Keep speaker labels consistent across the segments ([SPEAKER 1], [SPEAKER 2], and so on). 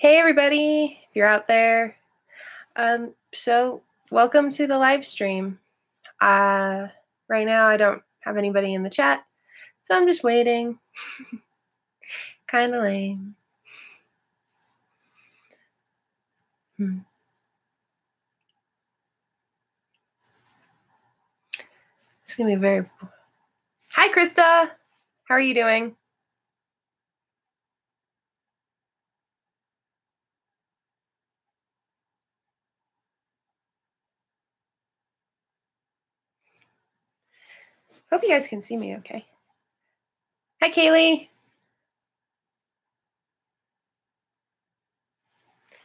[SPEAKER 1] Hey everybody, if you're out there. So welcome to the live stream. Right now I don't have anybody in the chat, so I'm just waiting. Kind of lame. It's gonna be very. Hi Krista, how are you doing? Hope you guys can see me okay. Hi Kaylee.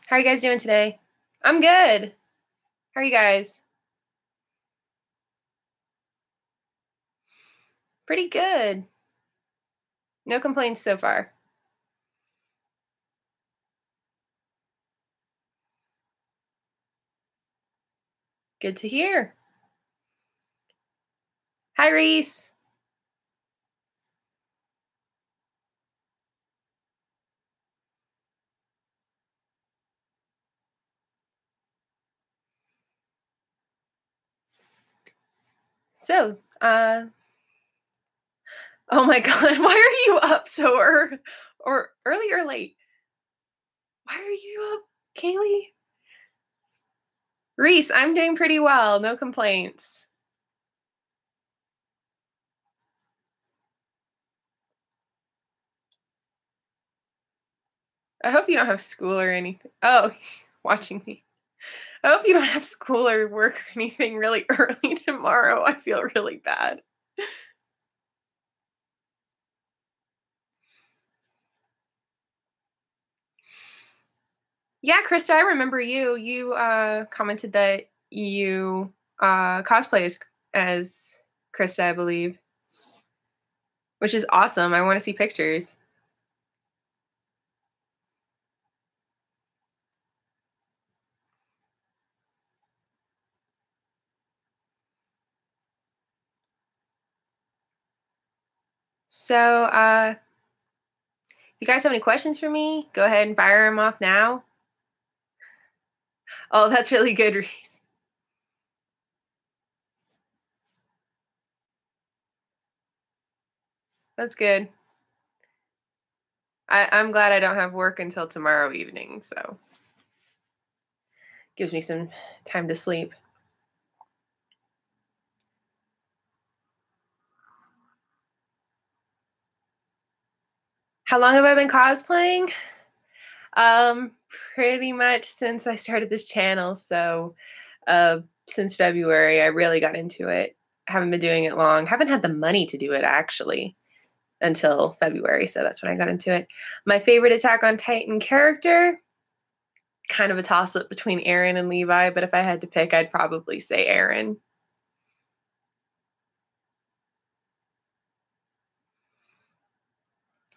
[SPEAKER 1] How are you guys doing today? I'm good. How are you guys? Pretty good. No complaints so far. Good to hear. Hi Reese. So, oh my God, why are you up so early or late? Why are you up, Kaylee? Reese, I'm doing pretty well. No complaints. I hope you don't have school or anything. Oh, watching me. I hope you don't have school or work or anything really early tomorrow. I feel really bad. Yeah, Krista, I remember you. You commented that you cosplay as Krista, I believe, which is awesome. I want to see pictures. So, if you guys have any questions for me, go ahead and fire them off now. Oh, that's really good, Reese. That's good. I'm glad I don't have work until tomorrow evening, so gives me some time to sleep. How long have I been cosplaying? Pretty much since I started this channel, so since February I really got into it. Haven't been doing it long. Haven't had the money to do it actually until February, so that's when I got into it. My favorite Attack on Titan character, kind of a toss-up between Aaron and Levi, but if I had to pick, I'd probably say Aaron.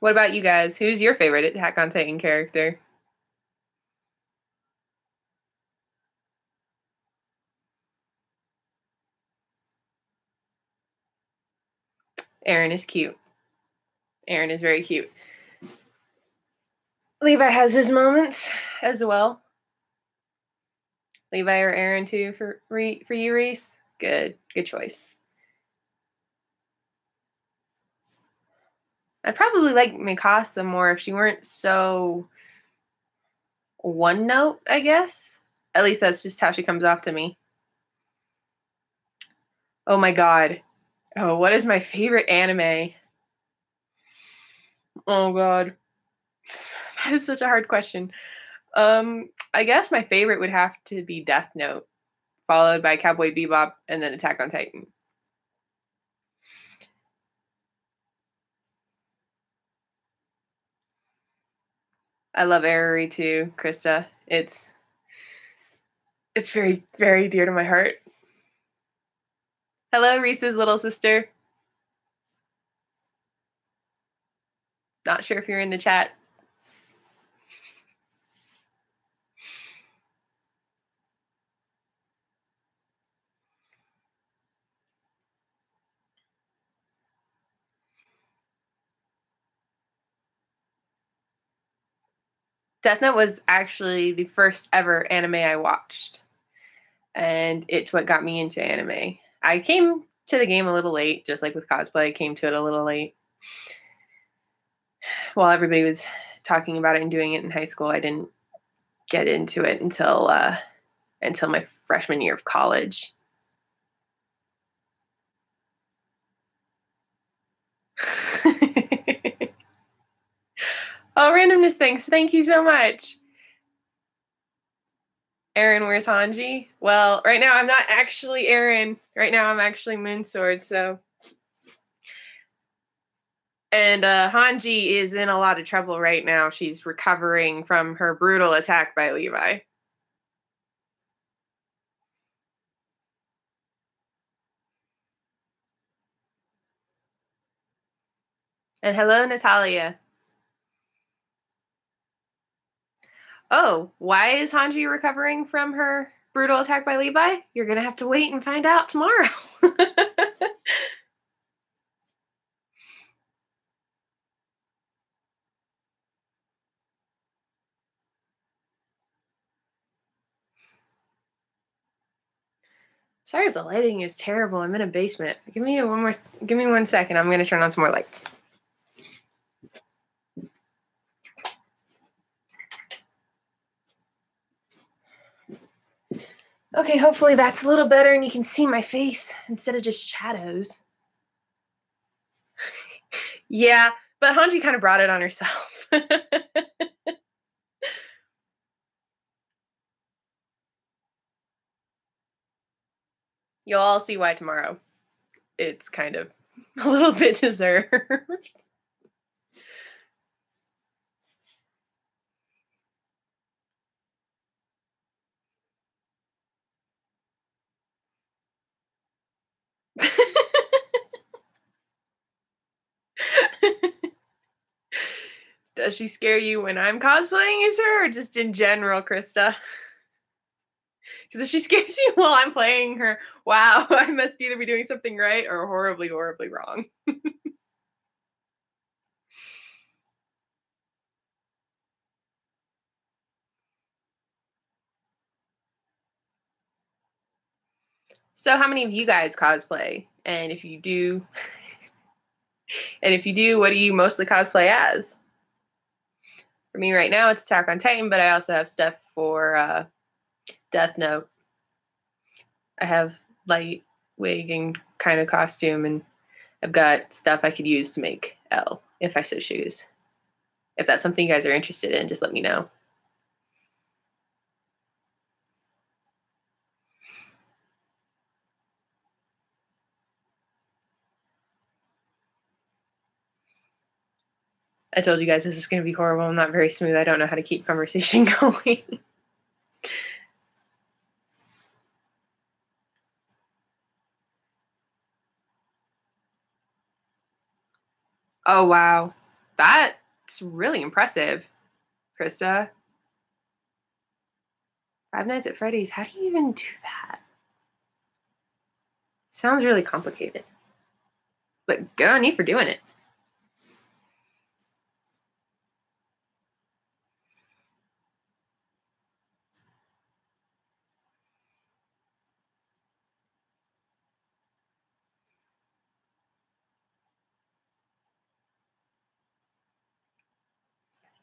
[SPEAKER 1] What about you guys? Who's your favorite Attack on Titan character? Aaron is cute. Aaron is very cute. Levi has his moments as well. Levi or Aaron too for you, Reese? Good choice. I'd probably like Mikasa more if she weren't so one note, I guess. At least that's just how she comes off to me. Oh my God. Oh, what is my favorite anime? Oh God. That is such a hard question. I guess my favorite would have to be Death Note, followed by Cowboy Bebop, and then Attack on Titan. I love Eriri too, Krista. It's very, very dear to my heart. Hello, Reese's little sister. Not sure if you're in the chat. Death Note was actually the first ever anime I watched, and it's what got me into anime. I came to the game a little late, just like with cosplay. I came to it a little late. While everybody was talking about it and doing it in high school, I didn't get into it until my freshman year of college. Oh, randomness, thanks. Thank you so much. Aaron, where's Hanji? Well, right now I'm not actually Aaron. Right now I'm actually Moonsword, so. And Hanji is in a lot of trouble right now. She's recovering from her brutal attack by Levi. And hello, Natalia. Oh, why is Hanji recovering from her brutal attack by Levi? You're going to have to wait and find out tomorrow. Sorry if the lighting is terrible. I'm in a basement. Give me 1 second. I'm going to turn on some more lights. Okay, hopefully that's a little better and you can see my face instead of just shadows. Yeah, but Hanji kind of brought it on herself. You'll all see why tomorrow. It's kind of a little bit deserved. Does she scare you when I'm cosplaying as her, or just in general, Krista? Because if she scares you while I'm playing her, wow, I must either be doing something right or horribly, horribly wrong. So how many of you guys cosplay? And if you do, what do you mostly cosplay as? For me right now, it's Attack on Titan, but I also have stuff for Death Note. I have light wig and kind of costume, and I've got stuff I could use to make L if I so choose. If that's something you guys are interested in, just let me know. I told you guys this is going to be horrible. I'm not very smooth. I don't know how to keep conversation going. Oh, wow. That's really impressive, Krista. Five Nights at Freddy's. How do you even do that? Sounds really complicated. But good on you for doing it.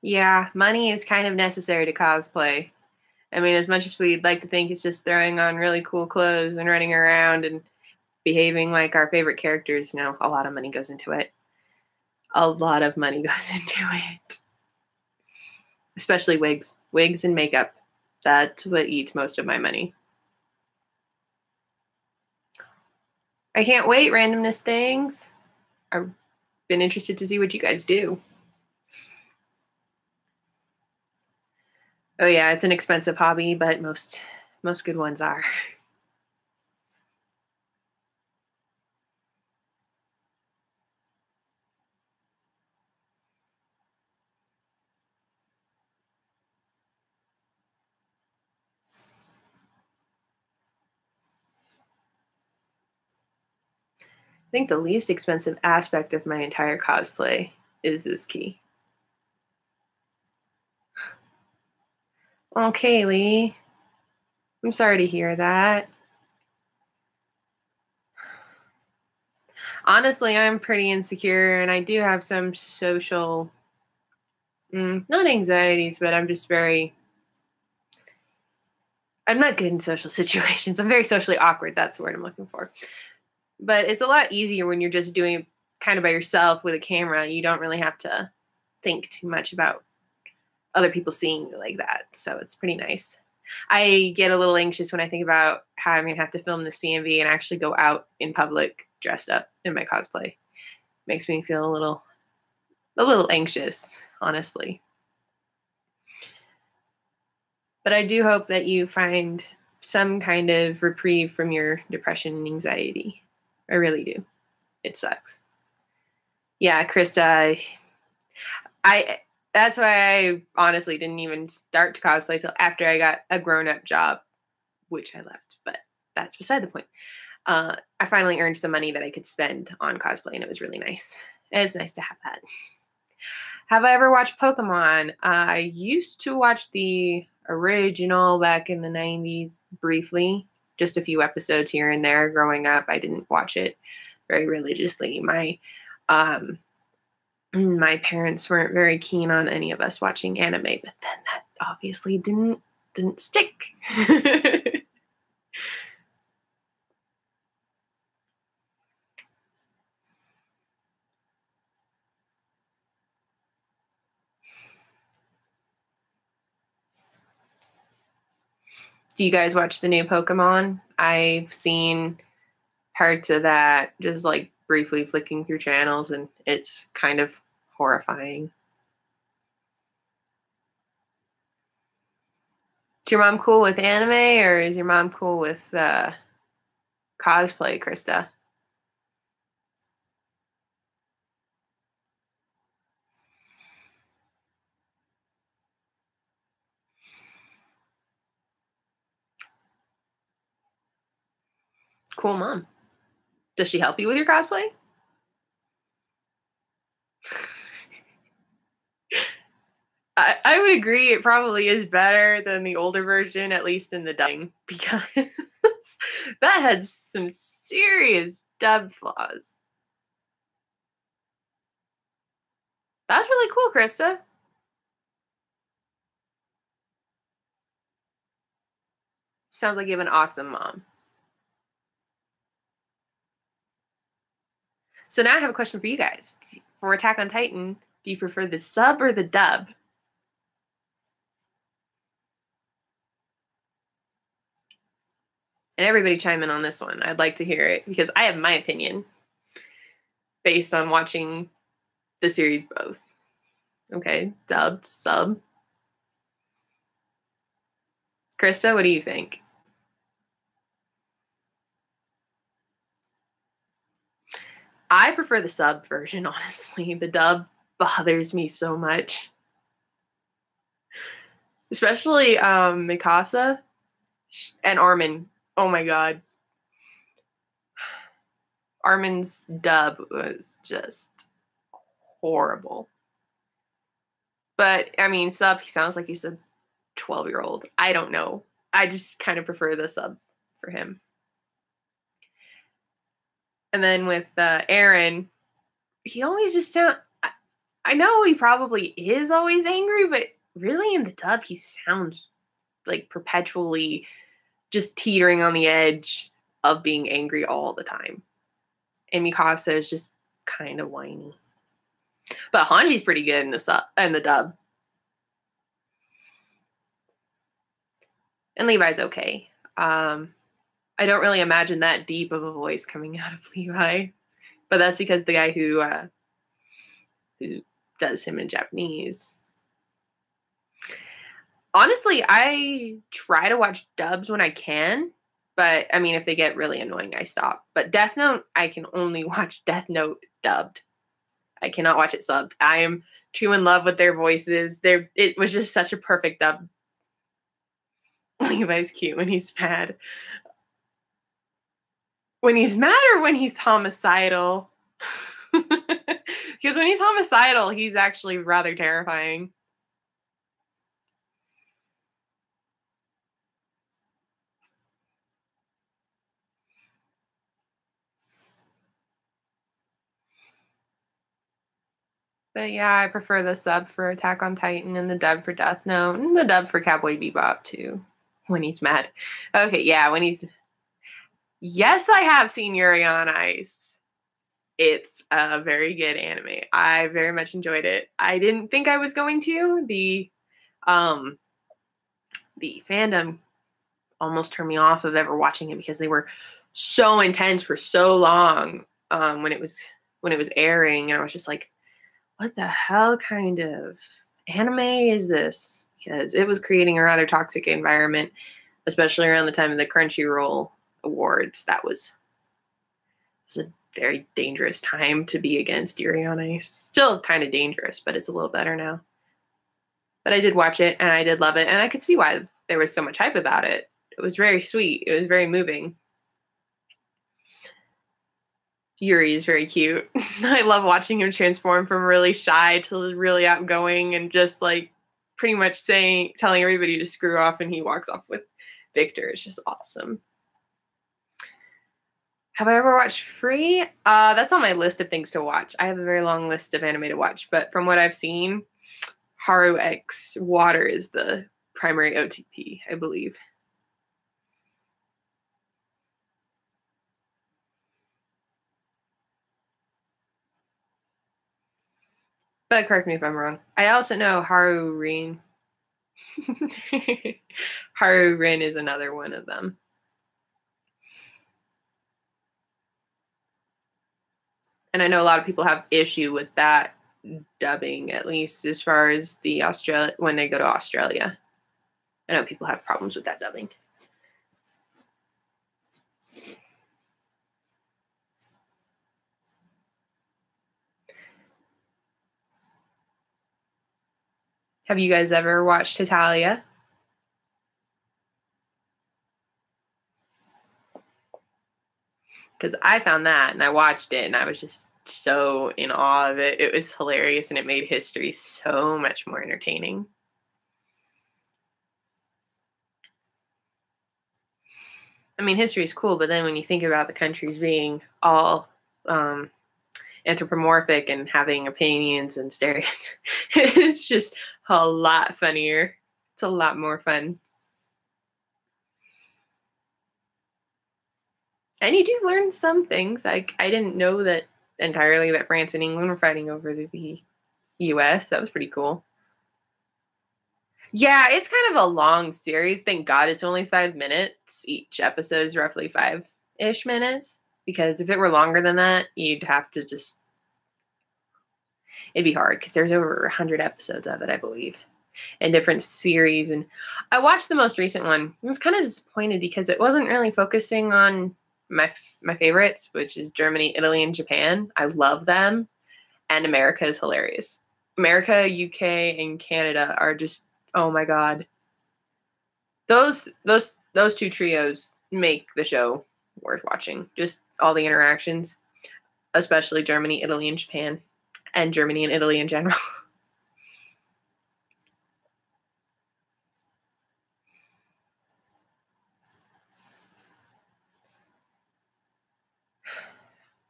[SPEAKER 1] Yeah, money is kind of necessary to cosplay. I mean, as much as we'd like to think it's just throwing on really cool clothes and running around and behaving like our favorite characters, no, a lot of money goes into it. A lot of money goes into it. Especially wigs. Wigs and makeup. That's what eats most of my money. I can't wait, randomness things. I've been interested to see what you guys do. Oh yeah, it's an expensive hobby, but most good ones are. I think the least expensive aspect of my entire cosplay is this key. Oh, Kaylee, I'm sorry to hear that. Honestly, I'm pretty insecure and I do have some social, not anxieties, but I'm not good in social situations. I'm very socially awkward. That's the word I'm looking for. But it's a lot easier when you're just doing it kind of by yourself with a camera. You don't really have to think too much about other people seeing you like that. So it's pretty nice. I get a little anxious when I think about how I'm going to have to film the CMV and actually go out in public dressed up in my cosplay. Makes me feel a little anxious, honestly. But I do hope that you find some kind of reprieve from your depression and anxiety. I really do. It sucks. Yeah, Krista, I that's why I honestly didn't even start to cosplay till after I got a grown-up job, which I left, but that's beside the point. I finally earned some money that I could spend on cosplay, and it was really nice. And it's nice to have that. Have I ever watched Pokemon? I used to watch the original back in the 90s briefly, just a few episodes here and there growing up. I didn't watch it very religiously. My parents weren't very keen on any of us watching anime, but then that obviously didn't stick. Do you guys watch the new Pokemon? I've seen parts of that just like briefly flicking through channels, and it's kind of horrifying. Is your mom cool with anime, or is your mom cool with cosplay, Krista? Cool mom. Does she help you with your cosplay? I would agree it probably is better than the older version, at least in the dubbing, because that had some serious dub flaws. That's really cool, Krista. Sounds like you have an awesome mom. So now I have a question for you guys. For Attack on Titan, do you prefer the sub or the dub? And everybody chime in on this one. I'd like to hear it because I have my opinion based on watching the series both. Okay, dubbed, sub. Krista, what do you think? I prefer the sub version, honestly. The dub bothers me so much. Especially Mikasa and Armin. Oh my god. Armin's dub was just horrible. But I mean, sub, he sounds like he's a 12-year-old. I don't know. I just kind of prefer the sub for him. And then with Aaron, he always just sound. I know he probably is always angry, but really in the dub, he sounds like perpetually just teetering on the edge of being angry all the time. And Mikasa is just kind of whiny. But Hanji's pretty good in the dub. And Levi's okay. I don't really imagine that deep of a voice coming out of Levi, but that's because the guy who does him in Japanese. Honestly, I try to watch dubs when I can, but I mean, if they get really annoying, I stop. But Death Note, I can only watch Death Note dubbed. I cannot watch it subbed. I am too in love with their voices. It was just such a perfect dub. Levi's cute when he's mad. When he's mad or when he's homicidal? Because when he's homicidal, he's actually rather terrifying. But yeah, I prefer the sub for Attack on Titan and the dub for Death Note and the dub for Cowboy Bebop too. When he's mad. Okay, yeah, when he's. Yes, I have seen Yuri on Ice. It's a very good anime. I very much enjoyed it. I didn't think I was going to. Um the fandom almost turned me off of ever watching it because they were so intense for so long when it was airing, and I was just like, what the hell kind of anime is this? Because it was creating a rather toxic environment, especially around the time of the Crunchyroll Awards. It was a very dangerous time to be against Yuri on Ice. Still kind of dangerous, but it's a little better now. But I did watch it and I did love it, and I could see why there was so much hype about it. It was very sweet. It was very moving. Yuri is very cute. I love watching him transform from really shy to really outgoing and just like pretty much telling everybody to screw off, and he walks off with Victor. It's just awesome. Have I ever watched Free? That's on my list of things to watch. I have a very long list of anime to watch, but from what I've seen, Haru X Water is the primary OTP, I believe. But correct me if I'm wrong. I also know Haru Rin. Haru Rin is another one of them. And I know a lot of people have issue with that dubbing, at least as far as when they go to Australia. I know people have problems with that dubbing. Have you guys ever watched Hetalia? Because I found that and I watched it and I was just so in awe of it. It was hilarious and it made history so much more entertaining. I mean, history is cool, but then when you think about the countries being all anthropomorphic and having opinions and stereotypes, it's just a lot funnier. It's a lot more fun. And you do learn some things. Like, I didn't know that entirely that France and England were fighting over the US. That was pretty cool. Yeah, it's kind of a long series. Thank God it's only 5 minutes. Each episode is roughly 5-ish minutes. Because if it were longer than that, you'd have to just. It'd be hard because there's over 100 episodes of it, I believe, in different series. And I watched the most recent one. I was kind of disappointed because it wasn't really focusing on my favorites, which is Germany, Italy, and Japan. I love them. And America is hilarious. America, UK, and Canada are just, oh my God. Those two trios make the show worth watching. Just all the interactions, especially Germany, Italy, and Japan, and Germany and Italy in general.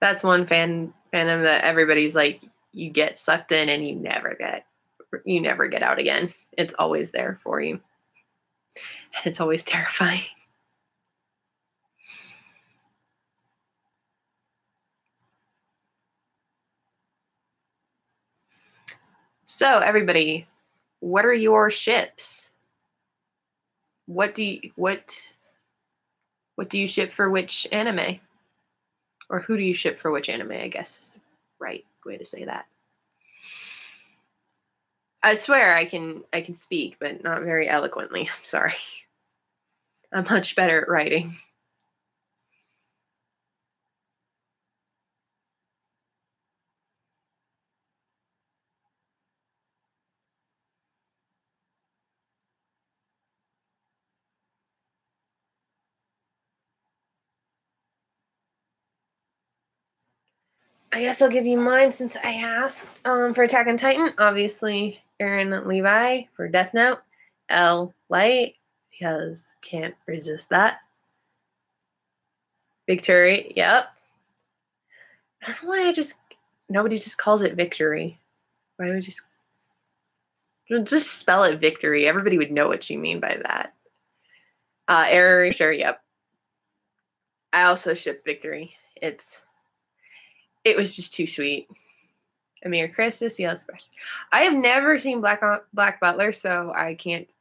[SPEAKER 1] That's one fandom that everybody's like, you get sucked in and you never get out again. It's always there for you. And it's always terrifying. So everybody, what are your ships? What do you ship for which anime? Or who do you ship for which anime, I guess is the right way to say that. I swear I can speak, but not very eloquently. I'm sorry. I'm much better at writing. I guess I'll give you mine since I asked. For Attack on Titan, obviously Aaron Levi. For Death Note, L Light, because can't resist that. Victory, yep. I don't know why nobody just calls it Victory. Why would you just spell it victory? Everybody would know what you mean by that. Error, sure, yep. I also shipped victory. It was just too sweet. Amir Christus, yes. I have never seen Black Butler, so I can't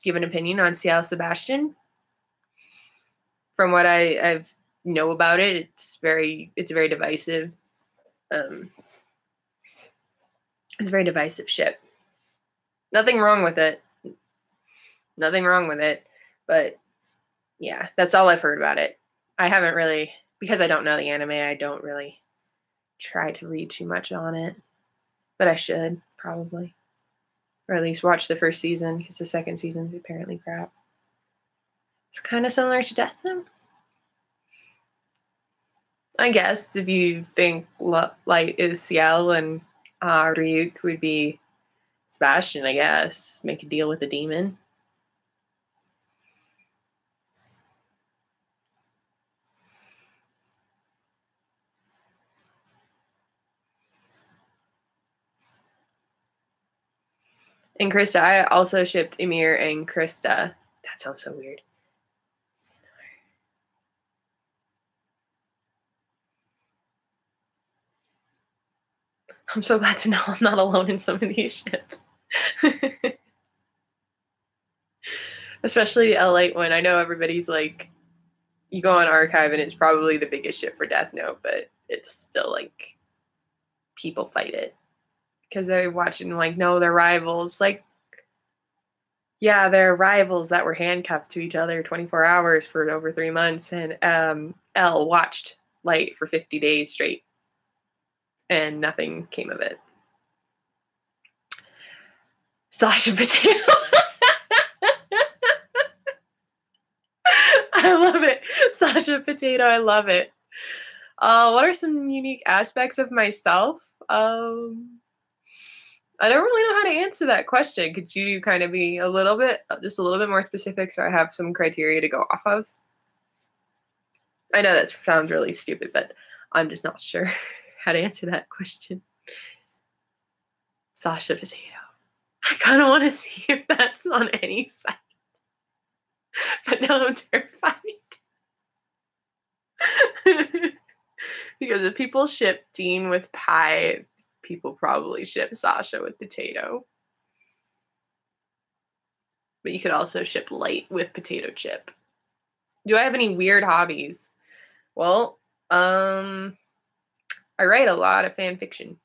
[SPEAKER 1] give an opinion on Ciel Sebastian. From what I've know about it, it's very divisive. It's a very divisive ship. Nothing wrong with it. Nothing wrong with it. But yeah, that's all I've heard about it. I haven't really, because I don't know the anime, I don't really try to read too much on it. But I should, probably. Or at least watch the first season, because the second season is apparently crap. It's kind of similar to Death Note. I guess if you think Light is Ciel and Ryuk would be Sebastian, I guess. Make a deal with the demon. And Krista, I also shipped Emir and Krista. That sounds so weird. I'm so glad to know I'm not alone in some of these ships. Especially the L8 one. I know everybody's like, you go on Archive and it's probably the biggest ship for Death Note, but it's still like, people fight it. Because they're watching like, no, they're rivals. Like, yeah, they're rivals that were handcuffed to each other 24 hours for over 3 months. And L watched Light for 50 days straight. And nothing came of it. Sasha Potato. I love it. Sasha Potato, I love it. What are some unique aspects of myself? I don't really know how to answer that question. Could you kind of be just a little bit more specific so I have some criteria to go off of? I know that sounds really stupid, but I'm just not sure how to answer that question. Sasha Potato. I kind of want to see if that's on any site. But now I'm terrified. Because if people ship Dean with pie, people probably ship Sasha with potato. But you could also ship Light with potato chip. Do I have any weird hobbies? Well, I write a lot of fan fiction.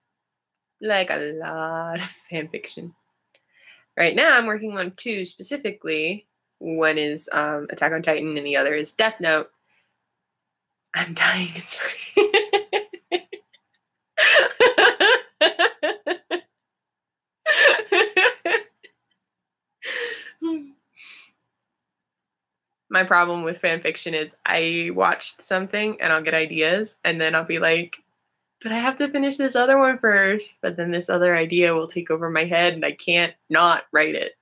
[SPEAKER 1] Like a lot of fan fiction. Right now I'm working on 2 specifically. One is Attack on Titan and the other is Death Note. I'm dying. It's funny. My problem with fan fiction is I watched something and I'll get ideas and then I'll be like, but I have to finish this other one first. But then this other idea will take over my head and I can't not write it.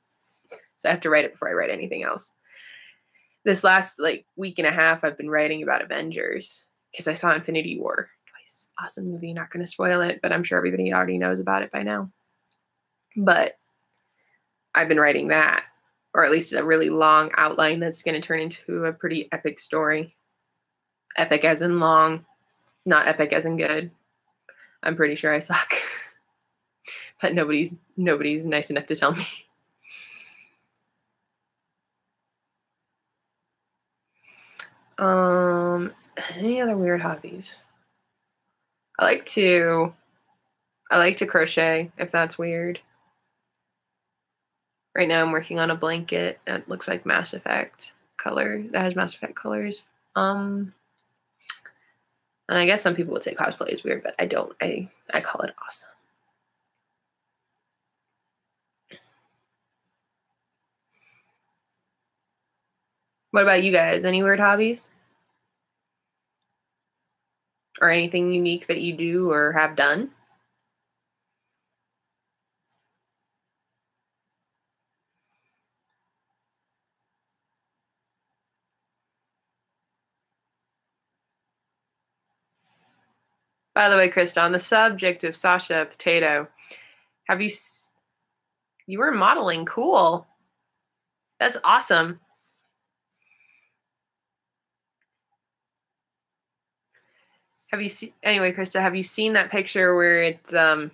[SPEAKER 1] So I have to write it before I write anything else. This last week and a half, I've been writing about Avengers because I saw Infinity War twice. Awesome movie. Not going to spoil it, but I'm sure everybody already knows about it by now. But I've been writing that, or at least a really long outline that's going to turn into a pretty epic story. Epic as in long, not epic as in good. I'm pretty sure I suck. But nobody's nice enough to tell me. Any other weird hobbies? I like to crochet, if that's weird. Right now I'm working on a blanket that looks like Mass Effect color, that has Mass Effect colors. And I guess some people would say cosplay is weird, but I don't. I call it awesome. What about you guys? Any weird hobbies? Or anything unique that you do or have done? By the way, Krista, on the subject of Sasha Potato, Have you were modeling? Cool. That's awesome. Have you seen, anyway, Krista, have you seen that picture where it's that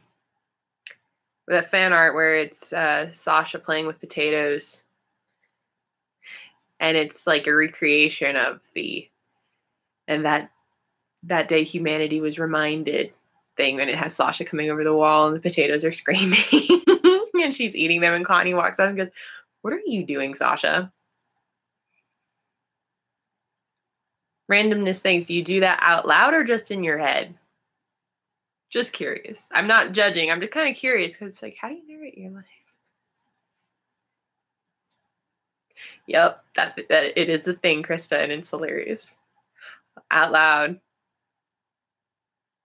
[SPEAKER 1] fan art where it's Sasha playing with potatoes, and it's like a recreation of and that day humanity was reminded thing, and it has Sasha coming over the wall and the potatoes are screaming and she's eating them, and Connie walks up and goes, "What are you doing, Sasha?" Randomness things. Do you do that out loud or just in your head? Just curious. I'm not judging. I'm just kind of curious because it's like, how do you narrate your life? Yep, that it is a thing, Krista, and it's hilarious. Out loud.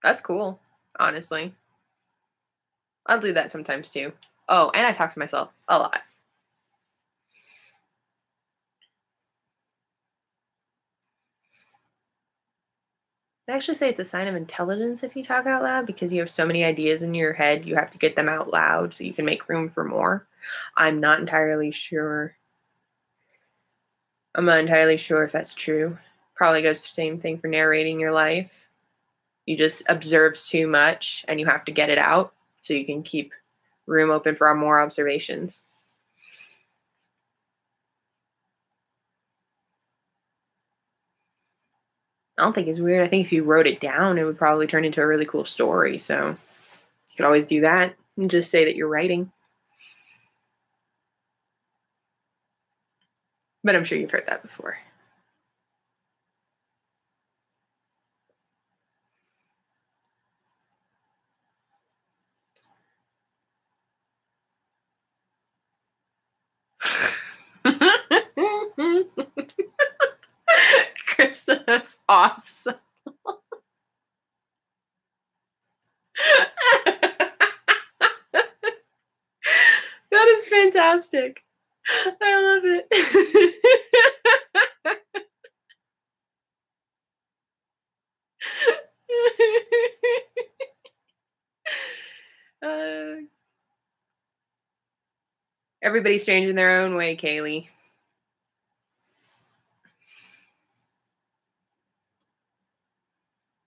[SPEAKER 1] That's cool, honestly. I'll do that sometimes too. Oh, and I talk to myself a lot. They actually say it's a sign of intelligence if you talk out loud because you have so many ideas in your head, you have to get them out loud so you can make room for more. I'm not entirely sure. I'm not entirely sure if that's true. Probably goes the same thing for narrating your life. You just observe too much and you have to get it out so you can keep room open for more observations. I don't think it's weird. I think if you wrote it down, it would probably turn into a really cool story. So you could always do that and just say that you're writing. But I'm sure you've heard that before. Krista, that's awesome. That is fantastic. I love it. Everybody's strange in their own way, Kaylee.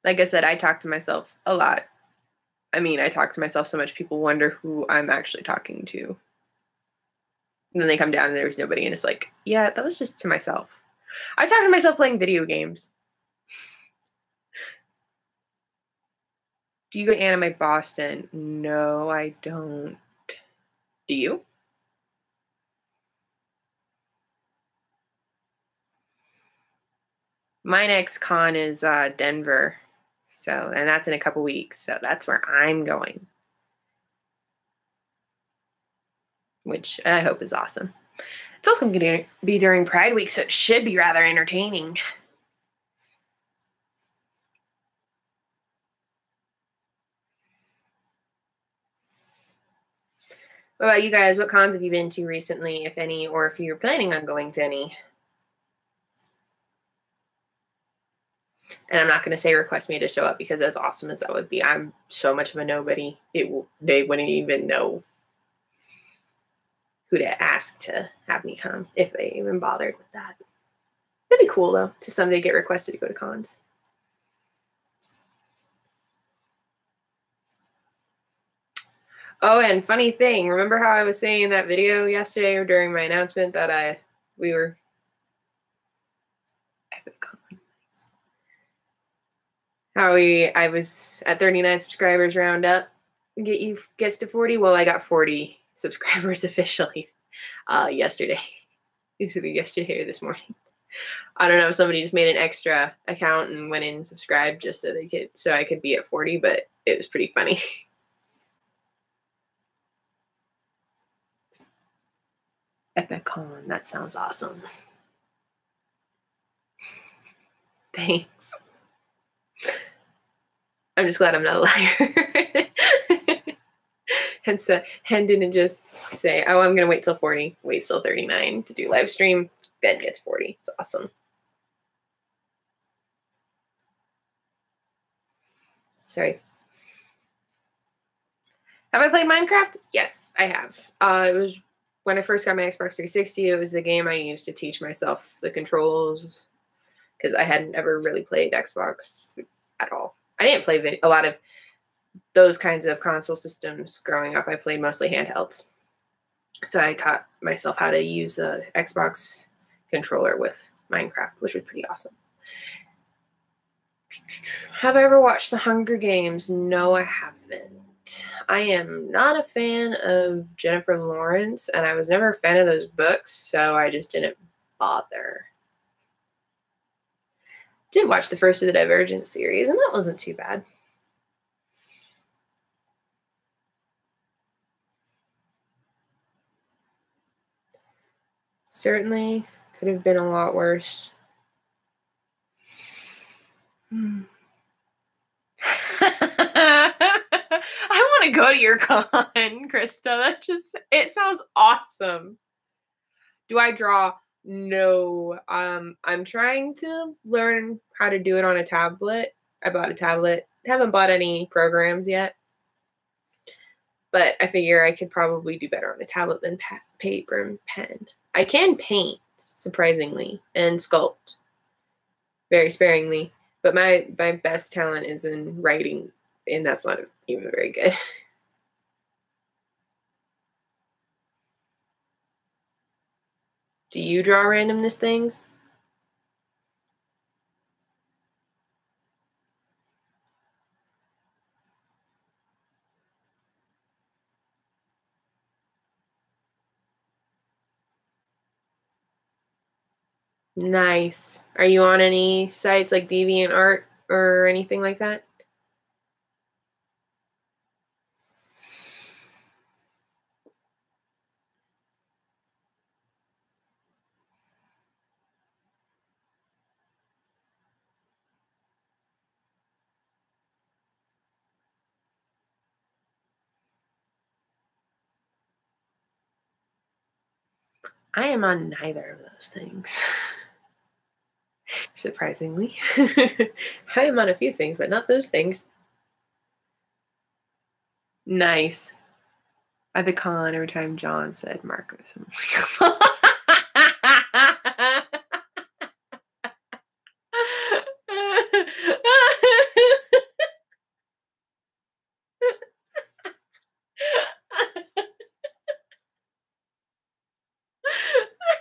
[SPEAKER 1] Like I said, I talk to myself a lot. I mean, I talk to myself so much people wonder who I'm actually talking to. And then they come down and there's nobody, and it's like, yeah, that was just to myself. I talk to myself playing video games. Do you go to Anime Boston? No, I don't. Do you? My next con is Denver. So, and that's in a couple weeks. So that's where I'm going, which I hope is awesome. It's also going to be during Pride Week, so it should be rather entertaining. What about you guys? What cons have you been to recently, if any, or if you're planning on going to any? And I'm not going to say request me to show up because as awesome as that would be, I'm so much of a nobody. They wouldn't even know who to ask to have me come if they even bothered with that. That'd be cool though to someday get requested to go to cons. Oh, and funny thing, remember how I was saying in that video yesterday or during my announcement that we were I was at 39 subscribers round up. Gets to 40. Well, I got 40 subscribers officially yesterday. Either yesterday or this morning. I don't know if somebody just made an extra account and went in and subscribed just so I could be at 40, but it was pretty funny. EpicCon, that sounds awesome. Thanks. I'm just glad I'm not a liar. And so Hen didn't just say, oh, I'm going to wait till 40, wait till 39 to do live stream, then gets 40. It's awesome. Sorry. Have I played Minecraft? Yes, I have. It was when I first got my Xbox 360. It was the game I used to teach myself the controls because I hadn't ever really played Xbox at all. I didn't play a lot of those kinds of console systems growing up. I played mostly handhelds. So I taught myself how to use the Xbox controller with Minecraft, which was pretty awesome. Have I ever watched The Hunger Games? No, I haven't. I am not a fan of Jennifer Lawrence, and I was never a fan of those books, so I just didn't bother. Did watch the first of the Divergent series, and that wasn't too bad. Certainly could have been a lot worse. I want to go to your con, Krista. It sounds awesome. Do I draw? No. I'm trying to learn how to do it on a tablet. I bought a tablet. Haven't bought any programs yet. But I figure I could probably do better on a tablet than paper and pen. I can paint, surprisingly, and sculpt very sparingly. But my best talent is in writing, and that's not even very good. Do you draw randomness things? Nice. Are you on any sites like DeviantArt or anything like that? I am on neither of those things. Surprisingly. I am on a few things, but not those things. Nice. At the con, every time John said Marcos, I'm like,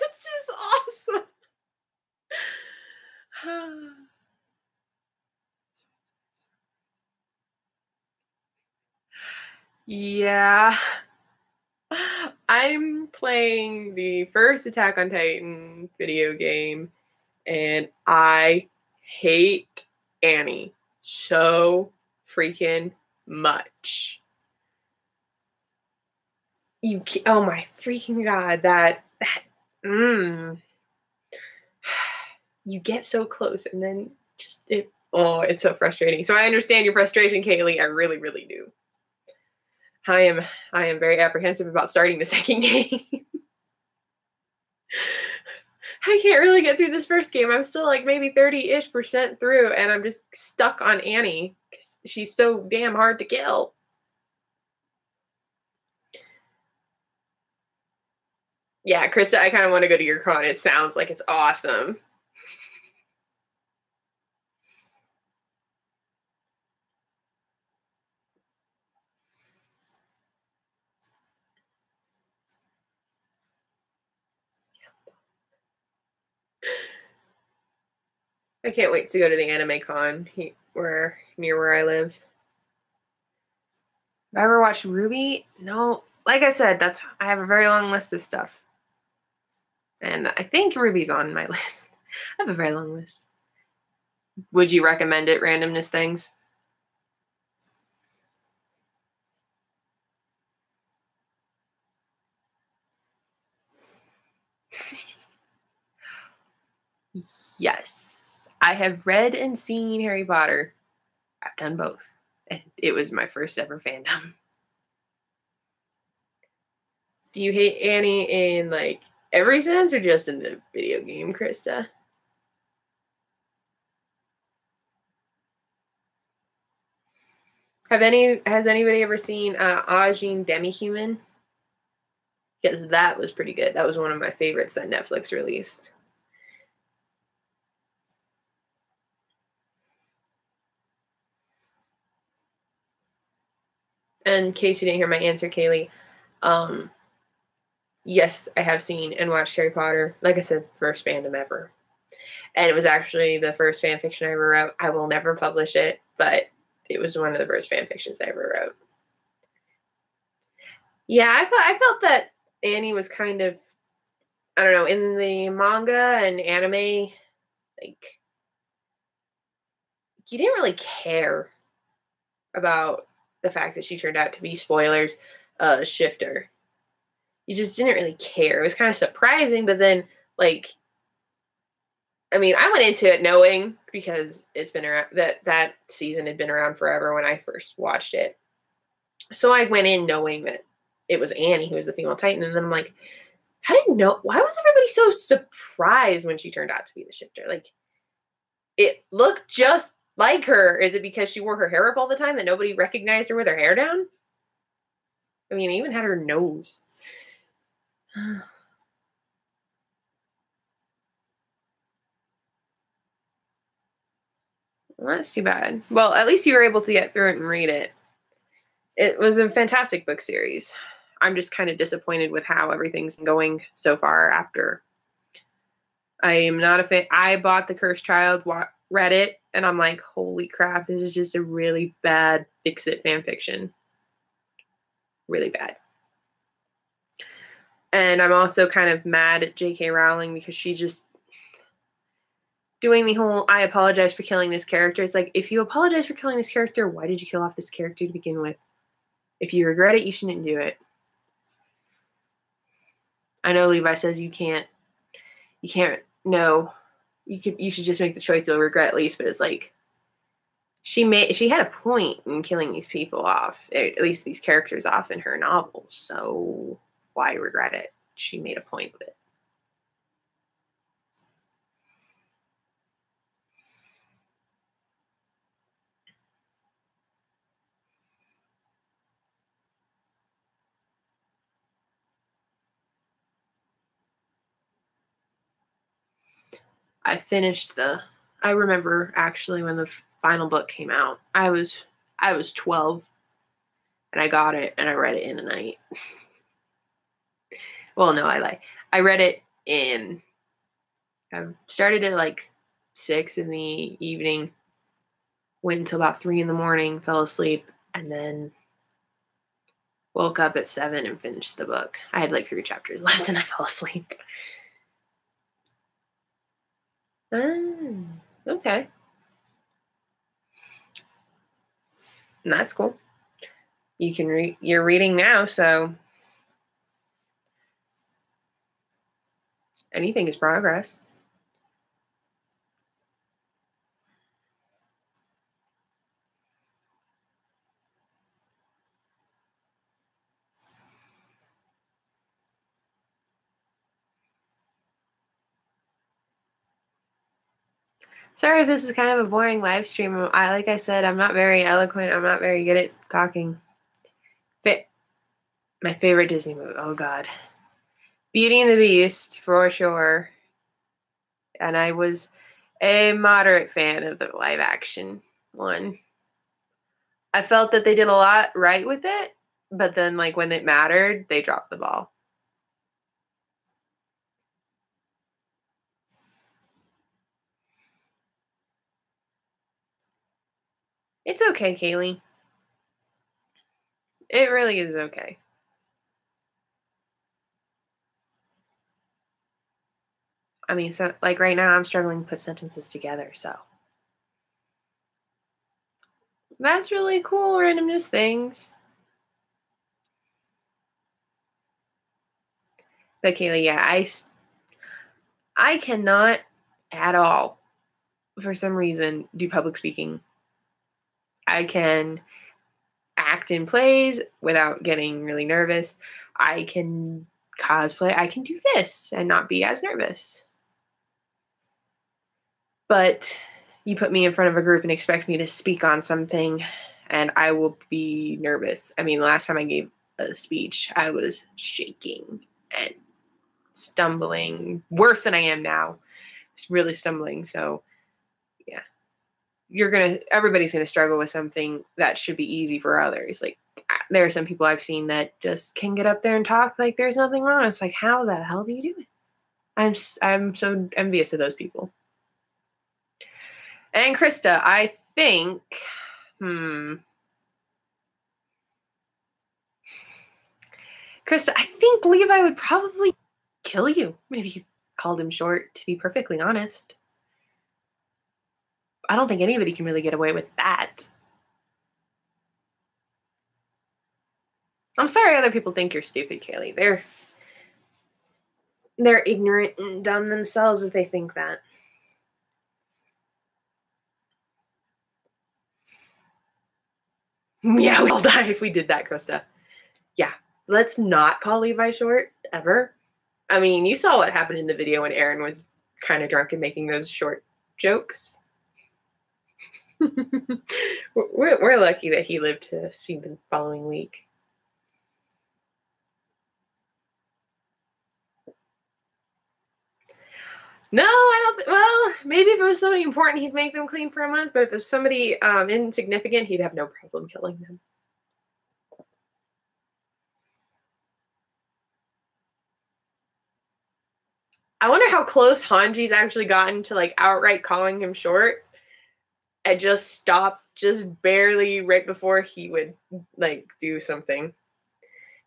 [SPEAKER 1] That's just awesome. Yeah. I'm playing the first Attack on Titan video game, and I hate Annie so freaking much. Oh my freaking god, that you get so close and then it's so frustrating. So I understand your frustration, Kaylee. I really, really do. I am very apprehensive about starting the second game. I can't really get through this first game. I'm still like maybe 30-ish% through, and I'm just stuck on Annie because she's so damn hard to kill. Yeah, Krista, I kind of want to go to your con. It sounds like it's awesome. I can't wait to go to the anime con near where I live. Have I ever watched Ruby? No. Like I said, I have a very long list of stuff. And I think Ruby's on my list. I have a very long list. Would you recommend it, randomness things? Yes. I have read and seen Harry Potter. I've done both. And it was my first ever fandom. Do you hate Annie in like every sense or just in the video game, Krista? Has anybody ever seen Ajin Demi-Human? Because that was pretty good. That was one of my favorites that Netflix released. And in case you didn't hear my answer, Kaylee, yes, I have seen and watched Harry Potter. Like I said, first fandom ever. And it was actually the first fan fiction I ever wrote. I will never publish it, but it was one of the first fan fictions I ever wrote. Yeah, I felt that Annie was kind of, I don't know, in the manga and anime, like, you didn't really care about the fact that she turned out to be, spoilers, shifter. You just didn't really care. It was kind of surprising, but then, like, I mean, I went into it knowing, because it's been around, that season had been around forever when I first watched it. So I went in knowing that it was Annie who was the female Titan, and then I'm like, I didn't know. Why was everybody so surprised when she turned out to be the shifter? Like, it looked just like her. Is it because she wore her hair up all the time that nobody recognized her with her hair down? I mean, I even had her nose. Well, that's too bad. Well, at least you were able to get through it and read it. It was a fantastic book series. I'm just kind of disappointed with how everything's going so far after. I am not a fan. I bought The Cursed Child, read it, and I'm like, holy crap, this is just a really bad fix-it fan fiction. Really bad. And I'm also kind of mad at J.K. Rowling because she's just doing the whole, I apologize for killing this character. It's like, if you apologize for killing this character, why did you kill off this character to begin with? If you regret it, you shouldn't do it. I know Levi says you can't, no, you should just make the choice you'll regret least, but it's like, she had a point in killing these people off, at least these characters off in her novels, so why regret it? She made a point with it. I remember actually when the final book came out, I was 12 and I got it and I read it in a night. Well, no, I lie. I read it I started at like 6 in the evening, went until about 3 in the morning, fell asleep, and then woke up at 7 and finished the book. I had like 3 chapters left and I fell asleep. Okay. And that's cool. You can read, you're reading now, so anything is progress. Sorry if this is kind of a boring live stream. Like I said, I'm not very eloquent. I'm not very good at talking. But my favorite Disney movie, oh God. Beauty and the Beast, for sure. And I was a moderate fan of the live action one. I felt that they did a lot right with it, but then like when it mattered, they dropped the ball. It's okay, Kaylee. It really is okay. I mean, so like right now I'm struggling to put sentences together, so. That's really cool, randomness things. But Kaylee, yeah, I cannot at all, for some reason, do public speaking. I can act in plays without getting really nervous. I can cosplay. I can do this and not be as nervous. But you put me in front of a group and expect me to speak on something, and I will be nervous. I mean, last time I gave a speech, I was shaking and stumbling worse than I am now. It's really stumbling. So yeah, everybody's gonna struggle with something that should be easy for others. Like there are some people I've seen that just can get up there and talk like there's nothing wrong. It's like, how the hell do you do it? I'm so envious of those people. And Krista, I think, Krista, I think Levi would probably kill you if you called him short, to be perfectly honest. I don't think anybody can really get away with that. I'm sorry other people think you're stupid, Kaylee. They're ignorant and dumb themselves if they think that. Yeah, we'll die if we did that, Krista. Yeah, let's not call Levi short, ever. I mean, you saw what happened in the video when Aaron was kind of drunk and making those short jokes. we're lucky that he lived to see the following week. No, I don't. Well, maybe if it was somebody important, he'd make them clean for a month. But if it was somebody insignificant, he'd have no problem killing them. I wonder how close Hanji's actually gotten to like outright calling him short. And just stopped just barely right before he would like do something.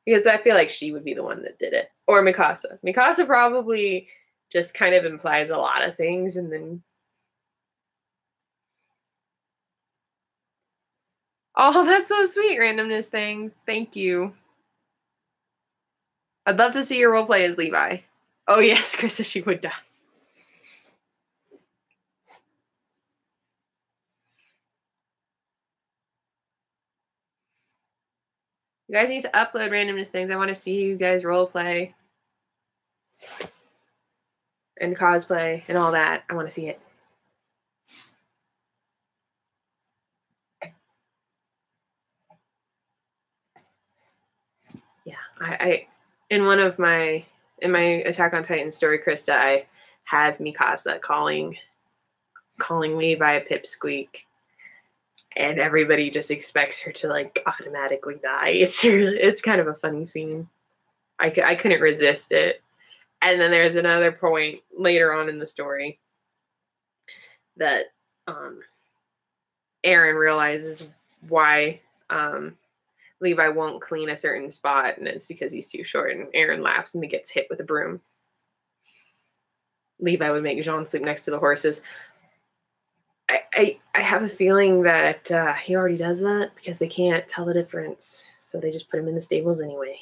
[SPEAKER 1] Because I feel like she would be the one that did it. Or Mikasa. Mikasa probably just kind of implies a lot of things and then. Oh, that's so sweet, randomness things. Thank you. I'd love to see your roleplay as Levi. Oh yes, Krista, she would die. You guys need to upload randomness things. I want to see you guys roleplay and cosplay and all that. I want to see it. Yeah, I in my Attack on Titan story, Krista, I have Mikasa calling Levi a pipsqueak, and everybody just expects her to like automatically die. It's kind of a funny scene. I couldn't resist it. And then there's another point later on in the story that Aaron realizes why Levi won't clean a certain spot, and it's because he's too short. And Aaron laughs and he gets hit with a broom. Levi would make Jean sleep next to the horses. I have a feeling that he already does that because they can't tell the difference, so they just put him in the stables anyway.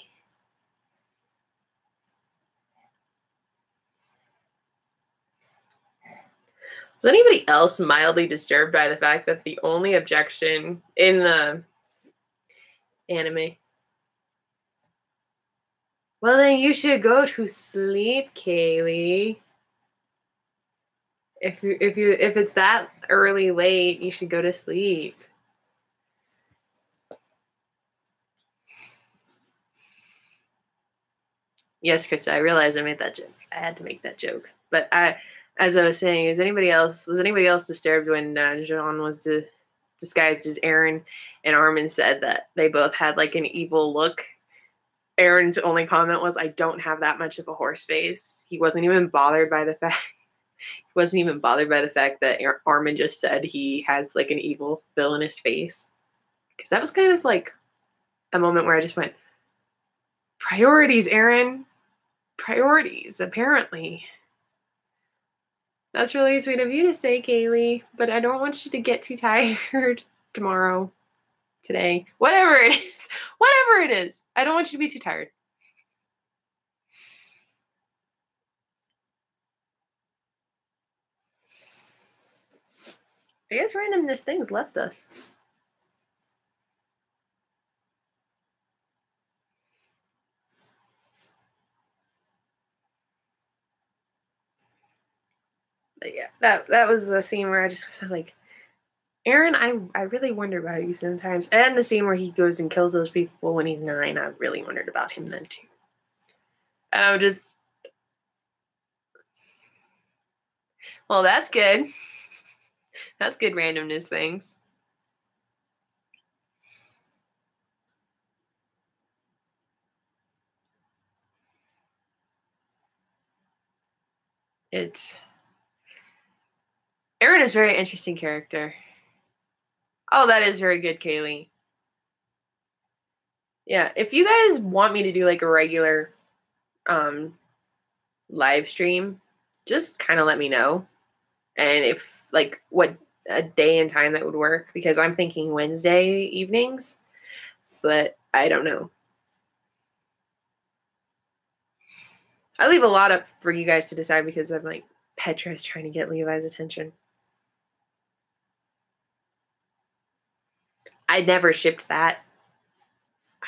[SPEAKER 1] Was anybody else mildly disturbed by the fact that the only objection in the anime? Well, then you should go to sleep, Kaylee. If it's that early late, you should go to sleep. Yes, Krista, I realized I made that joke. I had to make that joke. But as I was saying, was anybody else disturbed when Jean was disguised as Aaron and Armin said that they both had like an evil look? Aaron's only comment was, "I don't have that much of a horse face." He wasn't even bothered by the fact that Armin just said he has like an evil villainous face. Because that was kind of like a moment where I just went, priorities, Aaron. Priorities, apparently. That's really sweet of you to say, Kaylee, but I don't want you to get too tired tomorrow, today, whatever it is. Whatever it is. I don't want you to be too tired. I guess randomness things left us. But yeah, that was a scene where I just was like, Aaron, I really wonder about you sometimes. And the scene where he goes and kills those people when he's 9, I really wondered about him then too. And I'm just, well, that's good. That's good randomness things. It's Aaron is a very interesting character. Oh, that is very good, Kaylee. Yeah, if you guys want me to do like a regular um live stream, just kind of let me know. And if like what a day and time that would work because I'm thinking Wednesday evenings, but I don't know. I leave a lot up for you guys to decide because I'm like Petra's trying to get Levi's attention. I never shipped that.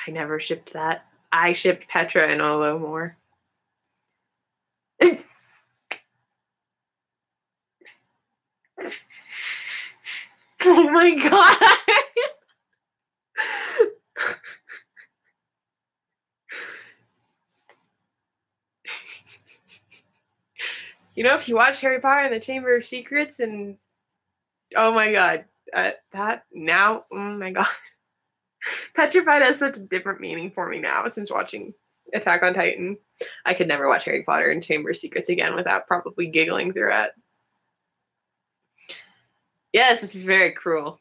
[SPEAKER 1] I never shipped that. I shipped Petra and Olo more. Oh my god. You know, if you watch Harry Potter and the Chamber of Secrets and oh my god, that now, oh my god. Petrified has such a different meaning for me now since watching Attack on Titan. I could never watch Harry Potter and Chamber of Secrets again without probably giggling through it. Yes, it's very cruel.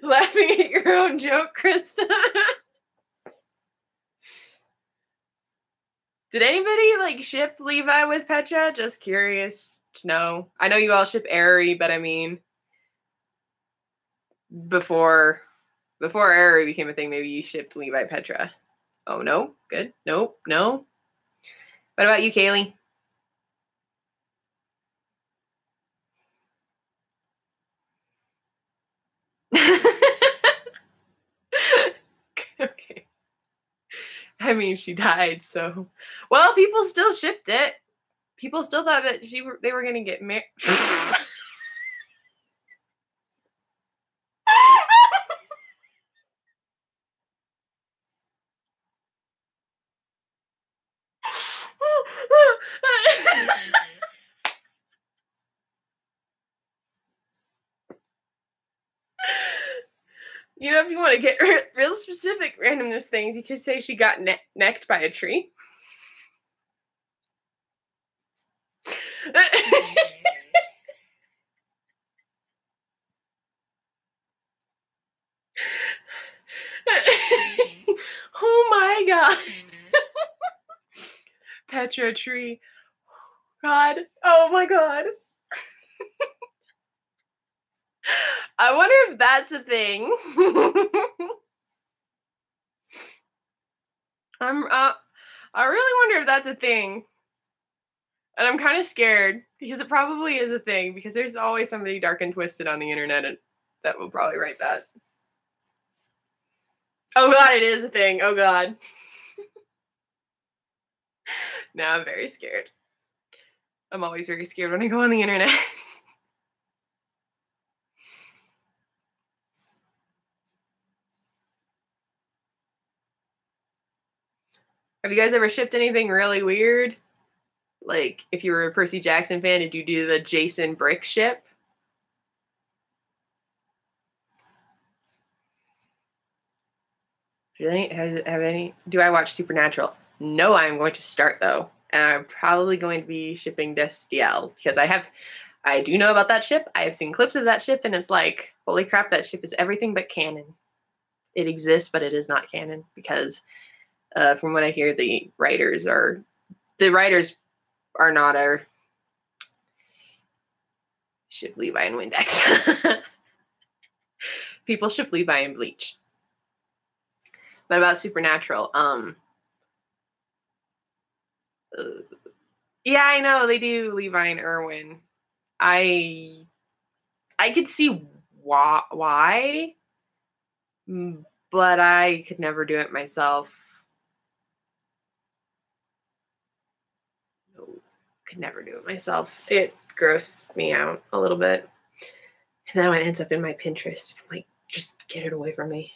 [SPEAKER 1] Laughing at your own joke, Krista. Did anybody like ship Levi with Petra? Just curious to know. I know you all ship Aerie, but I mean, before Aerie became a thing, maybe you shipped Levi Petra. Oh no, good. Nope, no. What about you, Kaylee? Okay. I mean, she died, so well, people still shipped it. People still thought that they were gonna get married. You know, if you want to get real specific randomness things, you could say she got necked by a tree. Oh my god. Petra tree. God. Oh my god. I wonder if that's a thing. I really wonder if that's a thing. And I'm kind of scared because it probably is a thing because there's always somebody dark and twisted on the internet that will probably write that. Oh god, it is a thing. Oh god. Now I'm very scared. I'm always very scared when I go on the internet. Have you guys ever shipped anything really weird? Like, if you were a Percy Jackson fan, did you do the Jason Brick ship? Do I watch Supernatural? No, I'm going to start though. And I'm probably going to be shipping Destiel because I do know about that ship. I have seen clips of that ship and it's like, holy crap, that ship is everything but canon. It exists, but it is not canon because from what I hear, the writers are not our ship Levi and Windex. People ship Levi and Bleach. But about Supernatural, yeah, I know they do Levi and Irwin. I could see why, but I could never do it myself. No. could never do it myself. It grossed me out a little bit. And then it ends up in my Pinterest. I'm like, just get it away from me.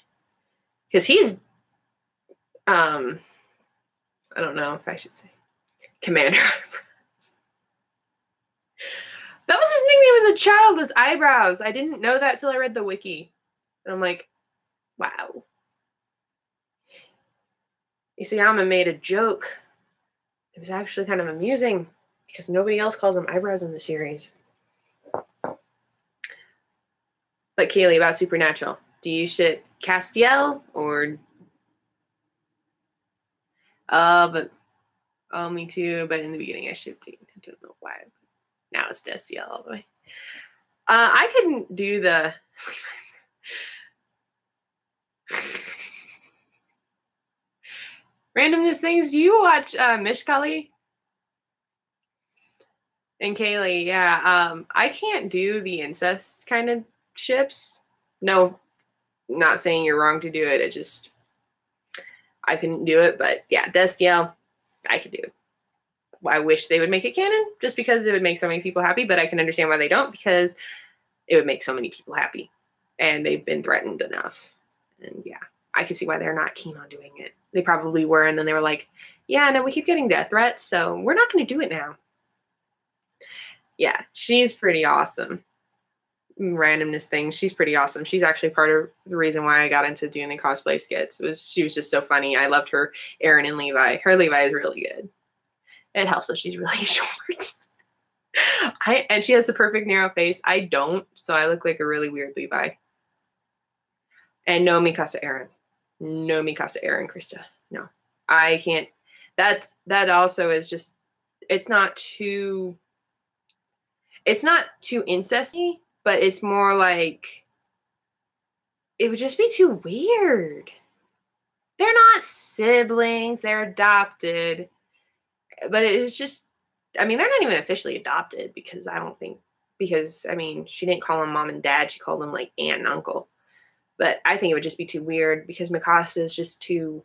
[SPEAKER 1] Because he's, I don't know if I should say, Commander Eyebrows. That was his nickname as a child, was Eyebrows. I didn't know that till I read the wiki. And I'm like, wow. Isayama made a joke. It was actually kind of amusing because nobody else calls him Eyebrows in the series. But Kaylee, about Supernatural, do you ship Castiel or? Me too. But in the beginning, I shipped it. I don't know why. Now it's Destiel all the way. I couldn't do the. Randomness things. Do you watch Mishkali? And Kaylee, yeah. I can't do the incest kind of ships. No, not saying you're wrong to do it. It just, I couldn't do it. But yeah, Destiel, I could do it. I wish they would make it canon just because it would make so many people happy. But I can understand why they don't, because it would make so many people happy. And they've been threatened enough. And yeah, I can see why they're not keen on doing it. They probably were. And then they were like, yeah, no, we keep getting death threats, so we're not going to do it now. Yeah, she's pretty awesome. Randomness thing. She's pretty awesome. She's actually part of the reason why I got into doing the cosplay skits. She was just so funny. I loved her, Erin and Levi. Her Levi is really good. It helps that she's really short. And she has the perfect narrow face. I don't, so I look like a really weird Levi. And no Mikasa Erin. No Mikasa Erin, Krista. No. I can't. That also is just, it's not too incesty, but it's more like, it would just be too weird. They're not siblings, they're adopted. But it's just, I mean, they're not even officially adopted because she didn't call them mom and dad, she called them like aunt and uncle. But I think it would just be too weird because Mikasa is just too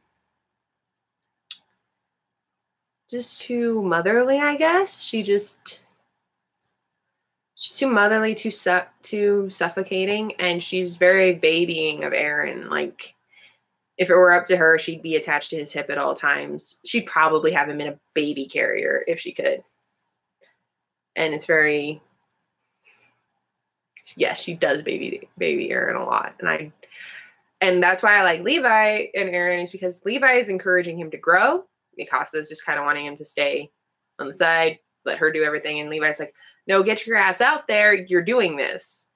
[SPEAKER 1] motherly, I guess. She's too motherly, too suffocating, and she's very babying of Eren. Like, if it were up to her, she'd be attached to his hip at all times. She'd probably have him in a baby carrier if she could. And it's very, yes, she does baby Eren a lot. And that's why I like Levi and Eren, is because Levi is encouraging him to grow. Mikasa is just kind of wanting him to stay on the side, let her do everything. And Levi's like, no, get your ass out there. You're doing this.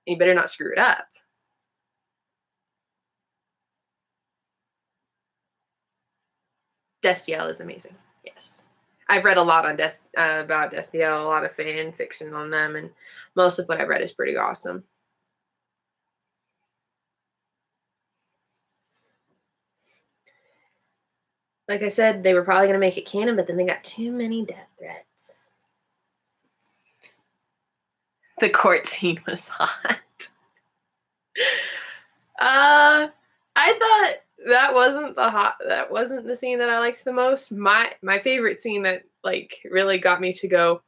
[SPEAKER 1] And you better not screw it up. Destiel is amazing. Yes. I've read a lot on about Destiel, a lot of fan fiction on them, and most of what I've read is pretty awesome. Like I said, they were probably going to make it canon, but then they got too many death threats. The court scene was hot. I thought that wasn't the scene that I liked the most. My favorite scene that like really got me to go,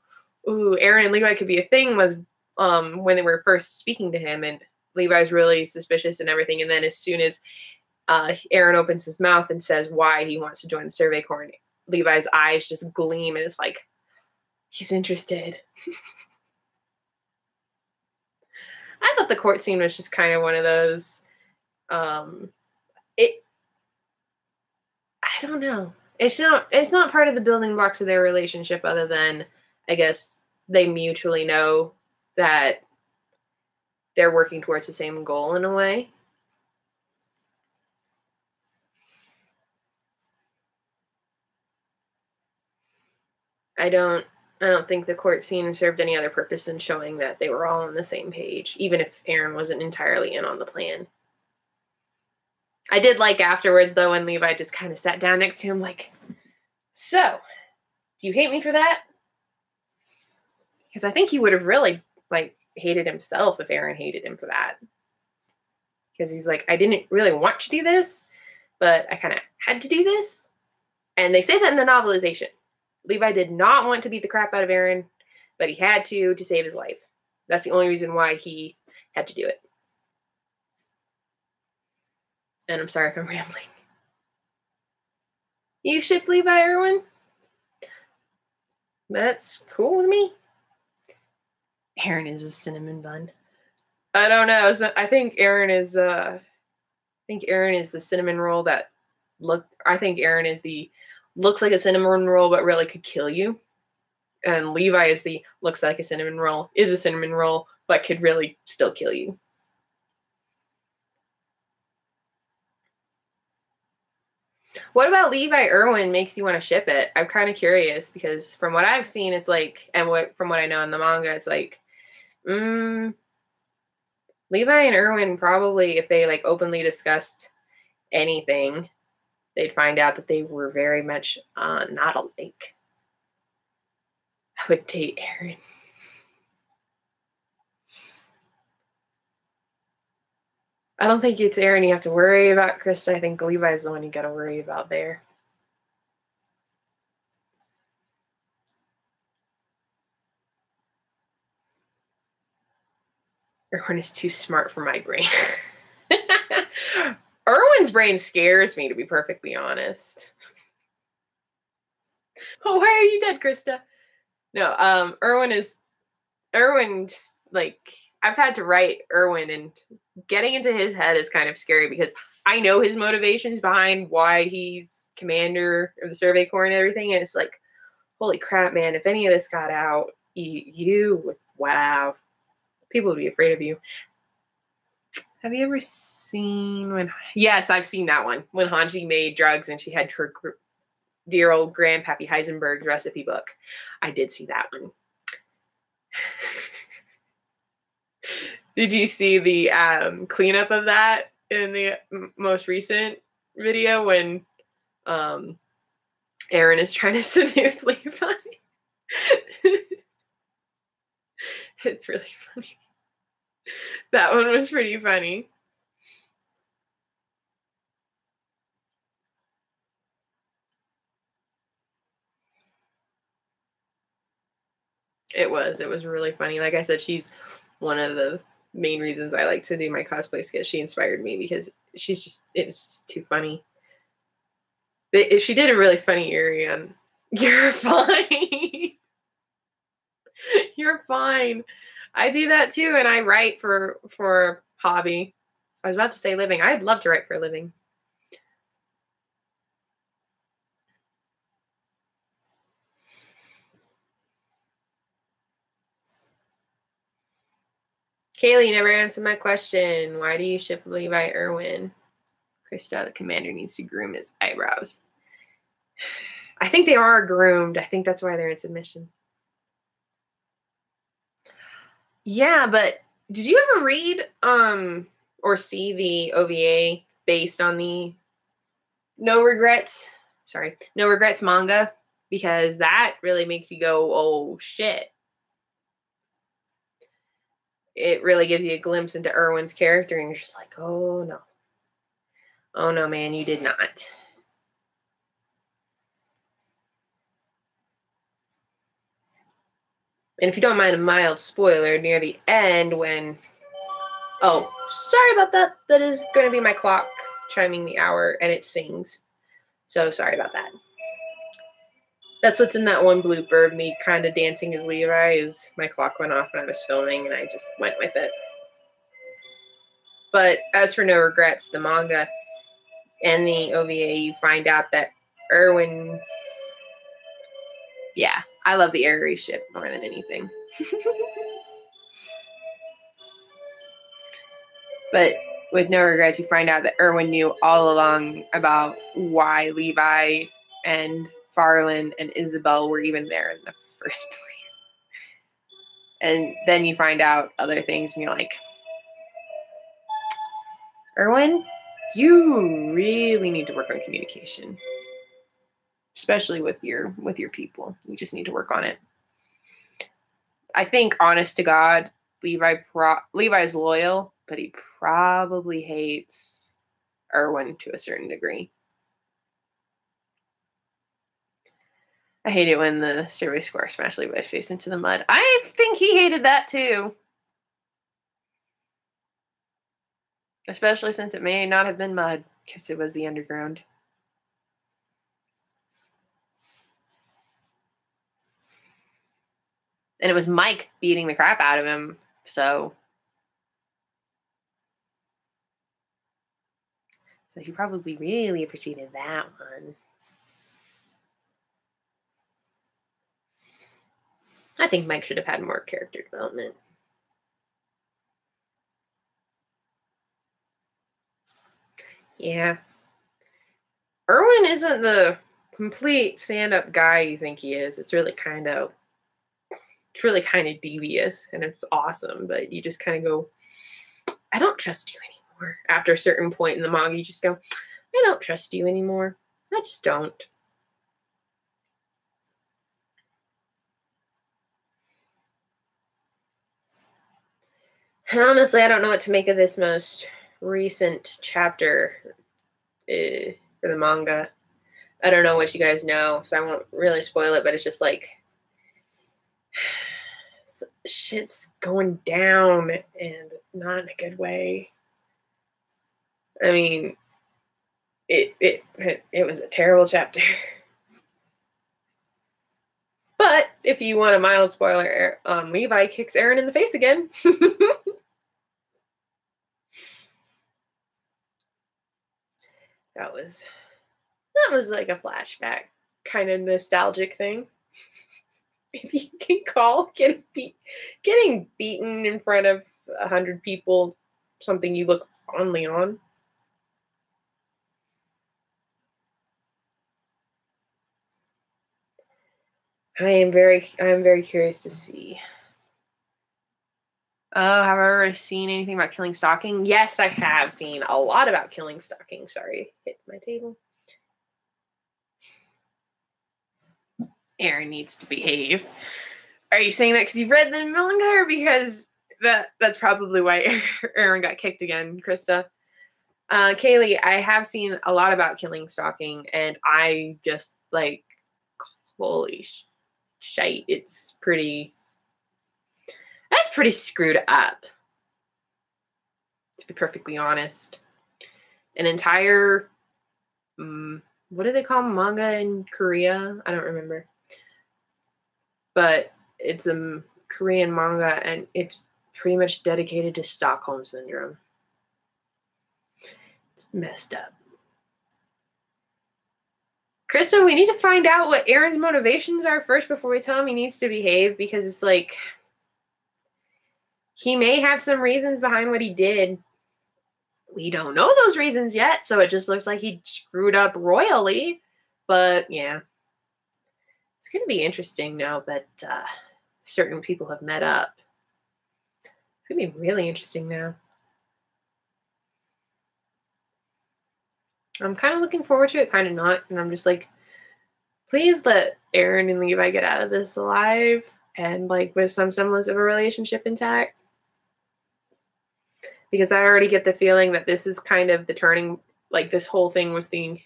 [SPEAKER 1] ooh, Eren and Levi could be a thing, was when they were first speaking to him, and Levi's really suspicious and everything, and then as soon as Eren opens his mouth and says why he wants to join the Survey Corps, Levi's eyes just gleam, and it's like, he's interested. I thought the court scene was just kind of one of those, I don't know. It's not part of the building blocks of their relationship, other than, I guess, they mutually know that they're working towards the same goal in a way. I don't think the court scene served any other purpose than showing that they were all on the same page, even if Eren wasn't entirely in on the plan. I did like afterwards, though, when Levi just kind of sat down next to him like, so, do you hate me for that? Because I think he would have really, like, hated himself if Eren hated him for that. Because he's like, I didn't really want to do this, but I kind of had to do this. And they say that in the novelization. Levi did not want to beat the crap out of Aaron, but he had to save his life. That's the only reason why he had to do it. And I'm sorry if I'm rambling. You ship Levi, Erwin? That's cool with me. Aaron is a cinnamon bun. I don't know. So I think Aaron is the cinnamon roll that looks like a cinnamon roll but really could kill you. And Levi is the looks like a cinnamon roll, is a cinnamon roll, but could really still kill you. What about Levi Erwin makes you want to ship it? I'm kind of curious because from what I've seen, it's like, and from what I know in the manga, it's like, Levi and Erwin probably, if they like openly discussed anything, they'd find out that they were very much not alike. I would date Aaron. I don't think it's Aaron you have to worry about, Krista. I think Levi's the one you got to worry about there. Erwin is too smart for my brain. Erwin's brain scares me, to be perfectly honest. Oh, why are you dead, Krista? No, Erwin's like, I've had to write Erwin, and getting into his head is kind of scary because I know his motivations behind why he's commander of the Survey Corps and everything. And it's like, holy crap, man, if any of this got out, wow, people would be afraid of you. Have you ever seen yes, I've seen that one, when Hanji made drugs and she had her dear old Grandpappy Heisenberg recipe book. I did see that one. Did you see the cleanup of that in the most recent video when Aaron is trying to seduce Levi? It's really funny. That one was pretty funny. It was really funny. Like I said, she's one of the main reasons I like to do my cosplay skits. She inspired me because it was just too funny. She did a really funny Arian. You're fine. You're fine. I do that too, and I write for hobby. I was about to say living. I'd love to write for a living. Kaylee, you never answered my question. Why do you ship Levi Erwin? Krista, the commander, needs to groom his eyebrows. I think they are groomed. I think that's why they're in submission. Yeah, but did you ever read or see the OVA based on the No Regrets manga? Because that really makes you go, oh shit. It really gives you a glimpse into Erwin's character, and you're just like, oh no. Oh no, man, you did not. And if you don't mind a mild spoiler, near the end when... Oh, sorry about that. That is going to be my clock chiming the hour, and it sings. So sorry about that. That's what's in that one blooper of me kind of dancing as Levi, is my clock went off when I was filming, and I just went with it. But as for No Regrets, the manga and the OVA, you find out that Erwin... Yeah, I love the Aerie ship more than anything. But with No Regrets, you find out that Erwin knew all along about why Levi and Farland and Isabel were even there in the first place. And then you find out other things, and you're like, Erwin, you really need to work on communication, especially with your people. You just need to work on it. I think, honest to God, Levi's loyal, but he probably hates Erwin to a certain degree. I hate it when the stairway square smashed Levi's face into the mud. I think he hated that too. Especially since it may not have been mud, because it was the underground. And it was Mike beating the crap out of him, so he probably really appreciated that one. I think Mike should have had more character development. Yeah. Erwin isn't the complete stand-up guy you think he is. It's really kind of devious, and it's awesome, but you just kind of go, I don't trust you anymore. After a certain point in the manga, you just go, I don't trust you anymore. I just don't. And honestly, I don't know what to make of this most recent chapter for the manga. I don't know what you guys know, so I won't really spoil it, but it's just like shit's going down and not in a good way. I mean, it was a terrible chapter. But if you want a mild spoiler, Levi kicks Eren in the face again. That was like a flashback kind of nostalgic thing. If you can call getting beaten in front of 100 people something you look fondly on. I am very curious to see. Oh, have I already seen anything about killing stalking? Yes, I have seen a lot about killing stalking. Sorry, hit my table. Eren needs to behave. Are you saying that because you've read the manga, or because that's probably why Eren got kicked again, Krista? Kaylee, I have seen a lot about killing stalking, and I just like, holy shite, that's pretty screwed up, to be perfectly honest. An entire, what do they call manga in Korea? I don't remember. But it's a Korean manga, and it's pretty much dedicated to Stockholm Syndrome. It's messed up. Krista, we need to find out what Eren's motivations are first before we tell him he needs to behave, because it's like, he may have some reasons behind what he did. We don't know those reasons yet, so it just looks like he screwed up royally. But yeah, it's going to be interesting now that certain people have met up. It's going to be really interesting now. I'm kind of looking forward to it, kind of not. And I'm just like, please let Eren and Levi get out of this alive and like with some semblance of a relationship intact. Because I already get the feeling that this is kind of the turning, like this whole thing was the,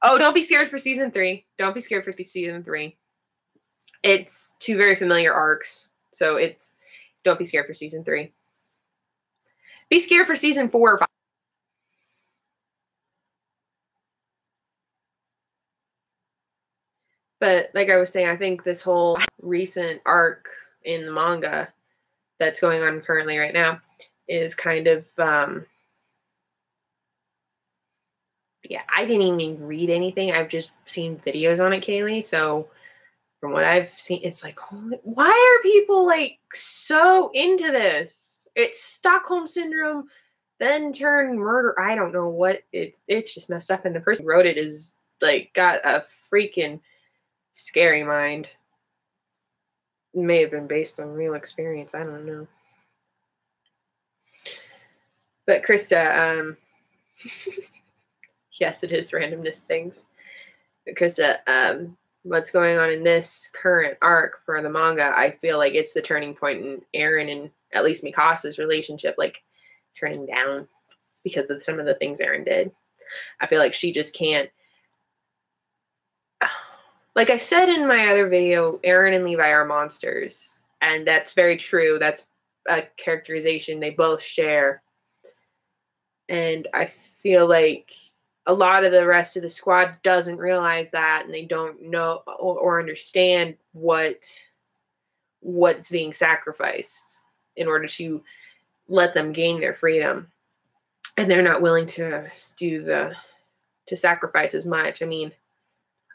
[SPEAKER 1] oh, don't be scared for season 3. Don't be scared for season 3. It's 2 very familiar arcs. So don't be scared for season 3. Be scared for season 4 or 5. But like I was saying, I think this whole recent arc in the manga that's going on currently right now is kind of, yeah, I didn't even read anything. I've just seen videos on it, Kaylee. So from what I've seen, it's like, why are people like so into this? It's Stockholm Syndrome, then turn murder. I don't know what it's just messed up. And the person who wrote it is like got a freaking scary mind. It may have been based on real experience. I don't know. But Krista, yes, it is randomness things. But Krista, what's going on in this current arc for the manga, I feel like it's the turning point in Eren and at least Mikasa's relationship, like turning down because of some of the things Eren did. I feel like she just can't. Like I said in my other video, Aaron and Levi are monsters. And that's very true. That's a characterization they both share. And I feel like a lot of the rest of the squad doesn't realize that, and they don't know or understand what's being sacrificed in order to let them gain their freedom. And they're not willing to sacrifice as much. I mean,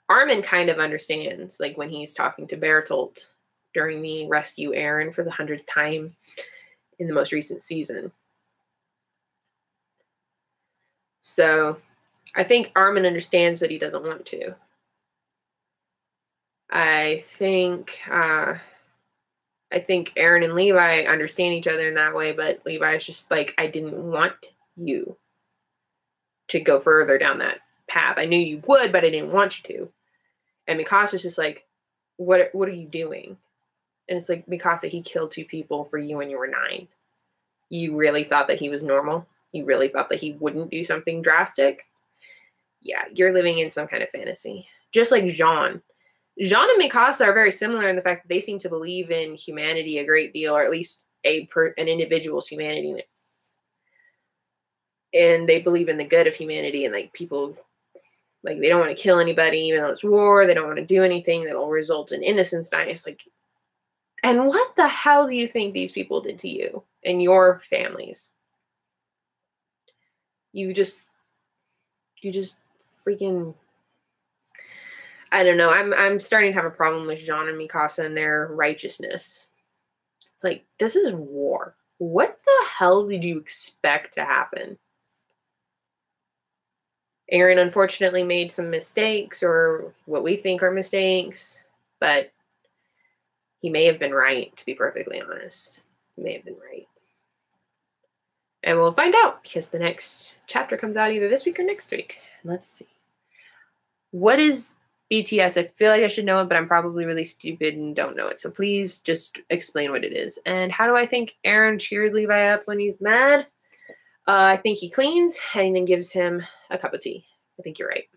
[SPEAKER 1] Armin kind of understands, like when he's talking to Bertolt during the rescue Aaron for the 100th time in the most recent season. So I think Armin understands, but he doesn't want to. I think Aaron and Levi understand each other in that way, but Levi is just like, I didn't want you to go further down that path. I knew you would, but I didn't want you to. And Mikasa's just like, what are you doing? And it's like, Mikasa, he killed 2 people for you when you were 9. You really thought that he was normal? You really thought that he wouldn't do something drastic? Yeah, you're living in some kind of fantasy. Just like Jean. Jean and Mikasa are very similar in the fact that they seem to believe in humanity a great deal, or at least an individual's humanity. And they believe in the good of humanity, and like people, like they don't want to kill anybody, even though it's war. They don't want to do anything that'll result in innocence dying. It's like, and what the hell do you think these people did to you and your families? You just freaking, I don't know. I'm starting to have a problem with Jean and Mikasa and their righteousness. It's like, this is war. What the hell did you expect to happen? Aaron unfortunately made some mistakes, or what we think are mistakes, but he may have been right, to be perfectly honest. He may have been right. And we'll find out, because the next chapter comes out either this week or next week. Let's see. What is BTS? I feel like I should know it, but I'm probably really stupid and don't know it. So please just explain what it is. And how do I think Aaron cheers Levi up when he's mad? I think he cleans and then gives him a cup of tea. I think you're right.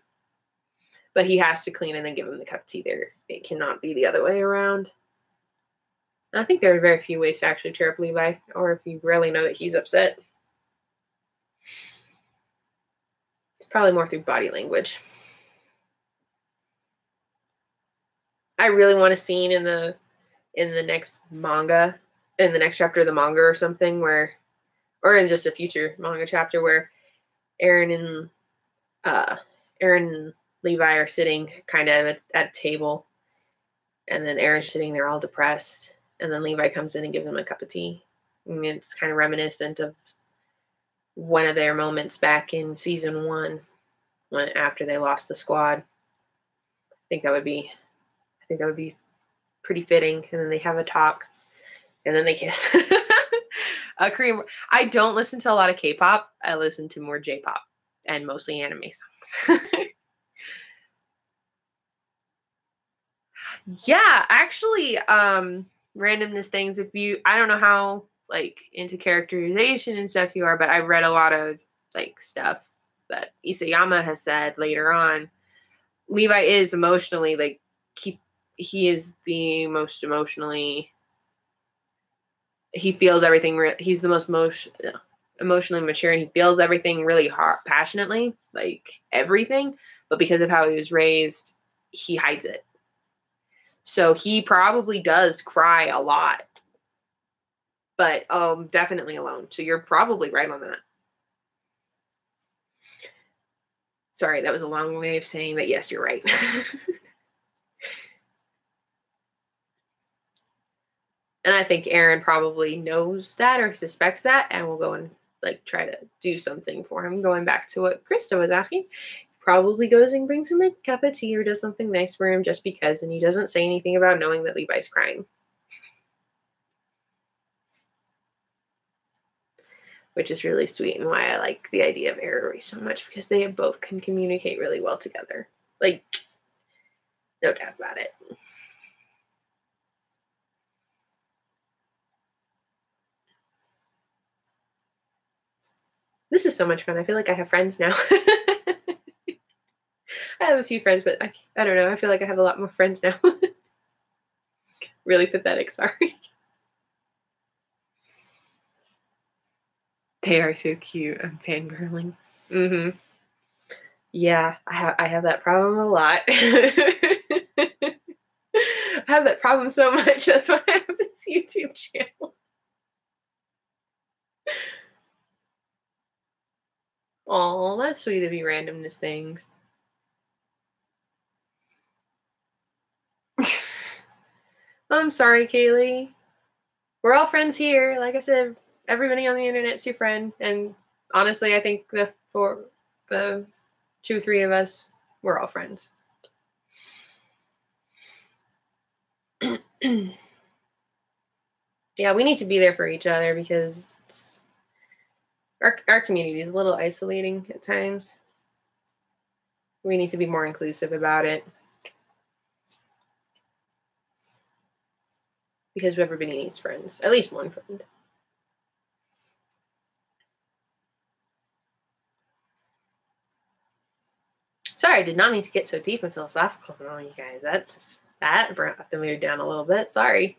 [SPEAKER 1] But he has to clean and then give him the cup of tea there. It cannot be the other way around. And I think there are very few ways to actually cheer up Levi, or if you really know that he's upset. It's probably more through body language. I really want a scene in the next manga, in the next chapter of the manga or something, where, or in just a future manga chapter, where Aaron and Levi are sitting kind of at a table, and then Aaron's sitting there all depressed, and then Levi comes in and gives him a cup of tea. I mean, it's kind of reminiscent of one of their moments back in season 1, when after they lost the squad. I think that would be pretty fitting. And then they have a talk, and then they kiss. Korean. I don't listen to a lot of K-pop. I listen to more J-pop and mostly anime songs. Yeah, actually, randomness things. I don't know how like into characterization and stuff you are, but I read a lot of like stuff that Isayama has said later on. Levi is emotionally like he is the most emotionally. He feels everything. He's the most emotionally mature, and he feels everything really hard, passionately, like everything. But because of how he was raised, he hides it. So he probably does cry a lot, but definitely alone. So you're probably right on that. Sorry, that was a long way of saying that. Yes, you're right. And I think Aaron probably knows that or suspects that, and will go and like try to do something for him. Going back to what Krista was asking, probably goes and brings him a cup of tea or does something nice for him just because, and he doesn't say anything about knowing that Levi's crying. Which is really sweet, and why I like the idea of Error so much, because they both can communicate really well together. Like, no doubt about it. This is so much fun. I feel like I have friends now. I I have a few friends, but I don't know. I feel like I have a lot more friends now. Really pathetic. Sorry. They are so cute. I'm fangirling. Mm-hmm. Yeah, I have that problem a lot. I have that problem so much. That's why I have this YouTube channel. Oh, that's sweet of you, randomness things. I'm sorry, Kaylee. We're all friends here. Like I said, everybody on the internet's your friend. And honestly, I think the 2, 3 of us, we're all friends. Yeah, we need to be there for each other because our community is a little isolating at times. We need to be more inclusive about it because everybody needs friends, at least one friend. Sorry, I did not mean to get so deep and philosophical on all you guys. That brought the mood down a little bit. Sorry.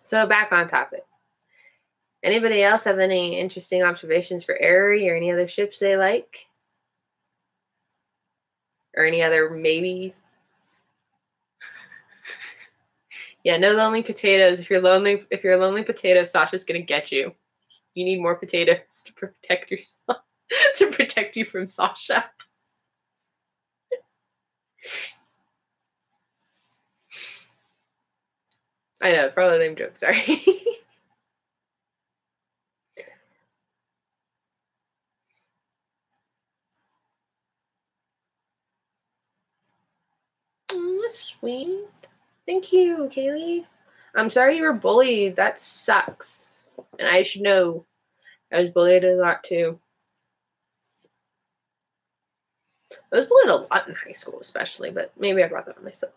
[SPEAKER 1] So back on topic. Anybody else have any interesting observations for Aerie or any other ships they like? Or any other maybes? Yeah, no lonely potatoes. If you're a lonely potato, Sasha's gonna get you. You need more potatoes to protect yourself, to protect you from Sasha. I know, probably lame joke, sorry. That's sweet. Thank you, Kaylee. I'm sorry you were bullied. That sucks. And I should know. I was bullied a lot too. I was bullied a lot in high school, especially, but maybe I brought that on myself.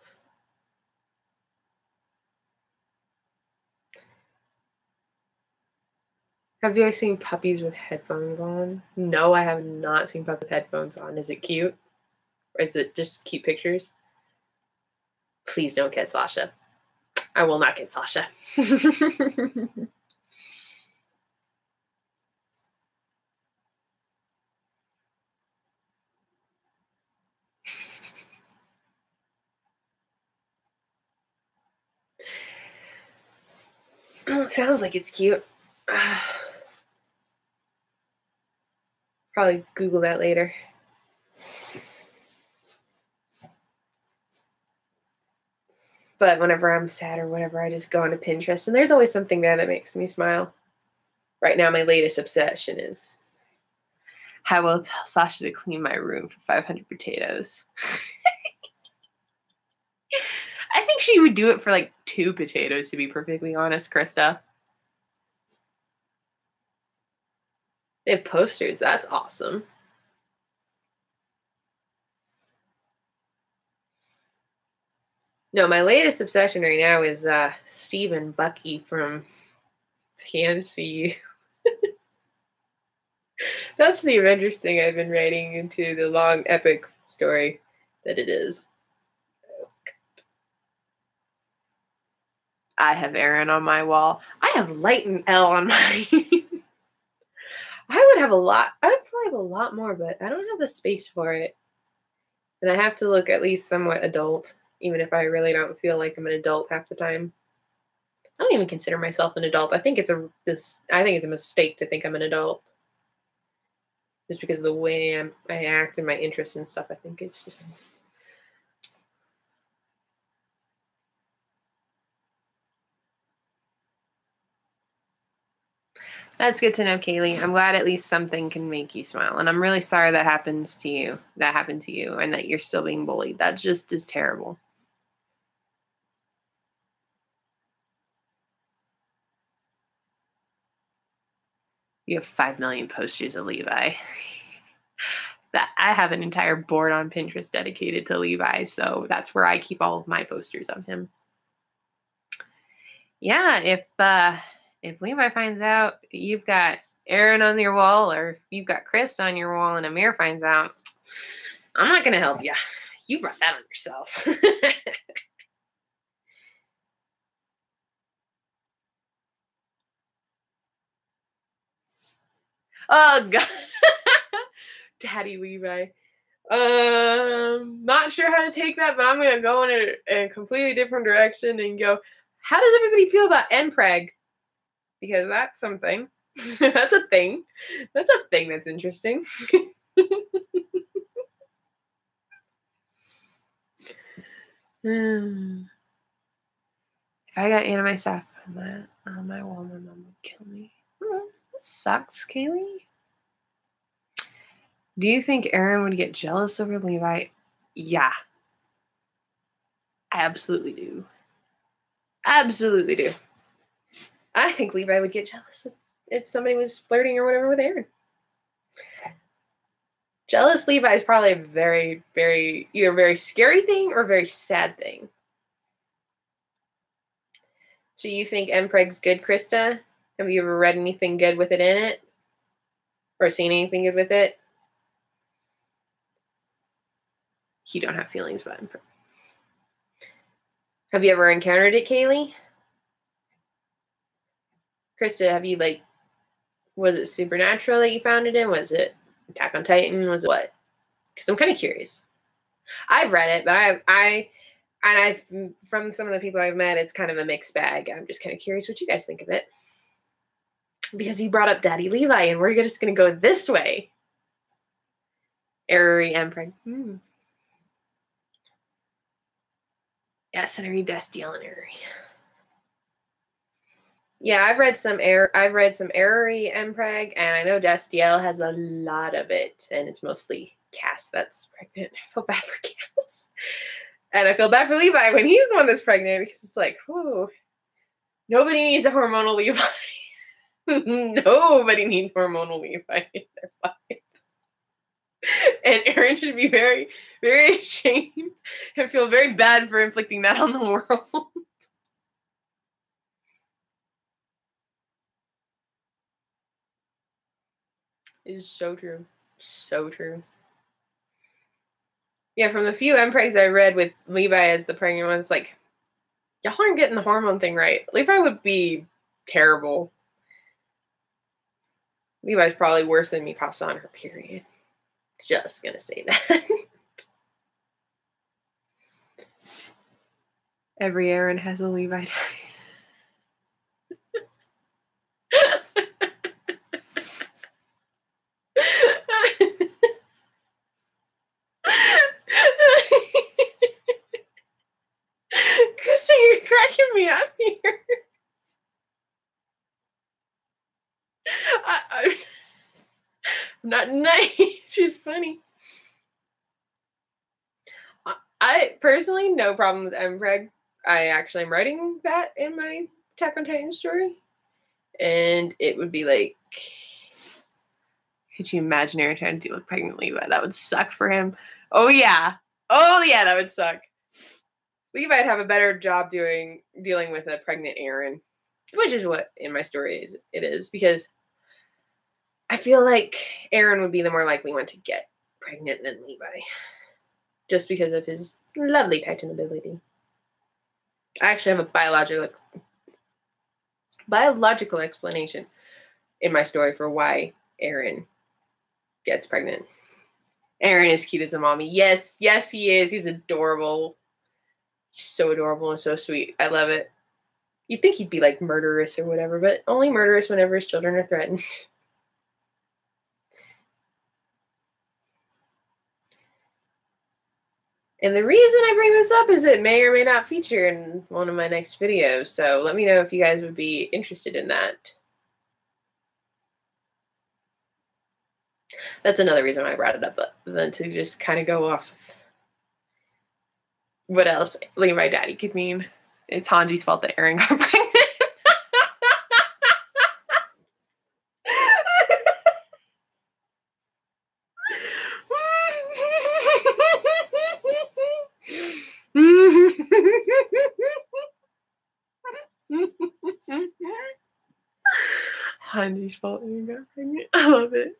[SPEAKER 1] Have you guys seen puppies with headphones on? No, I have not seen puppies with headphones on. Is it cute? Or is it just cute pictures? Please don't get Sasha. I will not get Sasha. It sounds like it's cute. Probably Google that later. But whenever I'm sad or whatever, I just go onto Pinterest, and there's always something there that makes me smile. Right now, my latest obsession is I will tell Sasha to clean my room for 500 potatoes. I think she would do it for like 2 potatoes, to be perfectly honest, Krista. They have posters. That's awesome. No, my latest obsession right now is Steve and Bucky from the MCU. That's the Avengers thing I've been writing into the long epic story that it is. I have Aaron on my wall. I have Light and L on mine. I would probably have a lot more, but I don't have the space for it. And I have to look at least somewhat adult, even if I really don't feel like I'm an adult half the time. I don't even consider myself an adult. I think it's a mistake to think I'm an adult. Just because of the way I act and my interests and stuff. I think it's just... That's good to know, Kaylee. I'm glad at least something can make you smile. And I'm really sorry that happened to you, and that you're still being bullied. That just is terrible. You have 5 million posters of Levi. That I have an entire board on Pinterest dedicated to Levi, so that's where I keep all of my posters of him. Yeah, if Levi finds out you've got Aaron on your wall, or if you've got Chris on your wall, and Amir finds out, I'm not going to help you. You brought that on yourself. Oh, God. Daddy Levi. Not sure how to take that, but I'm going to go in a completely different direction and go, how does everybody feel about NPreg? Because that's something. That's a thing. That's a thing that's interesting. If I got anime stuff on my wall, my mom would kill me. That sucks, Kaylee. Do you think Aaron would get jealous over Levi? Yeah. I absolutely do. Absolutely do. I think Levi would get jealous if somebody was flirting or whatever with Aaron. Jealous Levi is probably a very, very, either very scary thing or very sad thing. So you think Mpreg's good, Krista? Have you ever read anything good with it in it? Or seen anything good with it? You don't have feelings about Mpreg. Have you ever encountered it, Kaylee? Krista, have you, like, was it Supernatural that you found it in? Was it Attack on Titan? Was it what? Because I'm kind of curious. I've read it, but I've from some of the people I've met, it's kind of a mixed bag. I'm just kind of curious what you guys think of it. Because you brought up Daddy Levi, and we're just going to go this way. Ari Mpreg. Yes, and I read Destiel and Ari. Yeah, I've read some Ari Mpreg, and I know Destiel has a lot of it, and it's mostly Cass that's pregnant. I feel bad for Cass. And I feel bad for Levi when he's the one that's pregnant, because it's like, whoo, nobody needs a hormonal Levi. Nobody needs hormonal Levi in their life. And Aaron should be very, very ashamed and feel very bad for inflicting that on the world. It is so true. So true. Yeah, from the few Mpregs I read with Levi as the pregnant one, it's like, y'all aren't getting the hormone thing right. Levi would be terrible. Levi's probably worse than Mikasa on her period. Just gonna say that. Every Aaron has a Levi daddy. Krista, you're cracking me up here. I'm not nice. She's funny. I personally, no problem with Mpreg. I actually am writing that in my Attack on Titan story. And it would be like, could you imagine Aaron trying to deal with pregnant Levi? That would suck for him. Oh, yeah. Oh, yeah, that would suck. Levi'd have a better job dealing with a pregnant Aaron, which is what in my story it is, because I feel like Aaron would be the more likely one to get pregnant than Levi, just because of his lovely Titan ability. I actually have a biological explanation in my story for why Aaron gets pregnant. Aaron is cute as a mommy. Yes, he is. He's adorable. He's so adorable and so sweet. I love it. You'd think he'd be like murderous or whatever, but only murderous whenever his children are threatened. And the reason I bring this up is it may or may not feature in one of my next videos. So let me know if you guys would be interested in that. That's another reason why I brought it up, than to just kind of go off of what else Levi daddy could mean. It's Hanji's fault that Aaron got pregnant. Hanji's fault that Aaron got pregnant. I love it.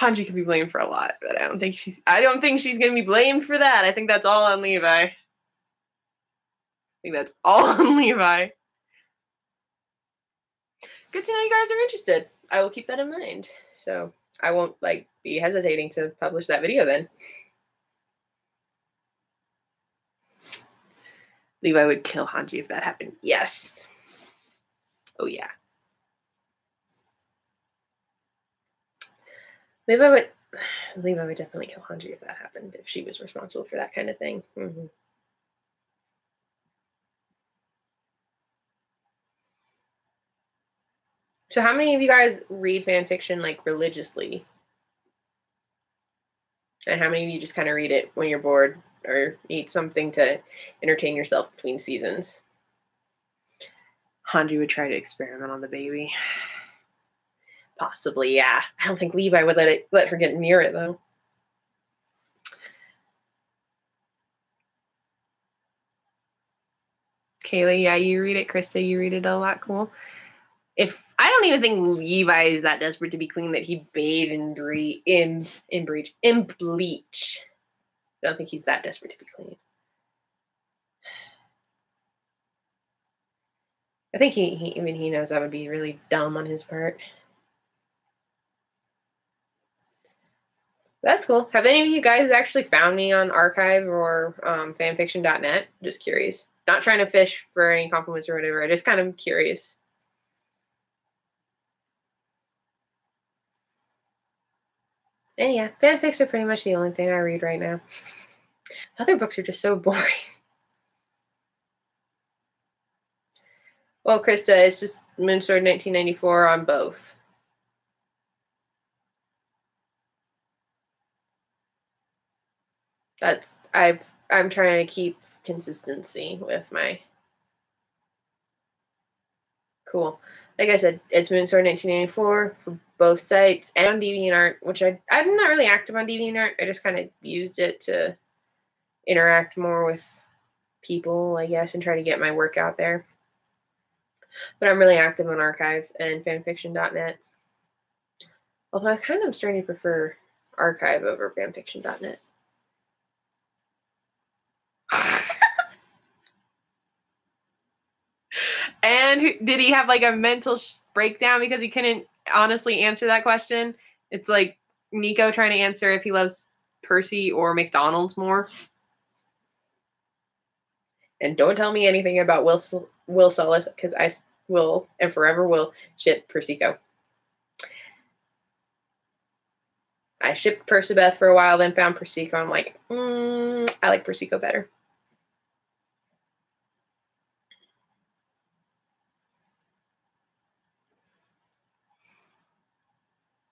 [SPEAKER 1] Hanji could be blamed for a lot, but I don't think she's gonna be blamed for that. I think that's all on Levi. I think that's all on Levi. Good to know you guys are interested. I will keep that in mind. So I won't be hesitating to publish that video then. Levi would kill Hanji if that happened. Yes. Oh yeah. Levi would definitely kill Hanji if that happened, if she was responsible for that kind of thing. Mm-hmm. So how many of you guys read fan fiction religiously? And how many of you just kind of read it when you're bored or need something to entertain yourself between seasons? Hanji would try to experiment on the baby. Possibly, yeah. I don't think Levi would let her get near it, though. Kaylee, yeah, you read it. Krista, you read it a lot. Cool. I don't even think Levi is that desperate to be clean that he'd bathe in bleach. I don't think he's that desperate to be clean. I think he knows that would be really dumb on his part. That's cool. Have any of you guys actually found me on Archive or fanfiction.net? Just curious. Not trying to fish for any compliments or whatever. I just kind of curious. And yeah, fanfics are pretty much the only thing I read right now. Other books are just so boring. Well, Krista, it's just Moonsword 1994 on both. I'm trying to keep consistency with my cool. Like I said, it's Moonsword 1984 for both sites and on DeviantArt, which I'm not really active on DeviantArt. I just kind of used it to interact more with people, I guess, and try to get my work out there. But I'm really active on Archive and fanfiction.net. Although I kind of am starting to prefer Archive over fanfiction.net. And did he have a mental breakdown because he couldn't honestly answer that question? It's like Nico trying to answer if he loves Percy or McDonald's more. And don't tell me anything about Will Solis, because I will and forever will ship Persico. I shipped Percabeth for a while, then found Persico. I'm like, I like Persico better.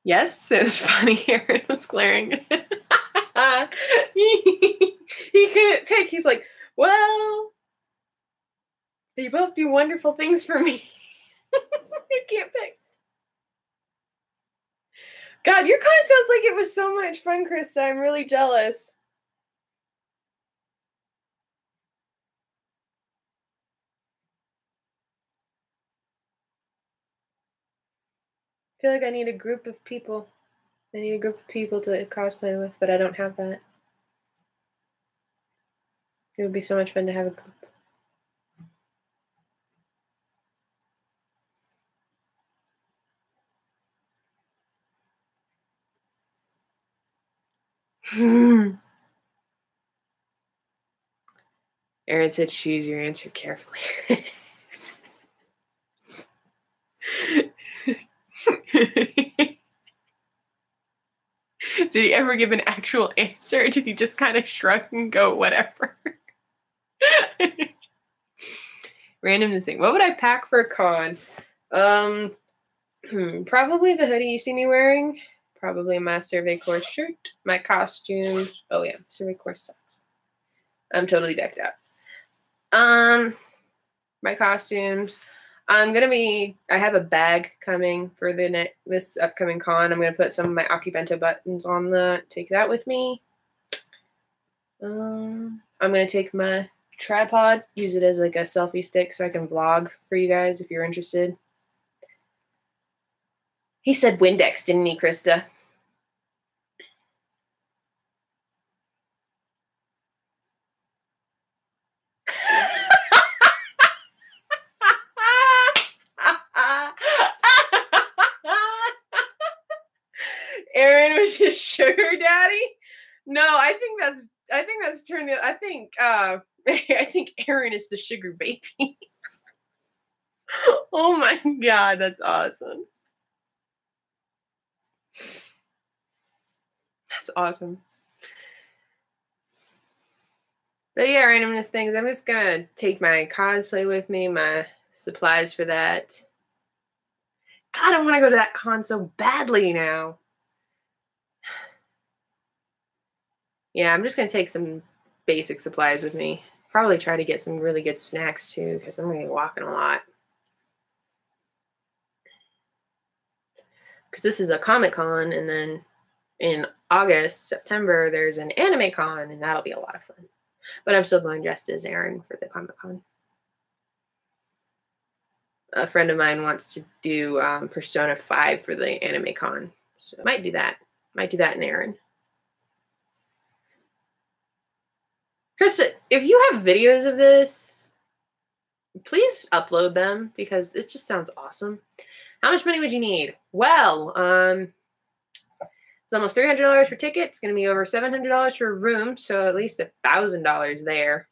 [SPEAKER 1] Yes, it was funny. Aaron was glaring. He couldn't pick. He's like, well, they both do wonderful things for me. I can't pick. God, your con sounds like it was so much fun, Krista. I'm really jealous. I feel like I need a group of people. I need a group of people to cosplay with, but I don't have that. It would be so much fun to have a group. Aaron said, choose your answer carefully. Did he ever give an actual answer, or did he just kind of shrug and go, whatever? Random thing. What would I pack for a con? Probably the hoodie you see me wearing. Probably my Survey Corps shirt. My costumes. Oh yeah, Survey Corps sucks. I'm totally decked out. My costumes. I have a bag coming for this upcoming con. I'm gonna put some of my Akibento buttons on that. Take that with me. I'm gonna take my tripod, use it as a selfie stick so I can vlog for you guys if you're interested. He said Windex, didn't he, Krista? was his sugar daddy? No, I think that's turned the I think I think Aaron is the sugar baby. Oh my god, that's awesome. That's awesome. But yeah, randomness things. I'm just gonna take my cosplay with me, my supplies for that. God, I want to go to that con so badly now. Yeah, I'm just gonna take some basic supplies with me. Probably try to get some really good snacks too, because I'm gonna be walking a lot. Because this is a Comic Con, and then in August, September, there's an anime con, and that'll be a lot of fun. But I'm still going dressed as Aaron for the Comic Con. A friend of mine wants to do Persona 5 for the anime con, so I might do that. Might do that in Aaron. Krista, if you have videos of this, please upload them because it just sounds awesome. How much money would you need? Well, it's almost $300 for tickets. It's going to be over $700 for a room, so at least $1,000 there.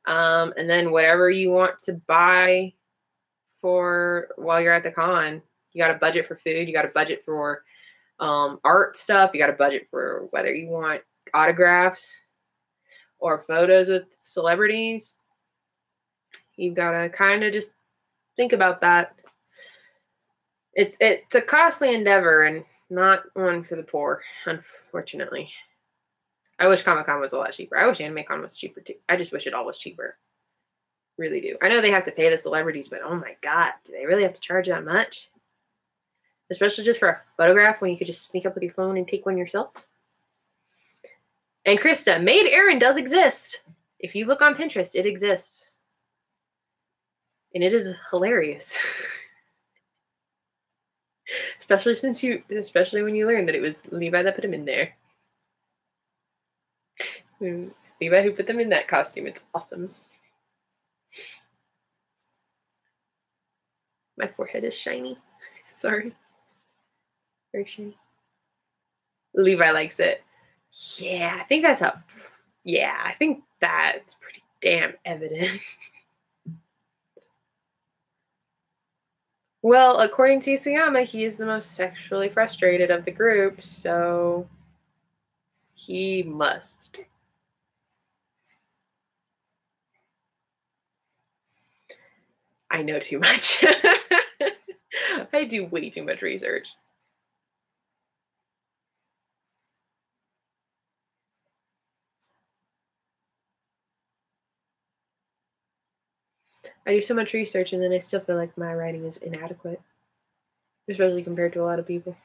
[SPEAKER 1] And then whatever you want to buy for while you're at the con, you got a budget for food. You got a budget for art stuff. You got a budget for whether you want autographs or photos with celebrities. You've got to kind of just think about that. It's a costly endeavor and not one for the poor, unfortunately. I wish Comic-Con was a lot cheaper. I wish AnimeCon was cheaper too. I just wish it all was cheaper. Really do. I know they have to pay the celebrities, but oh my god, do they really have to charge that much? Especially just for a photograph when you could just sneak up with your phone and take one yourself. And Krista, Maid Aaron does exist. If you look on Pinterest, it exists. And it is hilarious. Especially when you learn that it was Levi that put him in there. It's Levi who put them in that costume. It's awesome. My forehead is shiny. Sorry. Very shiny. Levi likes it. Yeah, I think that's up. Yeah, I think that's pretty damn evident. Well, according to Isayama, he is the most sexually frustrated of the group, so he must. I know too much. I do way too much research. I do so much research and then I still feel like my writing is inadequate, especially compared to a lot of people.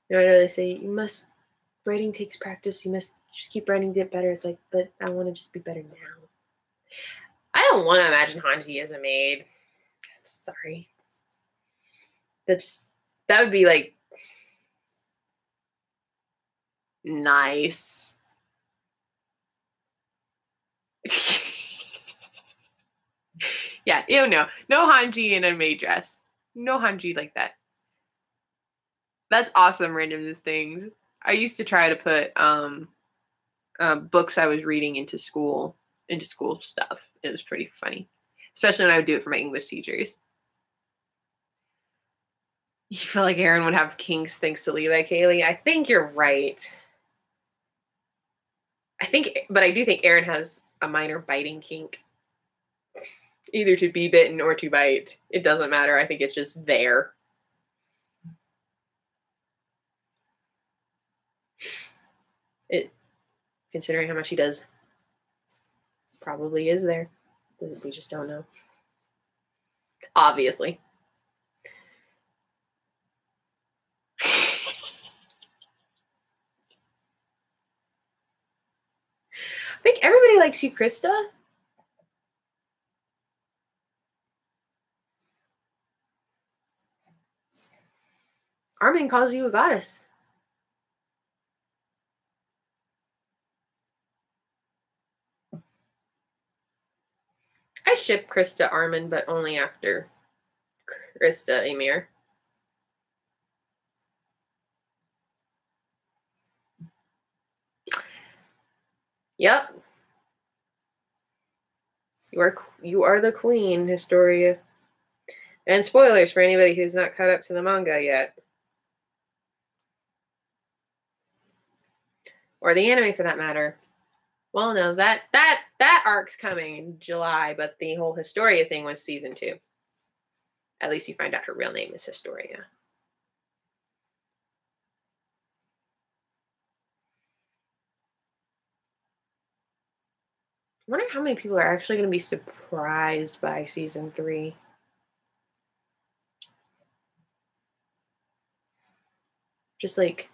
[SPEAKER 1] You know, I know they say writing takes practice. You must just keep writing, get better. It's like, but I want to just be better now. I don't want to imagine Hanji as a maid. I'm sorry. That would be like nice. Yeah, no Hanji in a maid dress. No Hanji like that. That's awesome, randomness things. I used to try to put books I was reading into school stuff. It was pretty funny, especially when I would do it for my English teachers. You feel like Aaron would have kinks thanks to Levi, Kaylee? I think you're right. But I do think Aaron has a minor biting kink. Either to be bitten or to bite. It doesn't matter. I think it's just there. Considering how much he does, probably is there. We just don't know. Obviously. I think everybody likes you, Krista. Armin calls you a goddess. I ship Krista Armin, but only after Rista Emir. Yep. You are the queen, Historia. And spoilers for anybody who's not caught up to the manga yet. Or the anime for that matter. Well, no, that arc's coming in July, but the whole Historia thing was season 2. At least you find out her real name is Historia. I wonder how many people are actually going to be surprised by season 3. Just like,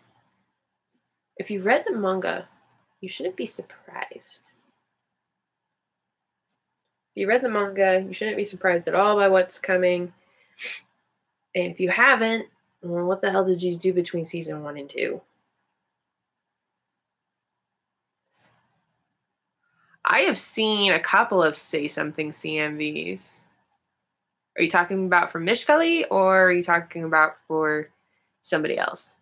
[SPEAKER 1] if you've read the manga, you shouldn't be surprised. If you read the manga, you shouldn't be surprised at all by what's coming. And if you haven't, well, what the hell did you do between season 1 and 2? I have seen a couple of Say Something CMVs. Are you talking about for Mishkali, or are you talking about for somebody else?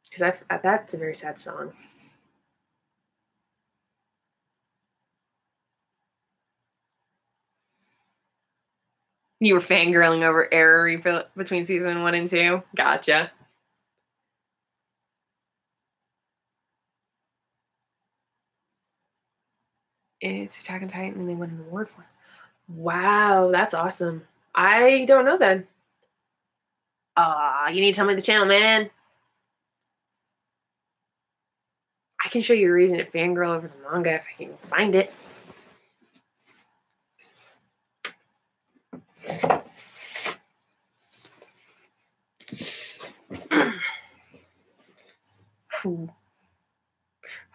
[SPEAKER 1] Because that's a very sad song. You were fangirling over Error Refill between season 1 and 2? Gotcha. It's Attack on Titan and they won an award for it. Wow, that's awesome. I don't know then. You need to tell me the channel, man. I can show you a reason to fangirl over the manga if I can find it.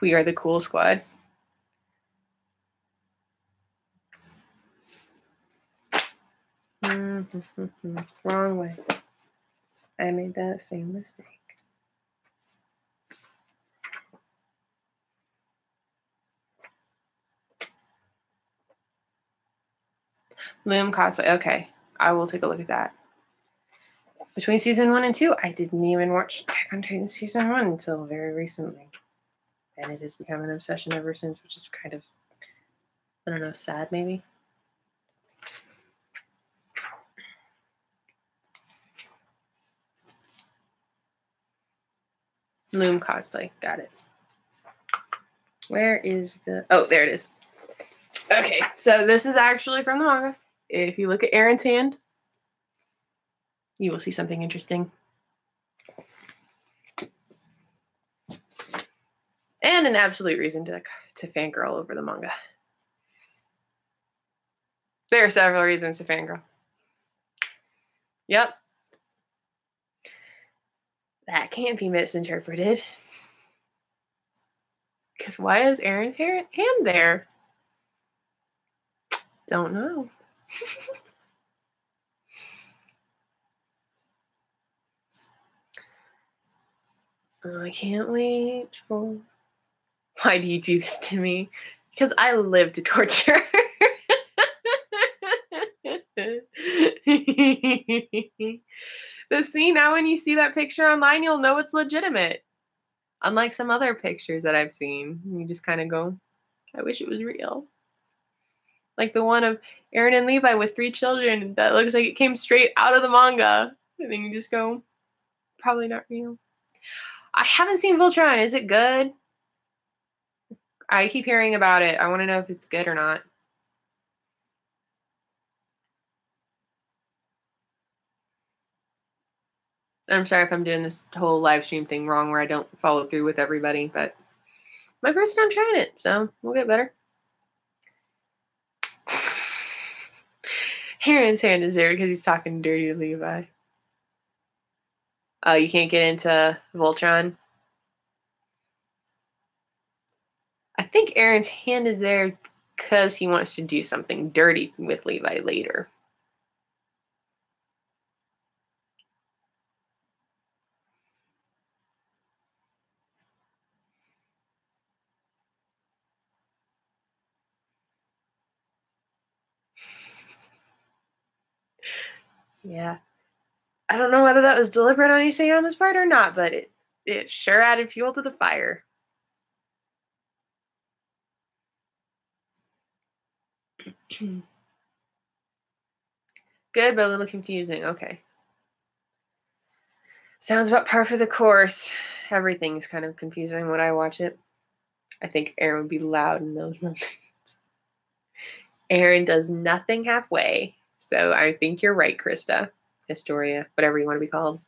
[SPEAKER 1] We are the cool squad. Wrong way. I made that same mistake. Loom cosplay. Okay, I will take a look at that. Between season 1 and 2, I didn't even watch Attack on Titan season 1 until very recently. And it has become an obsession ever since, which is kind of, I don't know, sad maybe. Loom cosplay. Got it. Where is the... Oh, there it is. Okay, so this is actually from the manga. If you look at Aaron's hand, you will see something interesting. And an absolute reason to fangirl over the manga. There are several reasons to fangirl. Yep. That can't be misinterpreted. Because why is Aaron's hand there? Don't know. I can't wait for... Why do you do this to me? Because I live to torture. But see, now when you see that picture online, you'll know it's legitimate. Unlike some other pictures that I've seen. You just kind of go, I wish it was real. Like the one of Aaron and Levi with 3 children that looks like it came straight out of the manga. And then you just go, probably not real. I haven't seen Voltron. Is it good? I keep hearing about it. I want to know if it's good or not. I'm sorry if I'm doing this whole live stream thing wrong where I don't follow through with everybody, but my first time trying it, so we'll get better. Aaron's hand is there because he's talking dirty to Levi. Oh, you can't get into Voltron? I think Aaron's hand is there because he wants to do something dirty with Levi later. Yeah. I don't know whether that was deliberate on Isayama's part or not, but it sure added fuel to the fire. Good, but a little confusing. Okay. Sounds about par for the course. Everything's kind of confusing when I watch it. I think Aaron would be loud in those moments. Aaron does nothing halfway. So I think you're right, Krista. Historia, whatever you want to be called.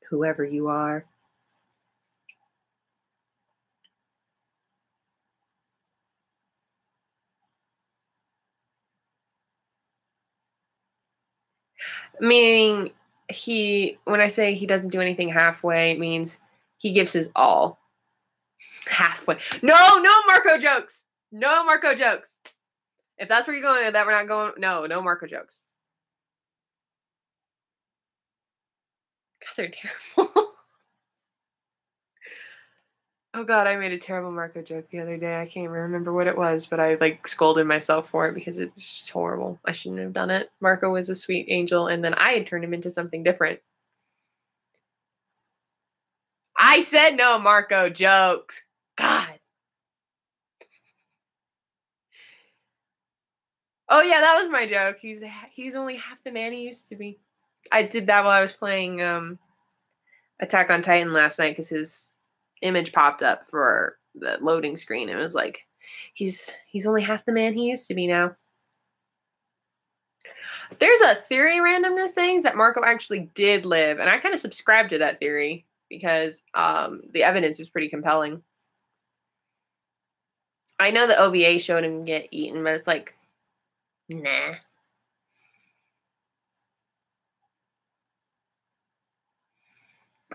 [SPEAKER 1] Whoever you are. Meaning when I say he doesn't do anything halfway, it means he gives his all. Halfway. No Marco jokes. No Marco jokes. If that's where you're going, that we're not going. No Marco jokes. Guys are terrible. Oh God, I made a terrible Marco joke the other day. I can't even remember what it was, but I like scolded myself for it because it was just horrible. I shouldn't have done it. Marco was a sweet angel, and then I had turned him into something different. I said no Marco jokes. God. Oh yeah, that was my joke. He's only half the man he used to be. I did that while I was playing Attack on Titan last night because his image popped up for the loading screen. It was like, he's only half the man he used to be now. There's a theory randomness things that Marco actually did live, and I kind of subscribe to that theory because the evidence is pretty compelling. I know the OVA showed him get eaten, but it's like, nah.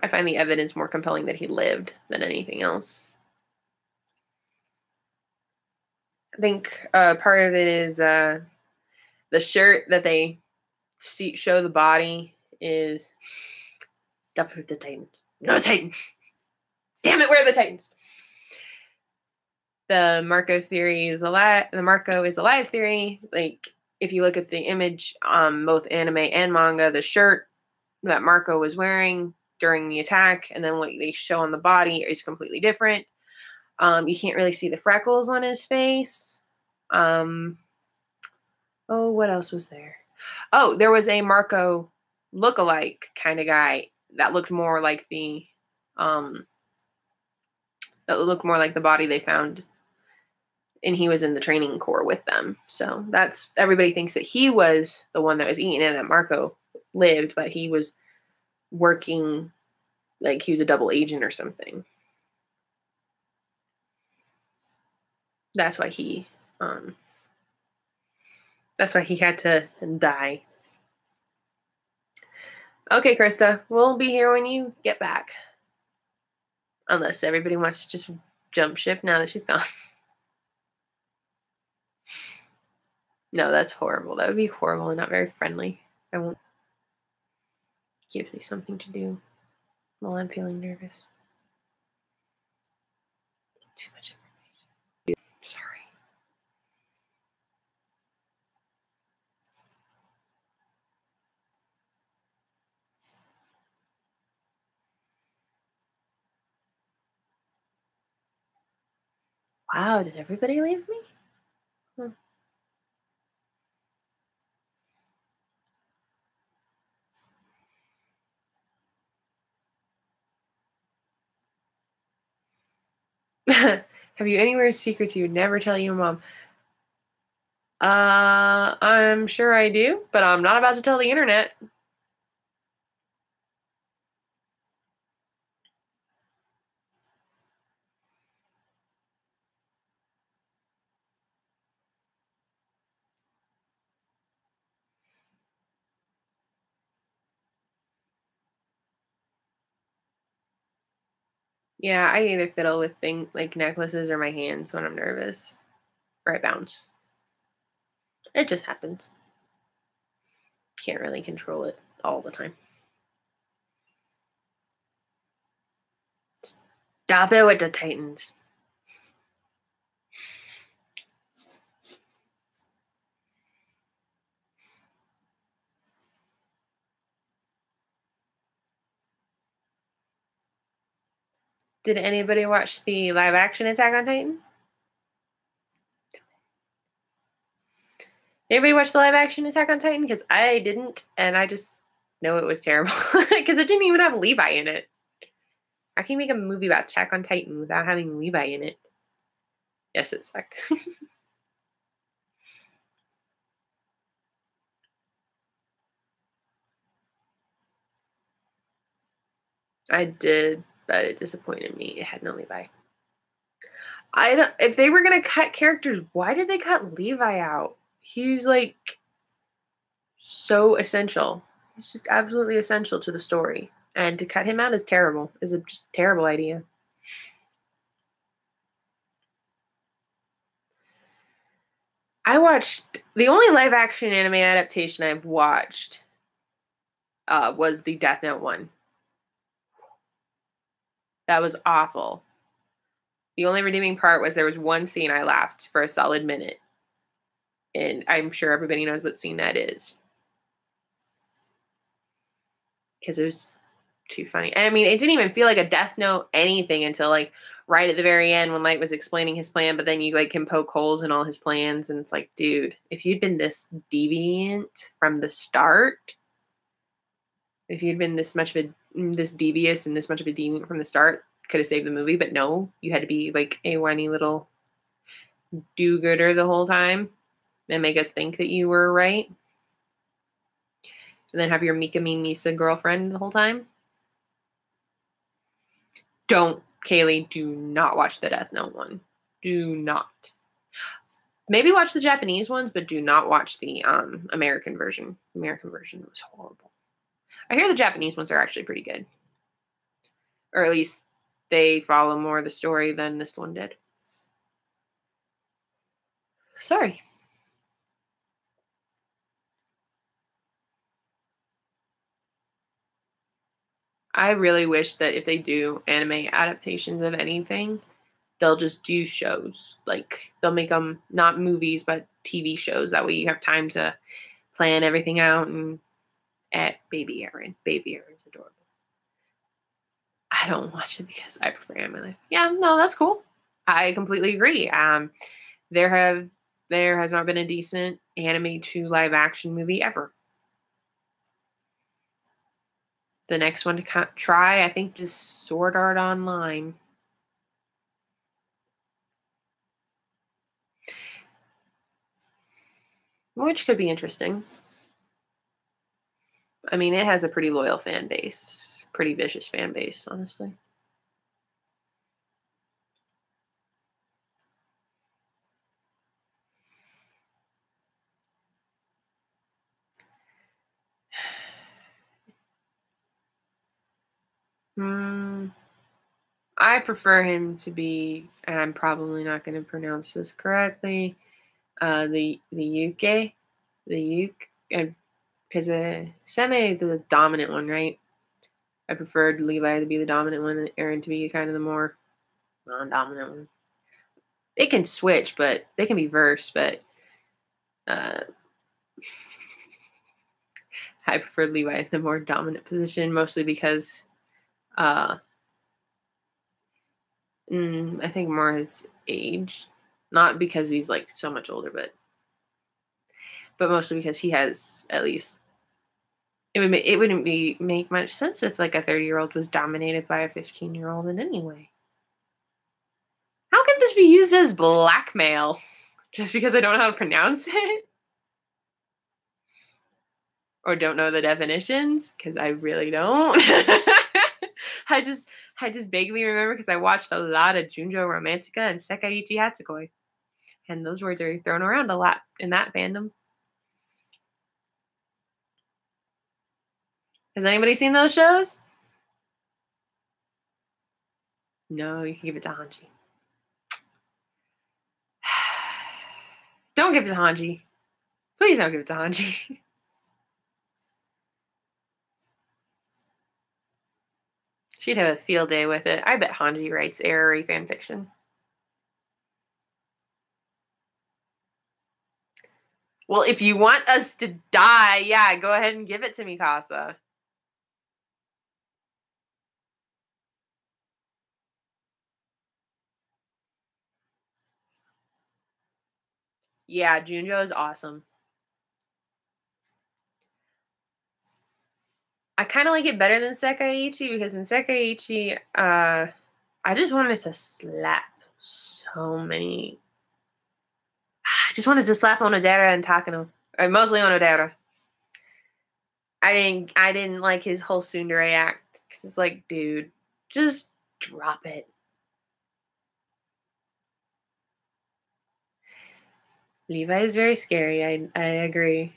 [SPEAKER 1] I find the evidence more compelling that he lived than anything else. I think part of it is the shirt that they show the body is definitely the Titans. No Titans. Damn it, where are the Titans? The Marco theory is alive. The Marco is alive theory. Like, if you look at the image on both anime and manga, the shirt that Marco was wearing during the attack and then what they show on the body is completely different. You can't really see the freckles on his face. Oh, what else was there? Oh, there was a Marco lookalike kind of guy that looked more like the body they found, and he was in the training corps with them. So that's, everybody thinks that he was the one that was eaten and that Marco lived, but he was working like he was a double agent or something. That's why he had to die. Okay, Krista, we'll be here when you get back. Unless everybody wants to just jump ship now that she's gone. No, that's horrible. That would be horrible and not very friendly. I won't. Gives me something to do while I'm feeling nervous. Too much information. Sorry. Wow, did everybody leave me? Have you any weird secrets you would never tell your mom? I'm sure I do, but I'm not about to tell the internet. Yeah, I either fiddle with things like necklaces or my hands when I'm nervous, or I bounce. It just happens. Can't really control it all the time. Stop it with the Titans. Did anybody watch the live action Attack on Titan? Anybody watch the live action Attack on Titan? Because I didn't, and I just know it was terrible. Because it didn't even have Levi in it. How can you make a movie about Attack on Titan without having Levi in it? Yes, it sucked. I did, but it disappointed me. It had no Levi. I don't. If they were gonna cut characters, why did they cut Levi out? He's like so essential. He's just absolutely essential to the story, and to cut him out is terrible. Is a just terrible idea. I watched the only live action anime adaptation I've watched was the Death Note one. That was awful. The only redeeming part was there was one scene I laughed for a solid minute. And I'm sure everybody knows what scene that is. Because it was too funny. And I mean, it didn't even feel like a Death Note anything until like right at the very end when Light was explaining his plan, but then you like can poke holes in all his plans. And it's like, dude, if you'd been this deviant from the start, if you'd been this devious and this much of a deviant from the start, could have saved the movie. But no, you had to be like a whiny little do-gooder the whole time and make us think that you were right. And then have your Mikami Misa girlfriend the whole time. Don't, Kaylee, do not watch the Death Note one. Do not. Maybe watch the Japanese ones, but do not watch the American version. The American version was horrible. I hear the Japanese ones are actually pretty good. Or at least they follow more of the story than this one did. Sorry. I really wish that if they do anime adaptations of anything, they'll just do shows. Like, they'll make them not movies, but TV shows. That way you have time to plan everything out. And Baby Aaron. Baby Aaron's adorable. I don't watch it because I prefer anime. Yeah, no, that's cool. I completely agree. There has not been a decent anime to live action movie ever. The next one to try, I think, is Sword Art Online. Which could be interesting. I mean, it has a pretty loyal fan base. Pretty vicious fan base, honestly. I prefer him to be, and I'm probably not going to pronounce this correctly, the Yuke, because Seme the dominant one, right? I preferred Levi to be the dominant one and Aaron to be kind of the more non-dominant one. It can switch, but they can be verse, but I prefer Levi in the more dominant position, mostly because I think more his age. Not because he's like so much older, but mostly because he has at least it wouldn't make much sense if like a 30-year-old was dominated by a 15-year-old in any way. How could this be used as blackmail? Just because I don't know how to pronounce it? Or don't know the definitions? Because I really don't. I just vaguely remember because I watched a lot of Junjo Romantica and Sekaiichi Hatsukoi. And those words are thrown around a lot in that fandom. Has anybody seen those shows? No, you can give it to Hanji. Don't give it to Hanji. Please don't give it to Hanji. She'd have a field day with it. I bet Hanji writes airy fanfiction. Well, if you want us to die, yeah, go ahead and give it to me, Casa. Yeah, Junjo is awesome. I kind of like it better than Sekaiichi because in Sekaiichi, I just wanted to slap so many. I just wanted to slap Onodera and Takano, mostly Onodera. I didn't like his whole tsundere act because it's like, dude, just drop it. Levi is very scary. I agree.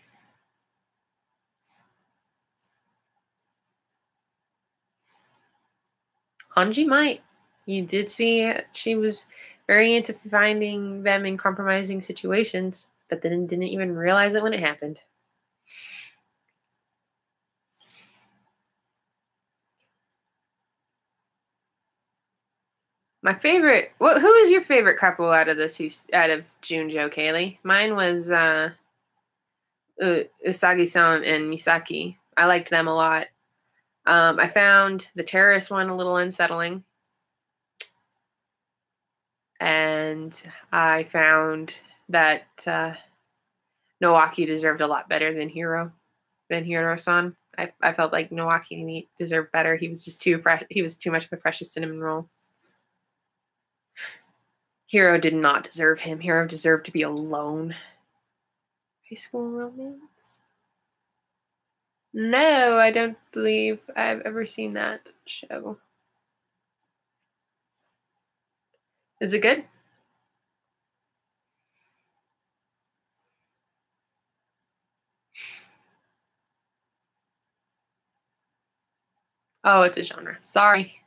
[SPEAKER 1] Hanji might. You did see she was very into finding them in compromising situations, but then didn't even realize it when it happened. My favorite. Who is your favorite couple out of the two? Out of Junjo, Kaylee? Mine was Usagi-san and Misaki. I liked them a lot. I found the terrorist one a little unsettling, and I found that Nowaki deserved a lot better than Hiro-san. I felt like Nowaki deserved better. He was just he was too much of a precious cinnamon roll. Hiro did not deserve him. Hiro deserved to be alone. High School Romance? No, I don't believe I've ever seen that show. Is it good? Oh, it's a genre. Sorry.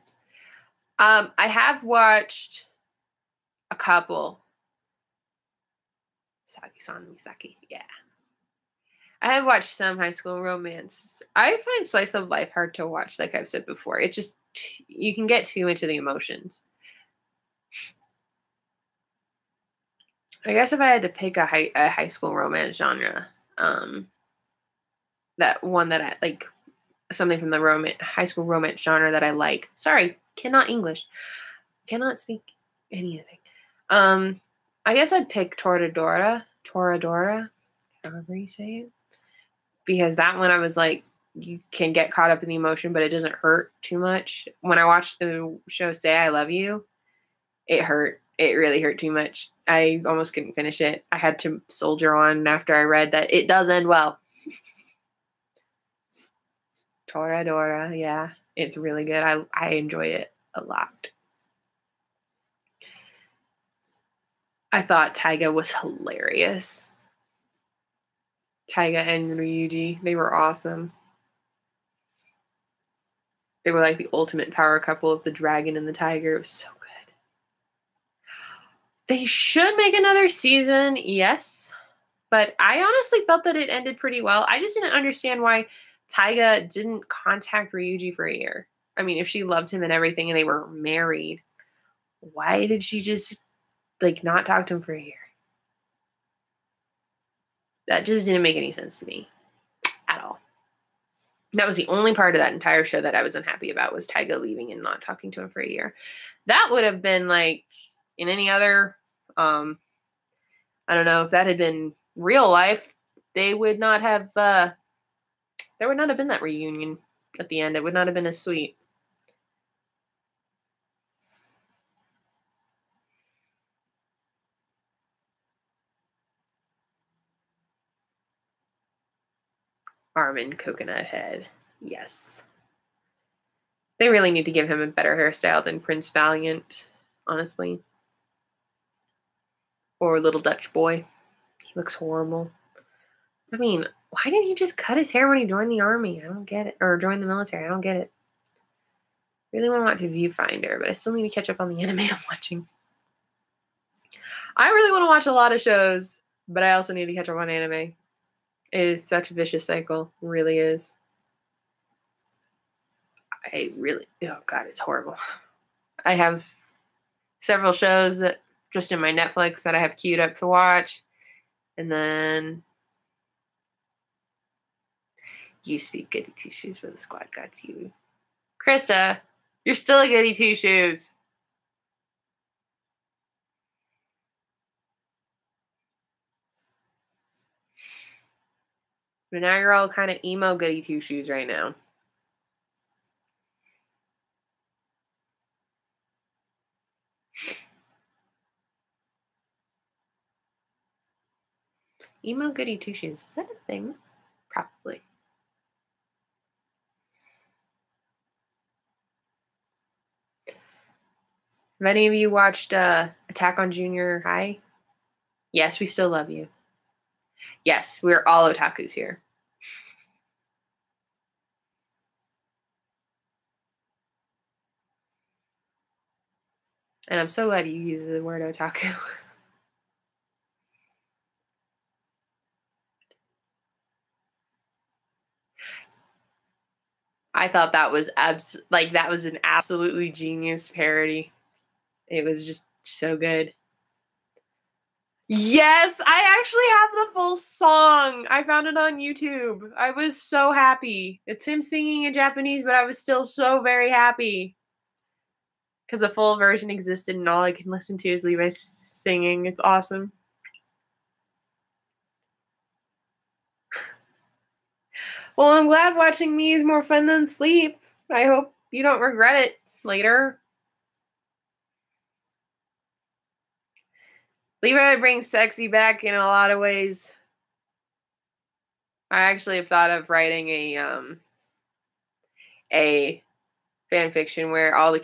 [SPEAKER 1] I have watched a couple. Sagi-san Misaki. Yeah. I have watched some High School Romance. I find slice of life hard to watch, like I've said before. It just, you can get too into the emotions. I guess if I had to pick a high school romance genre, that one that I like, something from the high school romance genre that I like. Sorry, cannot English, cannot speak anything. I guess I'd pick Toradora, however you say it, because that one I was like, you can get caught up in the emotion, but it doesn't hurt too much. When I watched the show Say I Love You, it hurt. It really hurt too much. I almost couldn't finish it. I had to soldier on after I read that it does end well. Toradora, yeah, it's really good. I enjoyed it a lot. I thought Taiga was hilarious. Taiga and Ryuji, they were awesome. They were like the ultimate power couple of the dragon and the tiger. It was so good. They should make another season, yes. But I honestly felt that it ended pretty well. I just didn't understand why Taiga didn't contact Ryuji for a year. I mean, if she loved him and everything and they were married, why did she just like not talk to him for a year? That just didn't make any sense to me at all. That was the only part of that entire show that I was unhappy about, was Taiga leaving and not talking to him for a year. That would have been like in any other, I don't know, if that had been real life, they would not have, there would not have been that reunion at the end. It would not have been as sweet. Armin Coconut Head. Yes. They really need to give him a better hairstyle than Prince Valiant, honestly. Or Little Dutch Boy. He looks horrible. I mean, why didn't he just cut his hair when he joined the army? I don't get it. Or joined the military. I don't get it. Really want to watch Viewfinder, but I still need to catch up on the anime I'm watching. I really want to watch a lot of shows, but I also need to catch up on anime. It is such a vicious cycle. It really is. Oh God, it's horrible. I have several shows that just in my Netflix that I have queued up to watch. And then you speak goody two shoes when the squad got to you. Krista, you're still a goody two shoes. But now you're all kind of emo goody two shoes right now. Emo goody two shoes. Is that a thing? Probably. Have any of you watched Attack on Junior High? Yes, we still love you. Yes, we're all otakus here. And I'm so glad you use the word otaku. I thought that was that was an absolutely genius parody. It was just so good. Yes, I actually have the full song. I found it on YouTube. I was so happy. It's him singing in Japanese, but I was still so very happy. Because a full version existed and all I can listen to is Levi singing. It's awesome. Well, I'm glad watching me is more fun than sleep. I hope you don't regret it later. Levi brings sexy back in a lot of ways. I actually have thought of writing a fan fiction where all the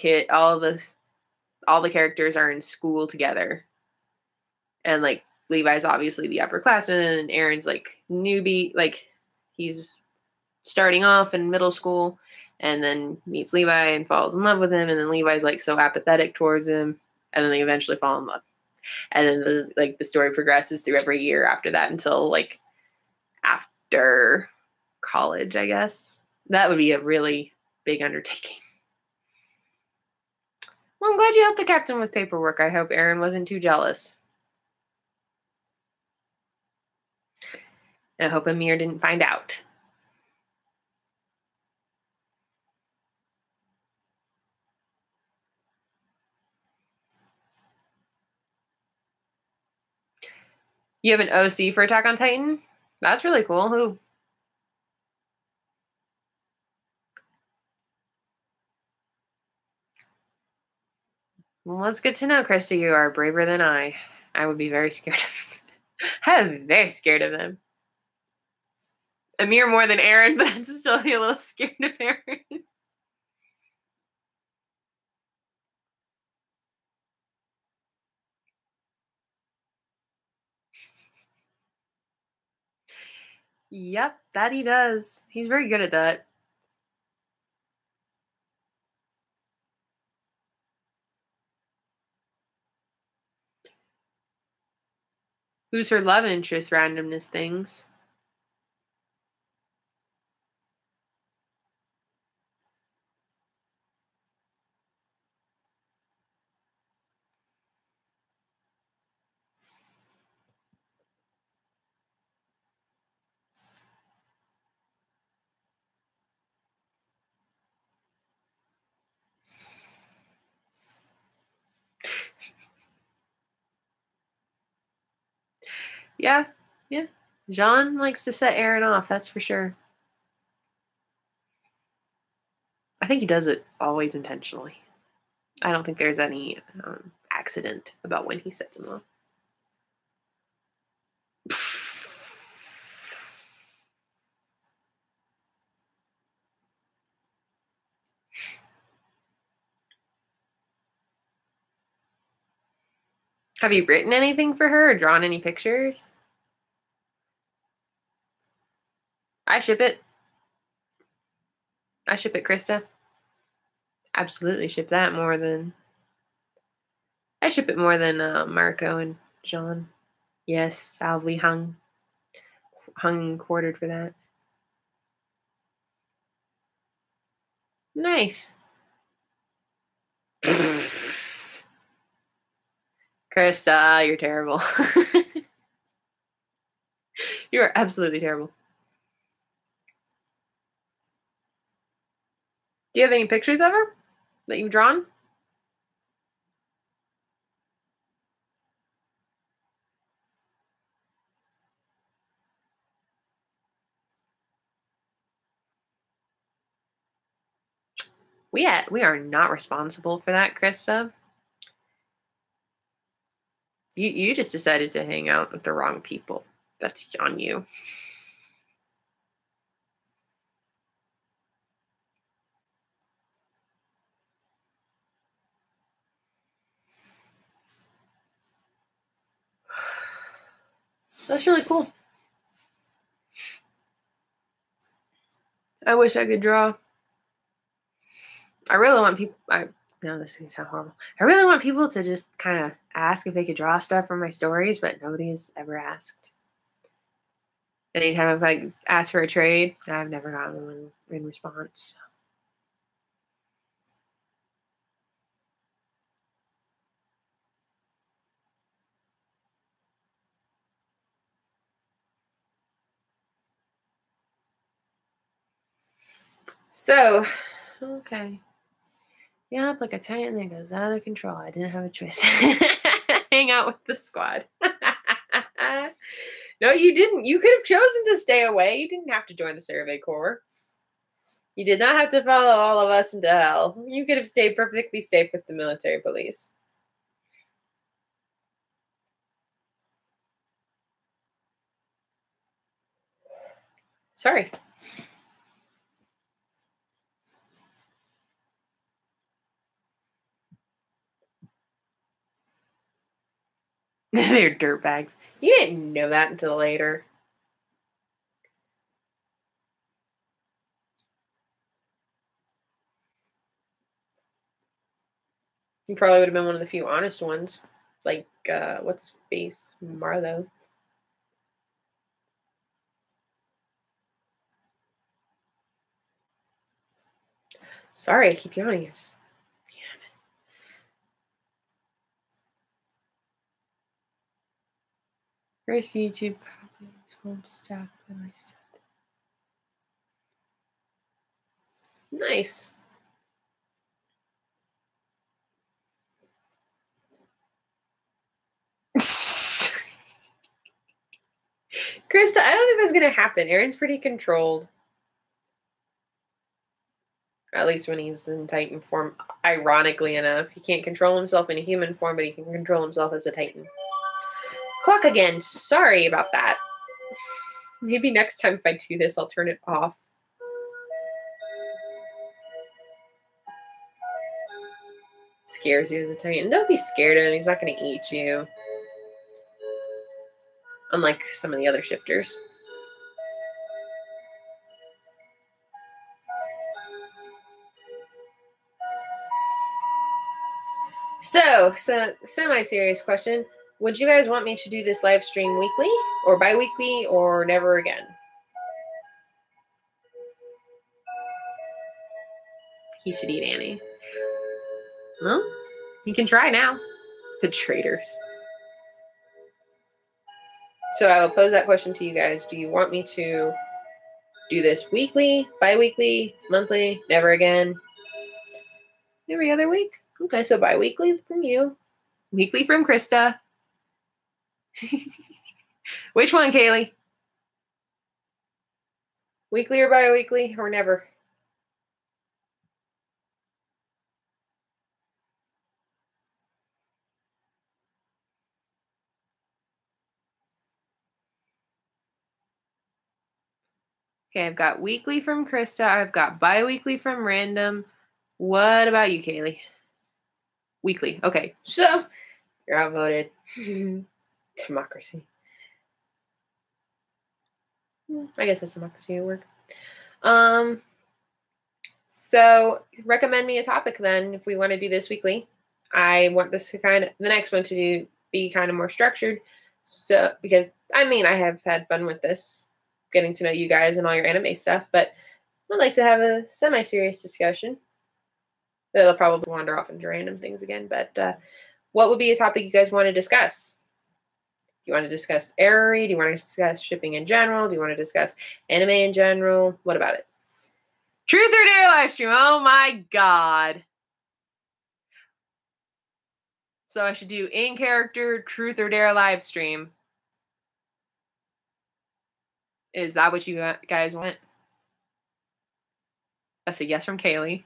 [SPEAKER 1] characters are in school together. And like Levi's obviously the upperclassman and Aaron's like newbie, like he's starting off in middle school and then meets Levi and falls in love with him, and then Levi's like so apathetic towards him, and then they eventually fall in love. And then the story progresses through every year after that until like after college, I guess. That would be a really big undertaking. Well, I'm glad you helped the captain with paperwork. I hope Aaron wasn't too jealous. And I hope Amir didn't find out. You have an OC for Attack on Titan? That's really cool. Who? Well, that's good to know, Krista. You are braver than I. I would be very scared of I'm very scared of them. Amir more than Aaron, but I'd still be a little scared of Aaron. Yep, that he does. He's very good at that. Who's her love interest? Randomness things. Yeah, yeah. Jean likes to set Aaron off, that's for sure. I think he does it always intentionally. I don't think there's any accident about when he sets him off. Have you written anything for her or drawn any pictures? I ship it. I ship it, Krista. Absolutely ship that more than... I ship it more than Marco and Jean. Yes, I'll be hung and quartered for that. Nice. Krista, you're terrible. You are absolutely terrible. Do you have any pictures of her that you've drawn? We are not responsible for that, Krista. You just decided to hang out with the wrong people. That's on you. That's really cool. I wish I could draw. I really want people. No, this can sound horrible. I really want people to just kind of ask if they could draw stuff from my stories, but nobody's ever asked. Anytime I've like asked for a trade, I've never gotten one in response. So, okay. Yeah, like a titan that goes out of control. I didn't have a choice. Hang out with the squad. No, you didn't. You could have chosen to stay away. You didn't have to join the Survey Corps. You did not have to follow all of us into hell. You could have stayed perfectly safe with the military police. Sorry. They're dirtbags. You didn't know that until later. You probably would have been one of the few honest ones. Like, what's his face? Marlo. Sorry, I keep yawning. It's damn it. First YouTube home staff that I said. Nice. Krista, I don't think that's gonna happen. Aaron's pretty controlled. At least when he's in Titan form. Ironically enough, he can't control himself in a human form, but he can control himself as a Titan. Clock again. Sorry about that. Maybe next time if I do this, I'll turn it off. Scares you as a Titan. Don't be scared of him. He's not going to eat you. Unlike some of the other shifters. So semi-serious question. Would you guys want me to do this live stream weekly or bi-weekly or never again? He should eat Annie. Well, he can try now. The traitors. So I will pose that question to you guys. Do you want me to do this weekly, bi-weekly, monthly, never again? Every other week? Okay, so bi-weekly from you. Weekly from Krista. Which one, Kaylee? Weekly or bi-weekly or never? Okay, I've got weekly from Krista. I've got bi-weekly from Random. What about you, Kaylee? Weekly. Okay, so you're outvoted. Democracy. I guess that's democracy at work. So recommend me a topic then if we want to do this weekly. I want this to the next one to be kind of more structured. So because I have had fun with this, getting to know you guys and all your anime stuff, but I'd like to have a semi-serious discussion. That'll probably wander off into random things again, but what would be a topic you guys want to discuss? Do you want to discuss Aerie? Do you want to discuss shipping in general? Do you want to discuss anime in general? What about it? Truth or Dare live stream. Oh my god. So I should do in character Truth or Dare live stream. Is that what you guys want? That's a yes from Kaylee.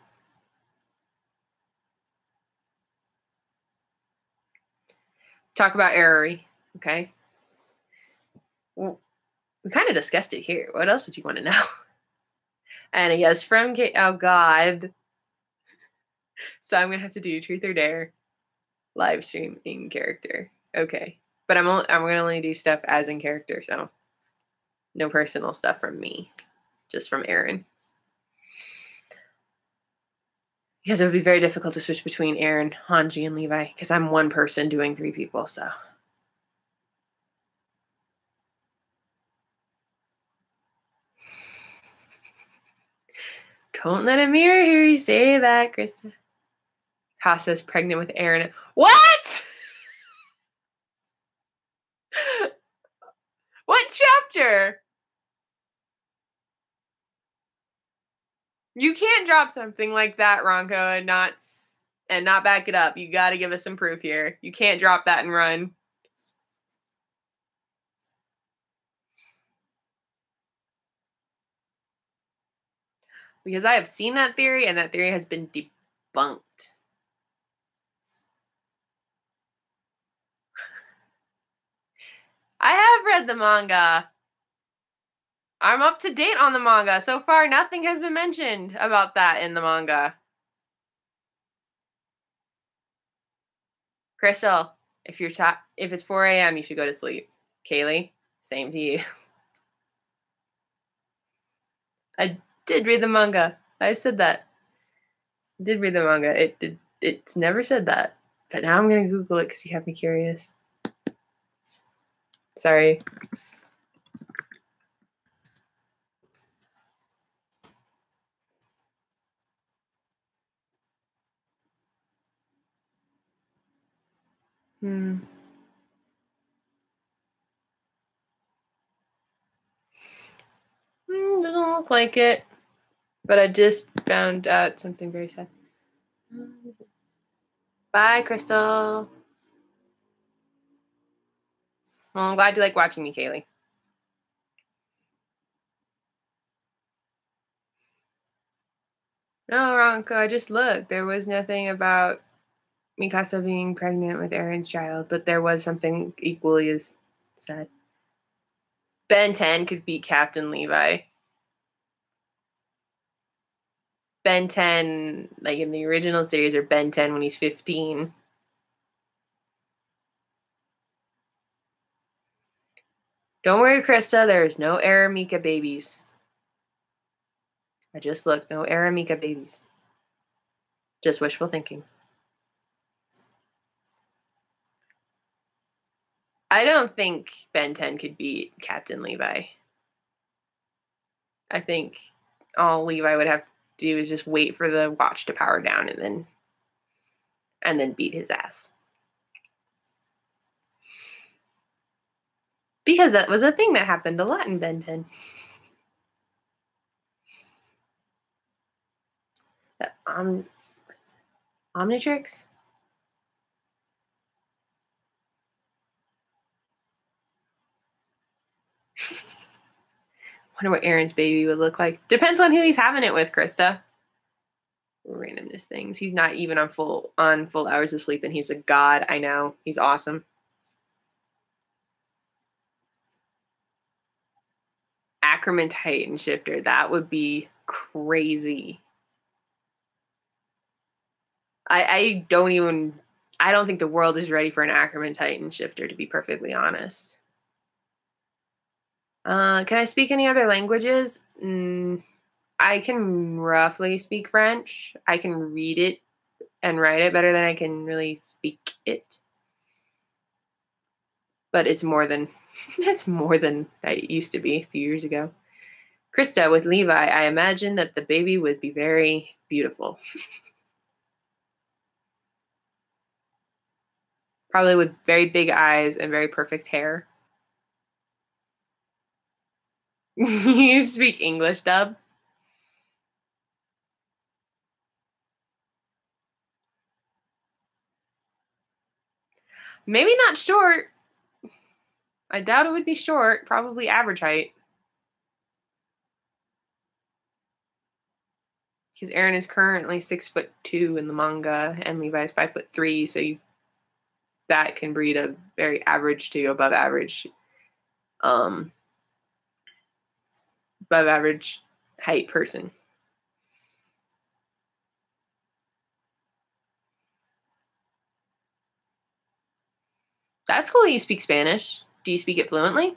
[SPEAKER 1] Talk about Error. Okay. Well, we kind of discussed it here. What else would you want to know? And he goes from oh God. So I'm gonna have to do Truth or Dare live stream in character. Okay. But I'm gonna only do stuff as in character, so no personal stuff from me. Just from Aaron. Because it would be very difficult to switch between Aaron, Hanji, and Levi, because I'm one person doing 3 people, so. Don't let Amira hear you say that, Krista. Hasa's pregnant with Aaron. What? What chapter? You can't drop something like that, Ronco, and not back it up. You got to give us some proof here. You can't drop that and run. Because I have seen that theory, and that theory has been debunked. I have read the manga. I'm up to date on the manga. So far, nothing has been mentioned about that in the manga. Crystal, if it's 4 a.m., you should go to sleep. Kaylee, same to you. I did read the manga. I said that. I did read the manga. It's never said that. But now I'm gonna Google it because you have me curious. Sorry. Doesn't look like it. But I just found out something very sad. Bye, Crystal. Well, I'm glad you like watching me, Kaylee. No, Ronko, I just looked. There was nothing about Mikasa being pregnant with Aaron's child, but there was something equally as sad. Ben 10 could beat Captain Levi. Ben 10, like in the original series, or Ben 10 when he's 15. Don't worry, Krista, there's no Aramika babies. I just looked, no Aramika babies. Just wishful thinking. I don't think Ben 10 could beat Captain Levi. I think all Levi would have to do is just wait for the watch to power down and then beat his ass. Because that was a thing that happened a lot in Ben 10. Omnitrix? Wonder what Aaron's baby would look like. Depends on who he's having it with, Krista. Randomness things. He's not even on full hours of sleep, and he's a god. I know. He's awesome. Ackerman Titan Shifter. That would be crazy. I don't think the world is ready for an Ackerman Titan Shifter, to be perfectly honest. Can I speak any other languages? I can roughly speak French. I can read it and write it better than I can really speak it. But it's more than I used to be a few years ago. Krista, with Levi, I imagine that the baby would be very beautiful. Probably with very big eyes and very perfect hair. You speak English, Dub? Maybe not short. I doubt it would be short. Probably average height. Because Aaron is currently 6'2" in the manga, and Levi's 5'3", so that can breed a very average to above average, um, above average height person. That's cool. You speak Spanish. Do you speak it fluently?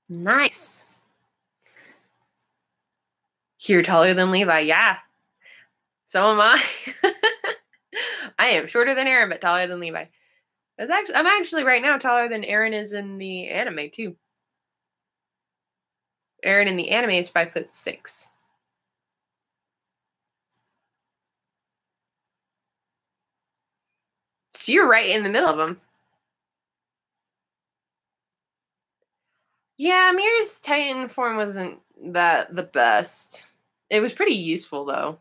[SPEAKER 1] Nice. You're taller than Levi. Yeah. So am I. I am shorter than Aaron, but taller than Levi. I'm actually right now taller than Aaron is in the anime too. Aaron in the anime is 5'6". So you're right in the middle of them. Yeah, Mir's Titan form wasn't that the best. It was pretty useful though.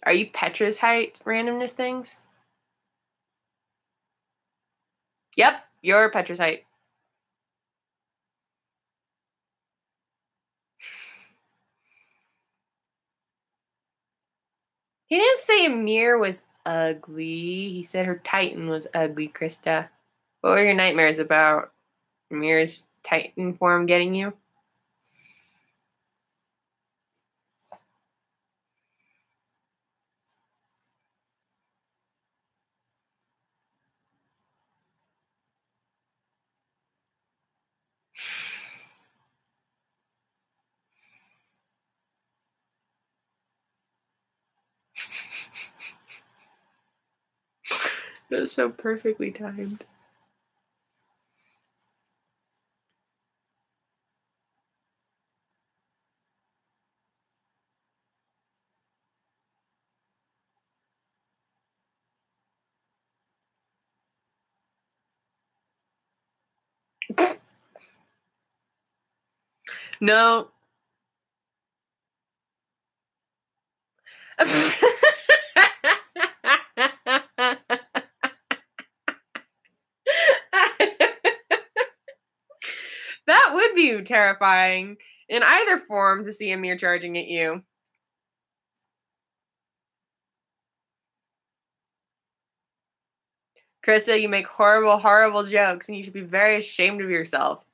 [SPEAKER 1] Are you Petra's height randomness things? Yep, you're Petra's height. He didn't say Mir was ugly. He said her Titan was ugly, Krista. What were your nightmares about? Mir's Titan form getting you? That was so perfectly timed. No. That would be terrifying in either form to see a mirror charging at you. Krista, you make horrible, horrible jokes and you should be very ashamed of yourself.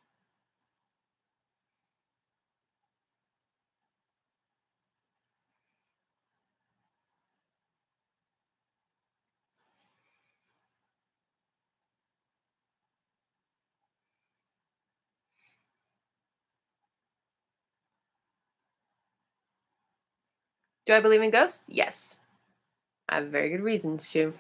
[SPEAKER 1] Do I believe in ghosts? Yes. I have very good reasons to.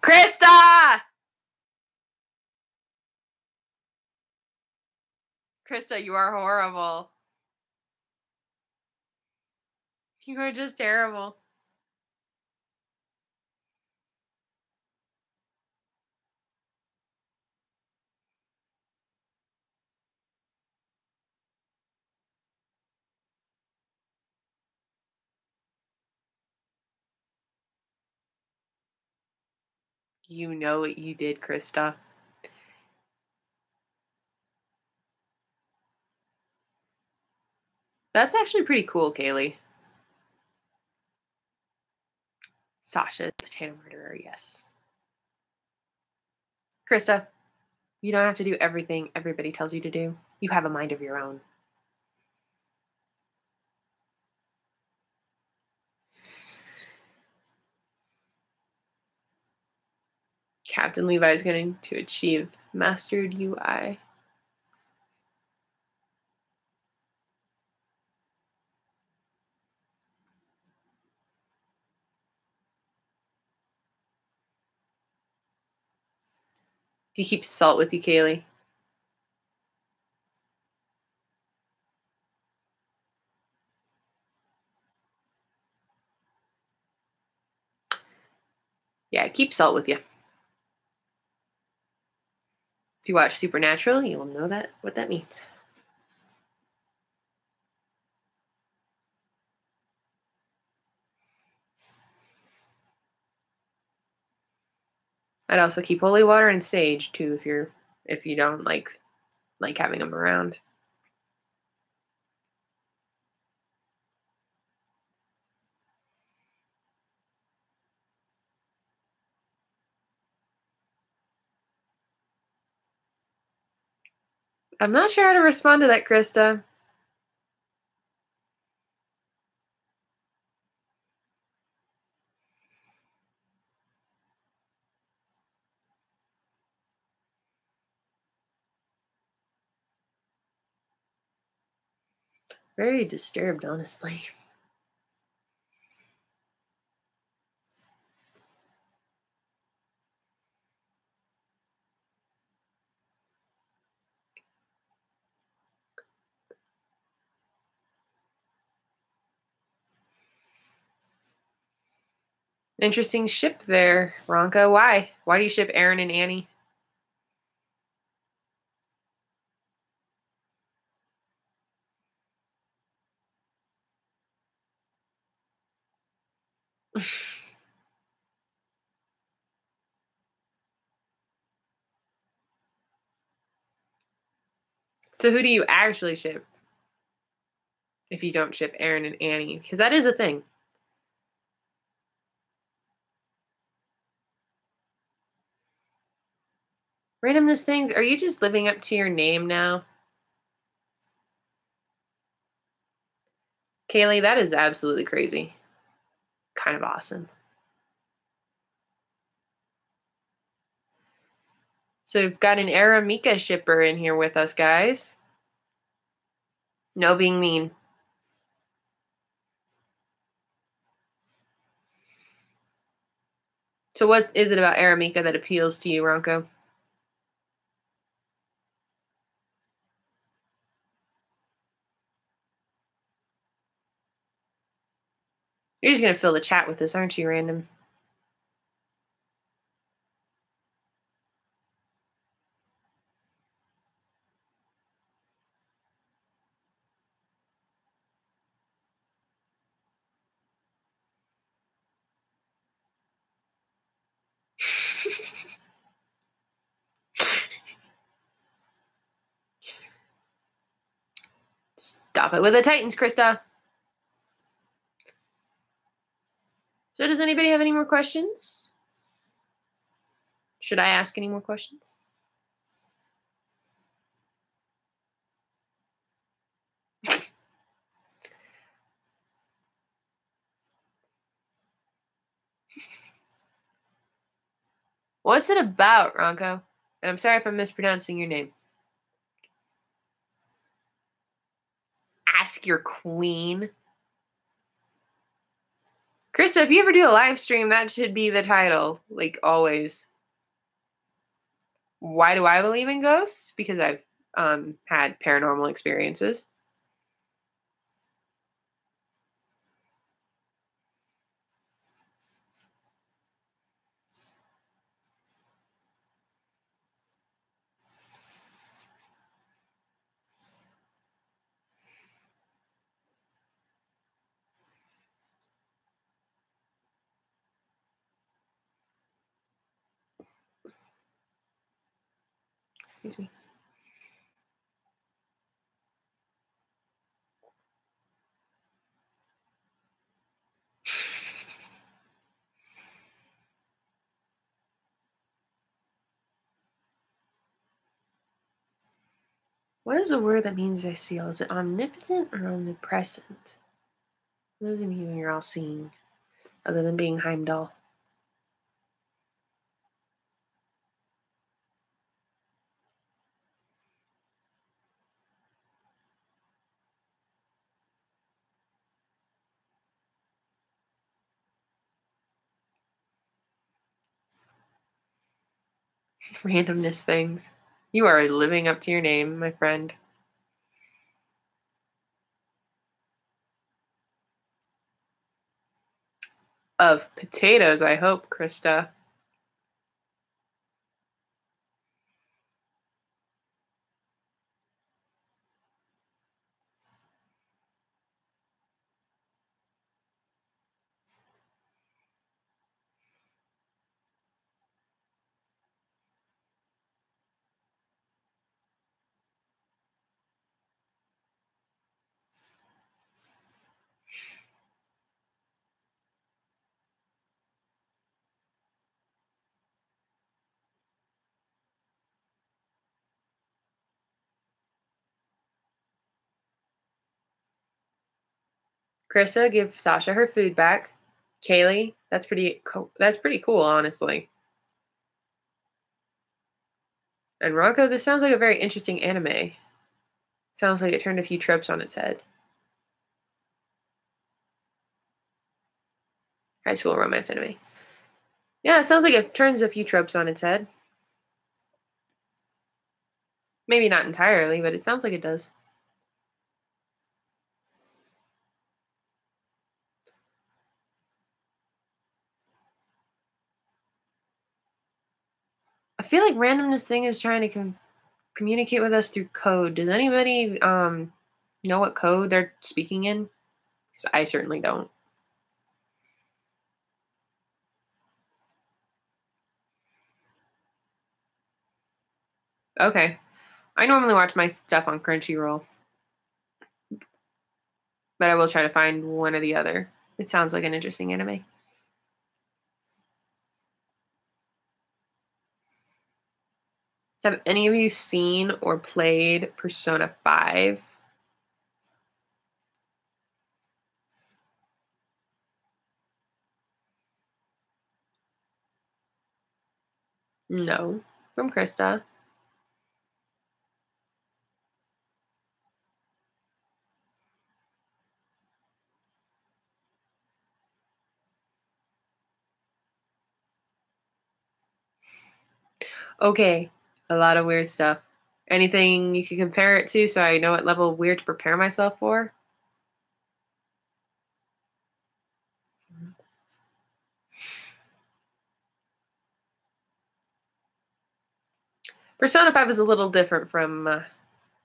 [SPEAKER 1] Krista! Krista, you are horrible. You are just terrible. You know what you did, Krista. That's actually pretty cool, Kaylee. Sasha, potato murderer, yes. Krista, you don't have to do everything everybody tells you to do. You have a mind of your own. Captain Levi is going to achieve mastered UI. Do you keep salt with you, Kaylee? Yeah, keep salt with you. If you watch Supernatural, you will know that what that means. I'd also keep holy water and sage too if you don't like having them around. I'm not sure how to respond to that, Krista. Very disturbed, honestly. Interesting ship there, Ronka. Why? Why do you ship Aaron and Annie? So who do you actually ship if you don't ship Aaron and Annie? Because that is a thing. Randomness things, are you just living up to your name now? Kaylee, that is absolutely crazy. Kind of awesome. So we've got an Aramika shipper in here with us, guys. No being mean. So what is it about Aramika that appeals to you, Ronco? You're just going to fill the chat with this, aren't you, Random? Stop it with the Titans, Krista. So does anybody have any more questions? Should I ask any more questions? What's it about, Ronco? And I'm sorry if I'm mispronouncing your name. Ask your queen. Krista, if you ever do a live stream, that should be the title, like always. Why do I believe in ghosts? Because I've had paranormal experiences. Excuse me. What is a word that means I see all? Is it omnipotent or omnipresent? What does it mean when you're all seeing, other than being Heimdall? Randomness things. You are living up to your name, my friend. Of potatoes, I hope, Krista. Krista, give Sasha her food back. Kaylee, that's pretty cool, honestly. And Ronko, this sounds like a very interesting anime. Sounds like it turned a few tropes on its head. High school romance anime. Yeah, it sounds like it turns a few tropes on its head. Maybe not entirely, but it sounds like it does. I feel like randomness thing is trying to communicate with us through code. Does anybody know what code they're speaking in? Because I certainly don't. Okay. I normally watch my stuff on Crunchyroll, but I will try to find one or the other. It sounds like an interesting anime. Have any of you seen or played Persona 5? No. From Krista. Okay. A lot of weird stuff. Anything you can compare it to so I know what level of weird to prepare myself for? Persona 5 is a little different from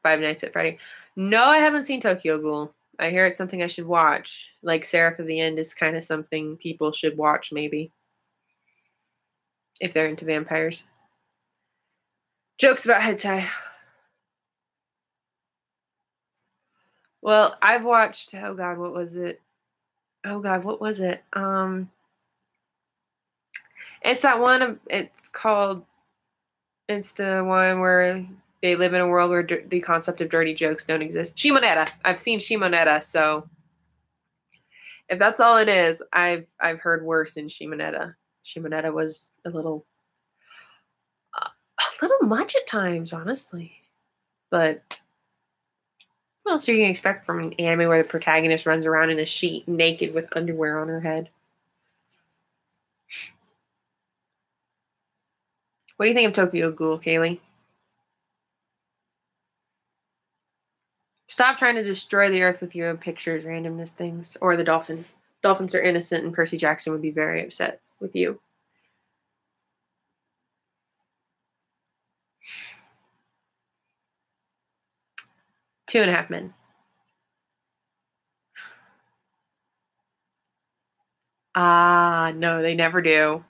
[SPEAKER 1] Five Nights at Freddy. No, I haven't seen Tokyo Ghoul. I hear it's something I should watch. Like Seraph of the End is kind of something people should watch, maybe. If they're into vampires. Jokes about hentai. Well, I've watched, oh god, what was it? Oh god, what was it? It's that one, it's the one where they live in a world where the concept of dirty jokes don't exist. Shimonetta. I've seen Shimonetta, so if that's all it is, I've heard worse in Shimonetta. Shimonetta was a little much at times, honestly. But what else are you gonna expect from an anime where the protagonist runs around in a sheet naked with underwear on her head? What do you think of Tokyo Ghoul, Kaylee? Stop trying to destroy the earth with your pictures, randomness things, or the dolphin. Dolphins are innocent, and Percy Jackson would be very upset with you. 2.5 Men. Ah, no, they never do.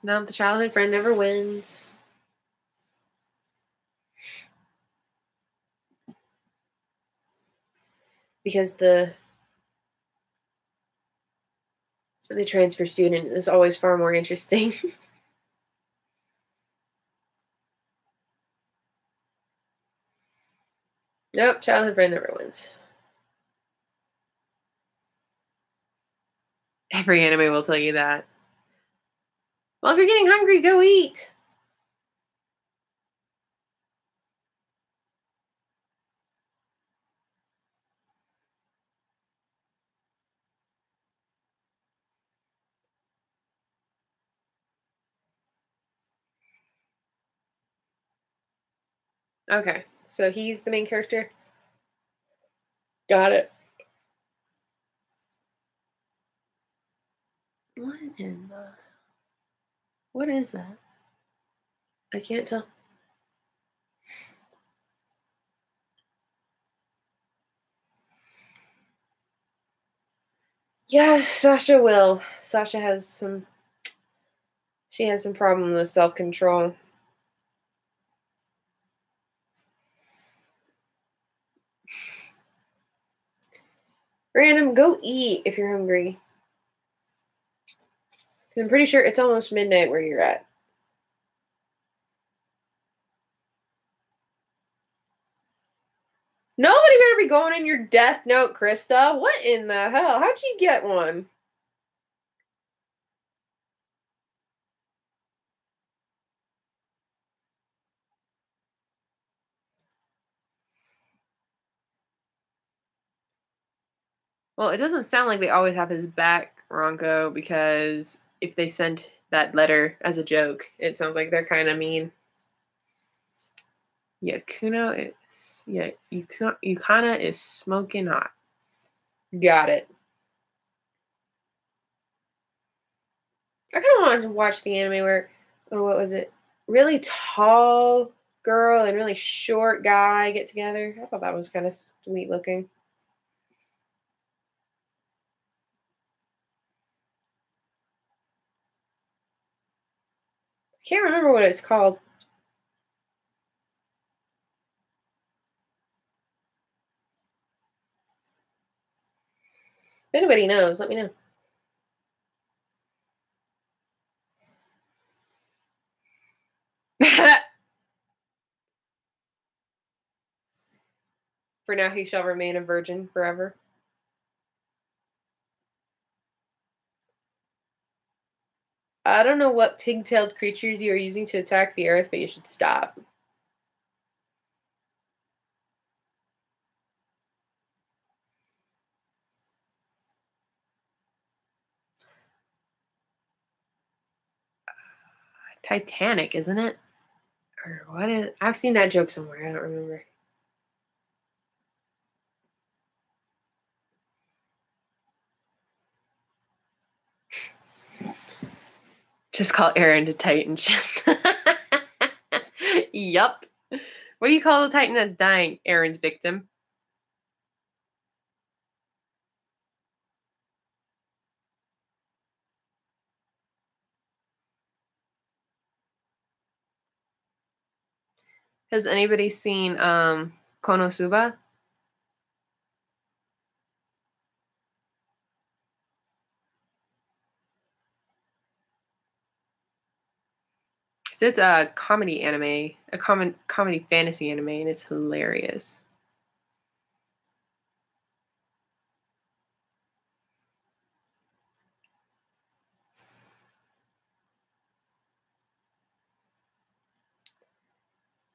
[SPEAKER 1] No, the childhood friend never wins. Because the transfer student is always far more interesting. Nope, childhood friend never wins. Every anime will tell you that. Well, if you're getting hungry, go eat. Okay, so he's the main character. Got it. What in the... What is that? I can't tell. Yes, Sasha will. Sasha has some... She has some problems with self-control. Random, go eat if you're hungry. I'm pretty sure it's almost midnight where you're at. Nobody better be going in your death note, Krista. What in the hell? How'd you get one? Well, it doesn't sound like they always have his back, Ronco, because if they sent that letter as a joke, it sounds like they're kind of mean. Yeah, Kuno is Yukana is smoking hot. Got it. I kind of wanted to watch the anime where, oh, what was it? Really tall girl and really short guy get together. I thought that was kind of sweet looking. I can't remember what it's called. If anybody knows, let me know. For now, he shall remain a virgin forever. I don't know what pig-tailed creatures you are using to attack the earth, but you should stop. Titanic, isn't it? Or what is? I've seen that joke somewhere. I don't remember. Just call Aaron to Titan ship. Yup. What do you call the Titan that's dying? Aaron's victim. Has anybody seen Konosuba? So it's a comedy anime, a comedy fantasy anime, and it's hilarious.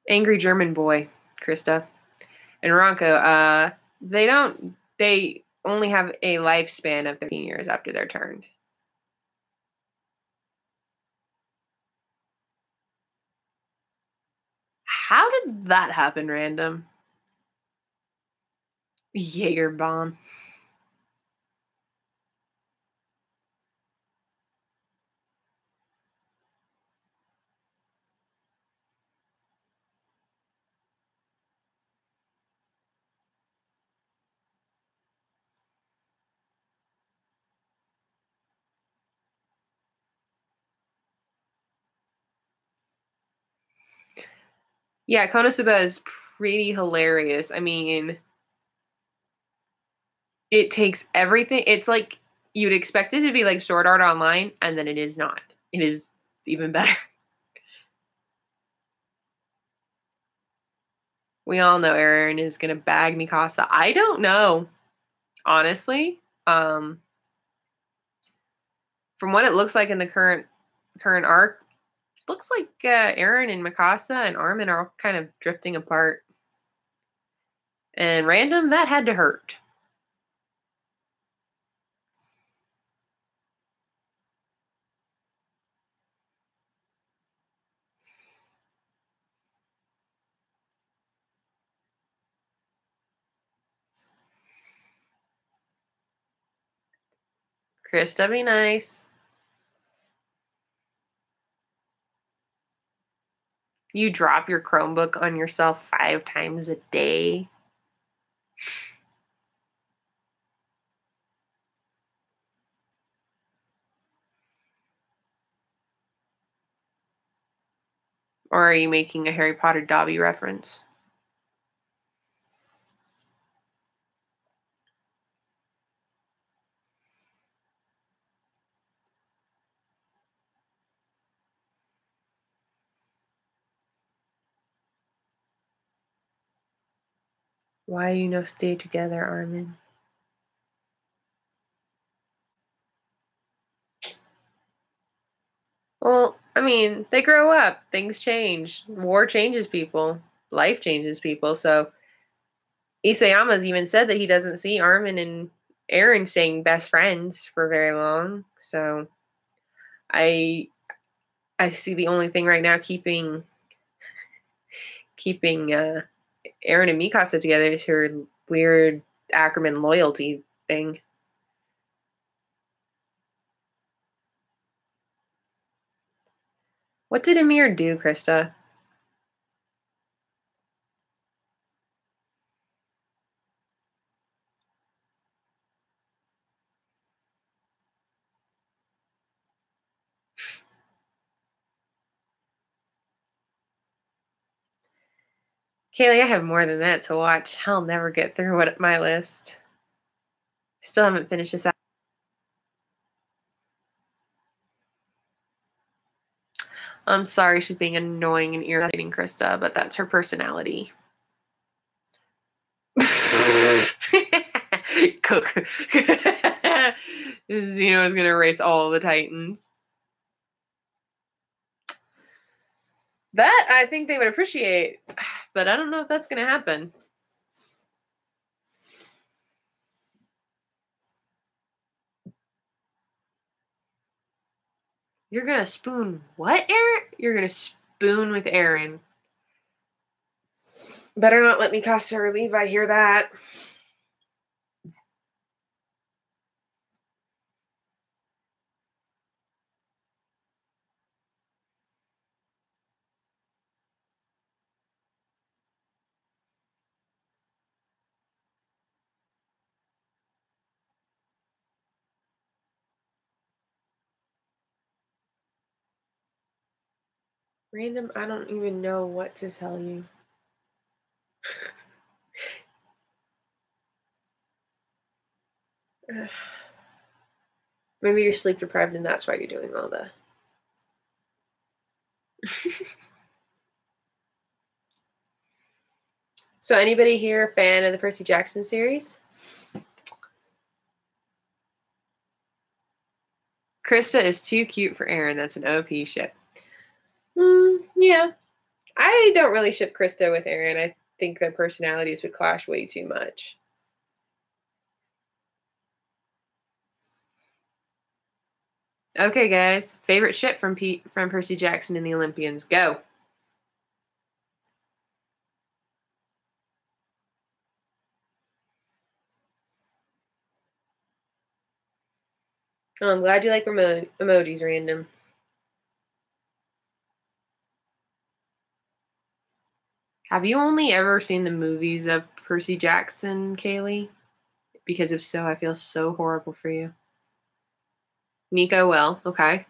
[SPEAKER 1] Angry German Boy, Krista. And Ronco, they only have a lifespan of 13 years after they're turned. How did that happen, random? Jaeger bomb. Yeah, Konosuba is pretty hilarious. I mean, it takes everything. It's like you'd expect it to be like Sword Art Online, and then it is not. It is even better. We all know Aaron is gonna bag Mikasa. I don't know, honestly. From what it looks like in the current arc, looks like Aaron and Mikasa and Armin are all kind of drifting apart. And random, that had to hurt. Krista, be nice. You drop your Chromebook on yourself 5 times a day. Or are you making a Harry Potter Dobby reference? Why you no stay together, Armin? Well, I mean, they grow up, things change, war changes people, life changes people. So Isayama's even said that he doesn't see Armin and Aaron staying best friends for very long. So I I see the only thing right now keeping Aaron and Mikasa together is her weird Ackerman loyalty thing. What did Amir do, Krista? Kaylee, I have more than that to watch. I'll never get through my list. I still haven't finished this out. I'm sorry she's being annoying and irritating, Krista, but that's her personality. Cook. Zeno is going to erase all the Titans. That I think they would appreciate, but I don't know if that's going to happen. You're going to spoon what, Aaron? You're going to spoon with Aaron. Better not let Mikasa or Levi hear that. Random, I don't even know what to tell you. Maybe you're sleep deprived and that's why you're doing all the... So anybody here a fan of the Percy Jackson series? Krista is too cute for Aaron. That's an OP ship. Yeah. I don't really ship Krista with Aaron. I think their personalities would clash way too much. Okay, guys. Favorite ship from Percy Jackson and the Olympians. Go. Oh, I'm glad you like emojis, Random. Have you only ever seen the movies of Percy Jackson, Kaylee? Because if so, I feel so horrible for you. Nico, well, okay.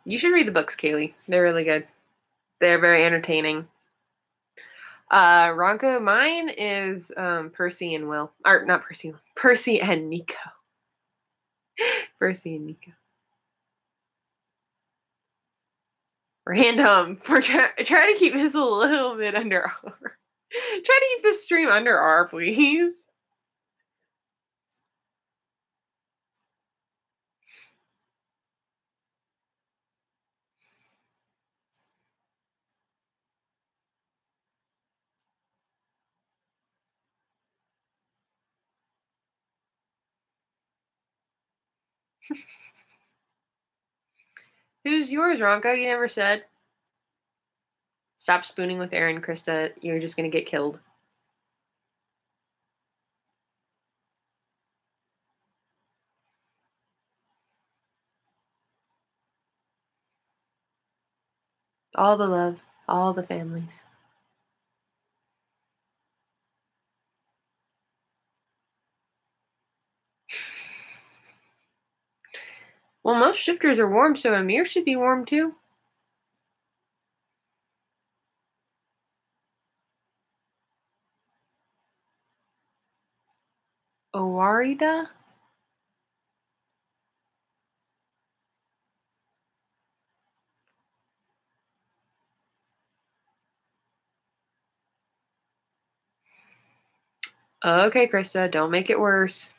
[SPEAKER 1] You should read the books, Kaylee. They're really good. They're very entertaining. Ronco, mine is Percy and Will. Or not Percy, Percy and Nico. Percy and Nico. Random. We're trying to keep this a little bit under R. Try to keep this stream under R, please. Who's yours, Ronco? You never said. Stop spooning with Aaron, Krista. You're just gonna get killed. All the love, all the families. Well, most shifters are warm, so Amir should be warm too. Owarida? Okay, Krista, don't make it worse.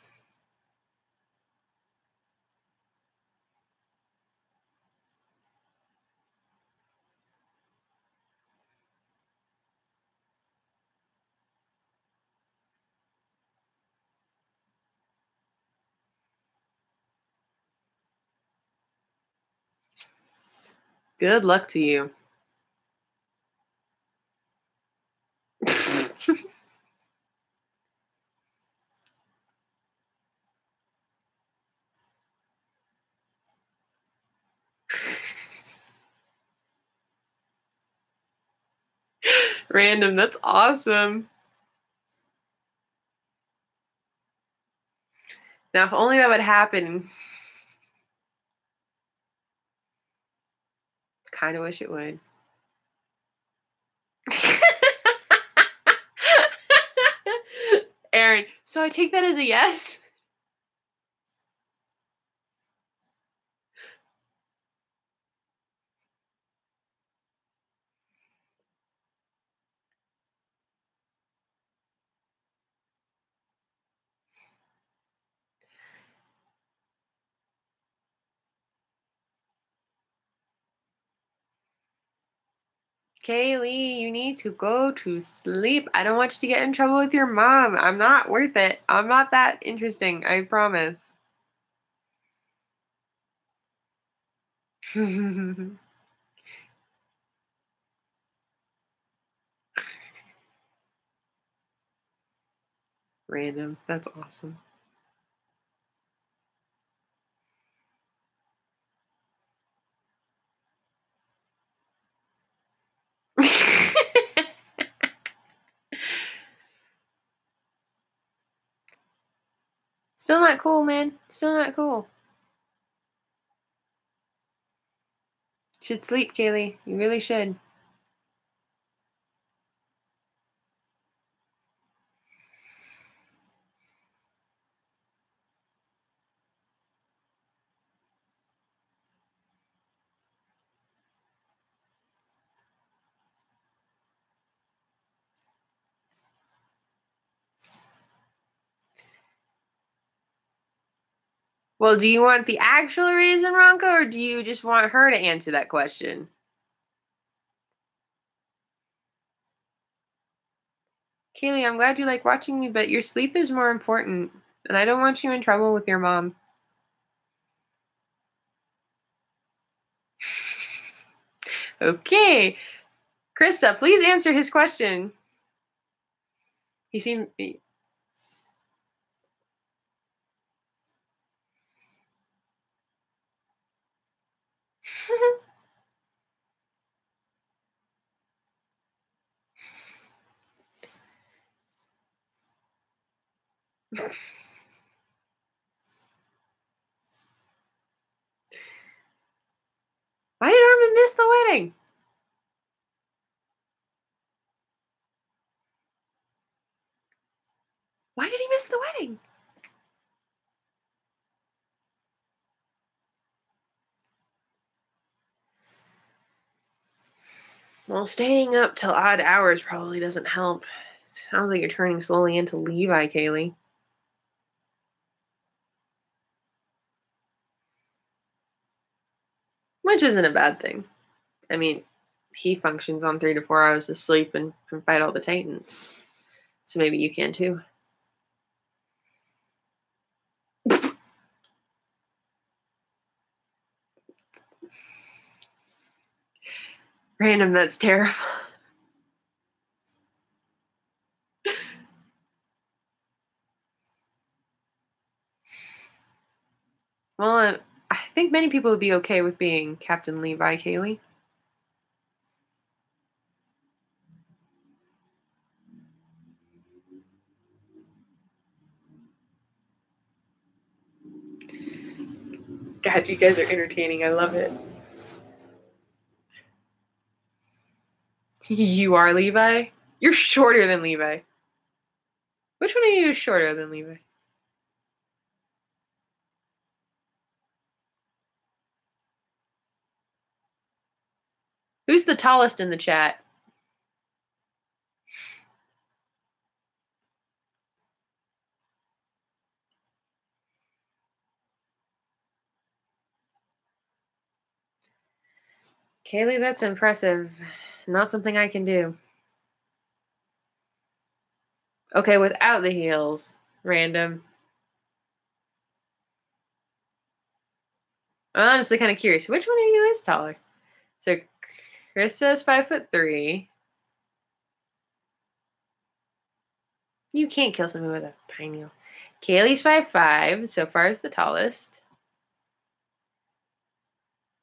[SPEAKER 1] Good luck to you. Random, that's awesome. Now, if only that would happen. Kind of wish it would. Aaron, so I take that as a yes? Kaylee, you need to go to sleep. I don't want you to get in trouble with your mom. I'm not worth it. I'm not that interesting, I promise. Random. That's awesome. Still not cool, man. Still not cool. Should sleep, Kaylee. You really should. Well, do you want the actual reason, Ronka, or do you just want her to answer that question? Kaylee, I'm glad you like watching me, but your sleep is more important, and I don't want you in trouble with your mom. Okay. Krista, please answer his question. He seemed... Why did Armin miss the wedding? Why did he miss the wedding? Well, staying up till odd hours probably doesn't help. Sounds like you're turning slowly into Levi, Kaylee. Which isn't a bad thing. I mean, he functions on 3 to 4 hours of sleep and can fight all the Titans. So maybe you can too. Random, that's terrible. Well, I think many people would be okay with being Captain Levi, Kaylee. God, you guys are entertaining. I love it. You are Levi? You're shorter than Levi. Which one of you is shorter than Levi? Who's the tallest in the chat? Kaylee, that's impressive. Not something I can do. Okay, without the heels. Random. I'm honestly kind of curious. Which one of you is taller? So Krista's 5'3". You can't kill someone with a pine needle. Kaylee's 5'5", so far is the tallest.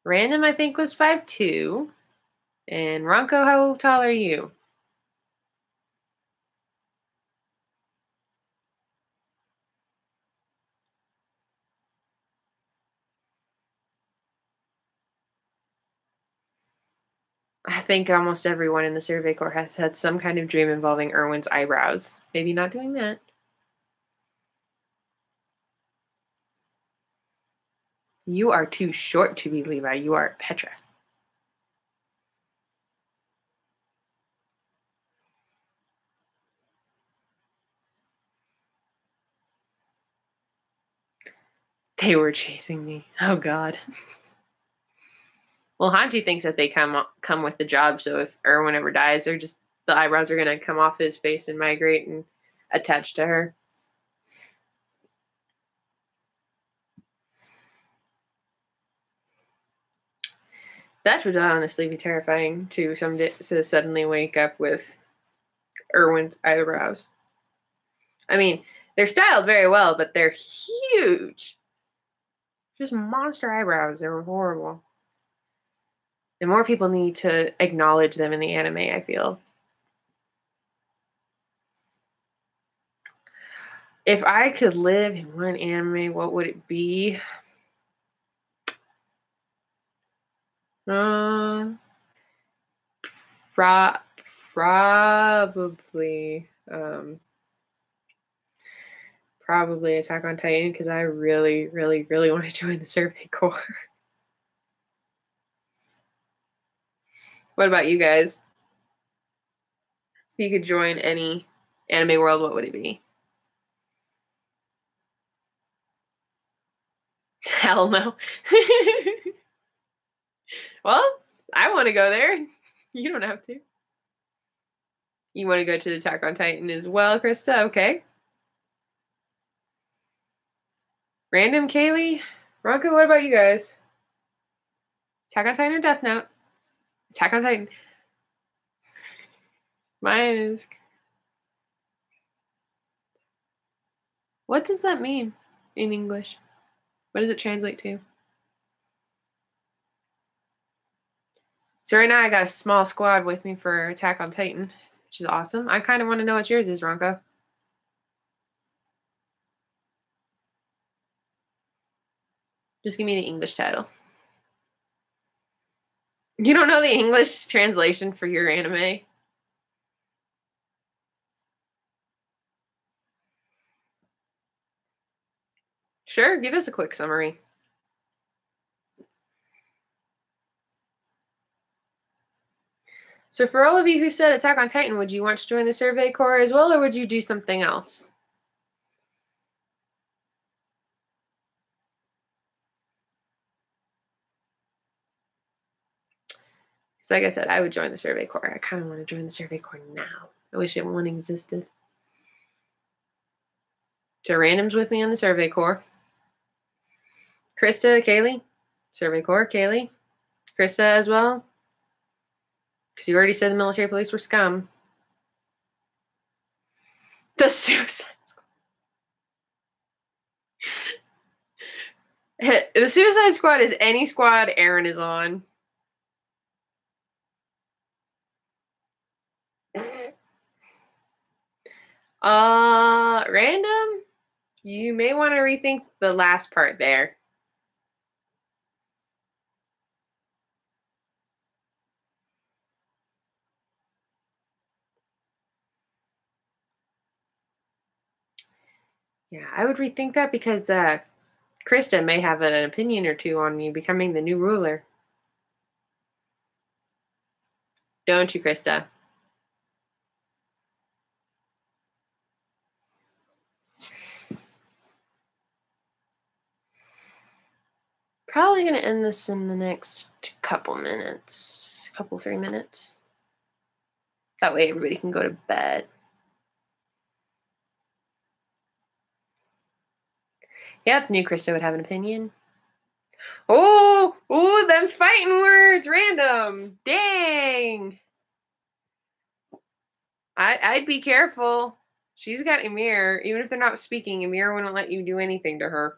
[SPEAKER 1] Random, I think, was 5'2". And Ronco, how tall are you? I think almost everyone in the Survey Corps has had some kind of dream involving Erwin's eyebrows. Maybe not doing that. You are too short to be Levi. You are Petra. They were chasing me. Oh, God. Well, Hanji thinks that they come with the job, so if Erwin ever dies, the eyebrows are going to come off his face and migrate and attach to her. That would honestly be terrifying to suddenly wake up with Erwin's eyebrows. I mean, they're styled very well, but they're huge. Just monster eyebrows. They're horrible. And more people need to acknowledge them in the anime, I feel. If I could live in one anime, what would it be? Probably probably Attack on Titan, because I really, really, really want to join the Survey Corps. What about you guys? If you could join any anime world, what would it be? Hell no. Well, I want to go there. You don't have to. You want to go to the Attack on Titan as well, Krista? Okay. Random, Kaylee? Ronka, what about you guys? Attack on Titan or Death Note? Attack on Titan. Mine is... What does that mean in English? What does it translate to? So right now I got a small squad with me for Attack on Titan, which is awesome. I kind of want to know what yours is, Ronco. Just give me the English title. You don't know the English translation for your anime? Sure, give us a quick summary. So for all of you who said Attack on Titan, would you want to join the Survey Corps as well, or would you do something else? So like I said, I would join the Survey Corps. I kind of want to join the Survey Corps now. I wish it one existed. So randoms with me on the Survey Corps. Krista, Kaylee. Survey Corps, Kaylee. Krista as well. Because you already said the military police were scum. The Suicide Squad. The Suicide Squad is any squad Aaron is on. Random? You may want to rethink the last part there. Yeah, I would rethink that because Krista may have an opinion or two on you becoming the new ruler. Don't you, Krista? Probably going to end this in the next couple minutes, 3 minutes. That way everybody can go to bed. Yep, knew Krista would have an opinion. Oh, them's fighting words, random. Dang. I'd be careful. She's got Emir. Even if they're not speaking, Emir wouldn't let you do anything to her.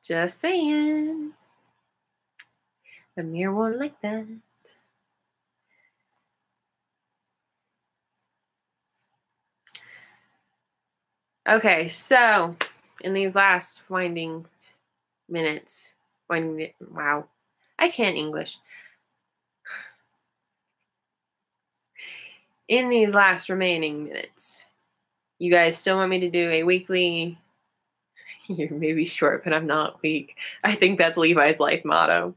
[SPEAKER 1] Just saying. Emir won't like that. Okay, so in these last winding minutes, wow, I can't English. In these last remaining minutes, you guys still want me to do a weekly? You're maybe short, but I'm not weak. I think that's Levi's life motto.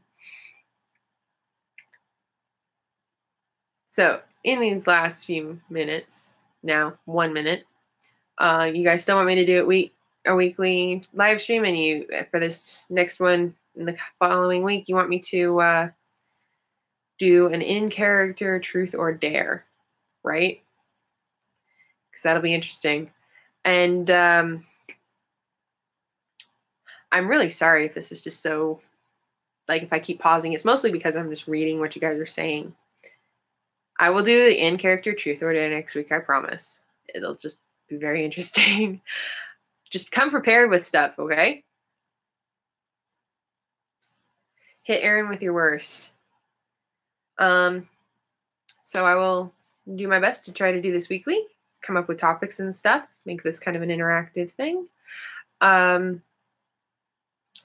[SPEAKER 1] So in these last few minutes, now 1 minute, you guys still want me to do it a weekly live stream, and you for this next one in the following week, you want me to do an in-character truth or dare, right? Because that'll be interesting. And I'm really sorry if this is just so, like, if I keep pausing. It's mostly because I'm just reading what you guys are saying. I will do the in-character truth or dare next week, I promise. It'll just be very interesting. Just come prepared with stuff, okay? Hit Aaron with your worst. So I will do my best to try to do this weekly, come up with topics and stuff, make this kind of an interactive thing.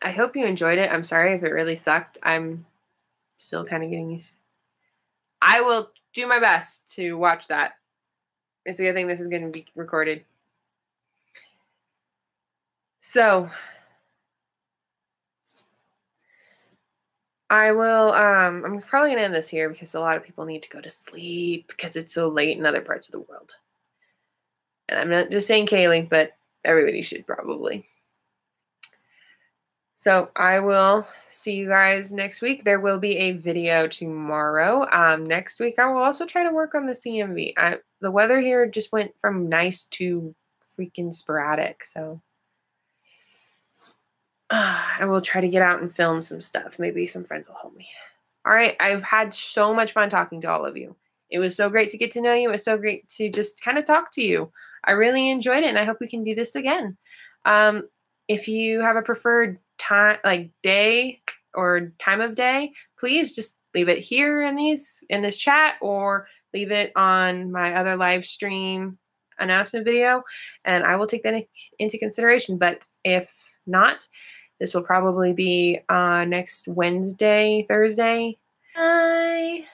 [SPEAKER 1] I hope you enjoyed it. I'm sorry if it really sucked. I'm still kind of getting used to it. I will do my best to watch that. It's a good thing this is going to be recorded. So I will, I'm probably going to end this here because a lot of people need to go to sleep because it's so late in other parts of the world. And I'm not just saying Kaylee, but everybody should probably. So I will see you guys next week. There will be a video tomorrow. Next week, I will also try to work on the CMV. The weather here just went from nice to freaking sporadic. So I will try to get out and film some stuff. Maybe some friends will help me. All right. I've had so much fun talking to all of you. It was so great to get to know you. It was so great to just kind of talk to you. I really enjoyed it, and I hope we can do this again. If you have a preferred time, like day or time of day, please just leave it here in this chat, or leave it on my other live stream announcement video, and I will take that into consideration. But if not, this will probably be next Wednesday, Thursday. Bye.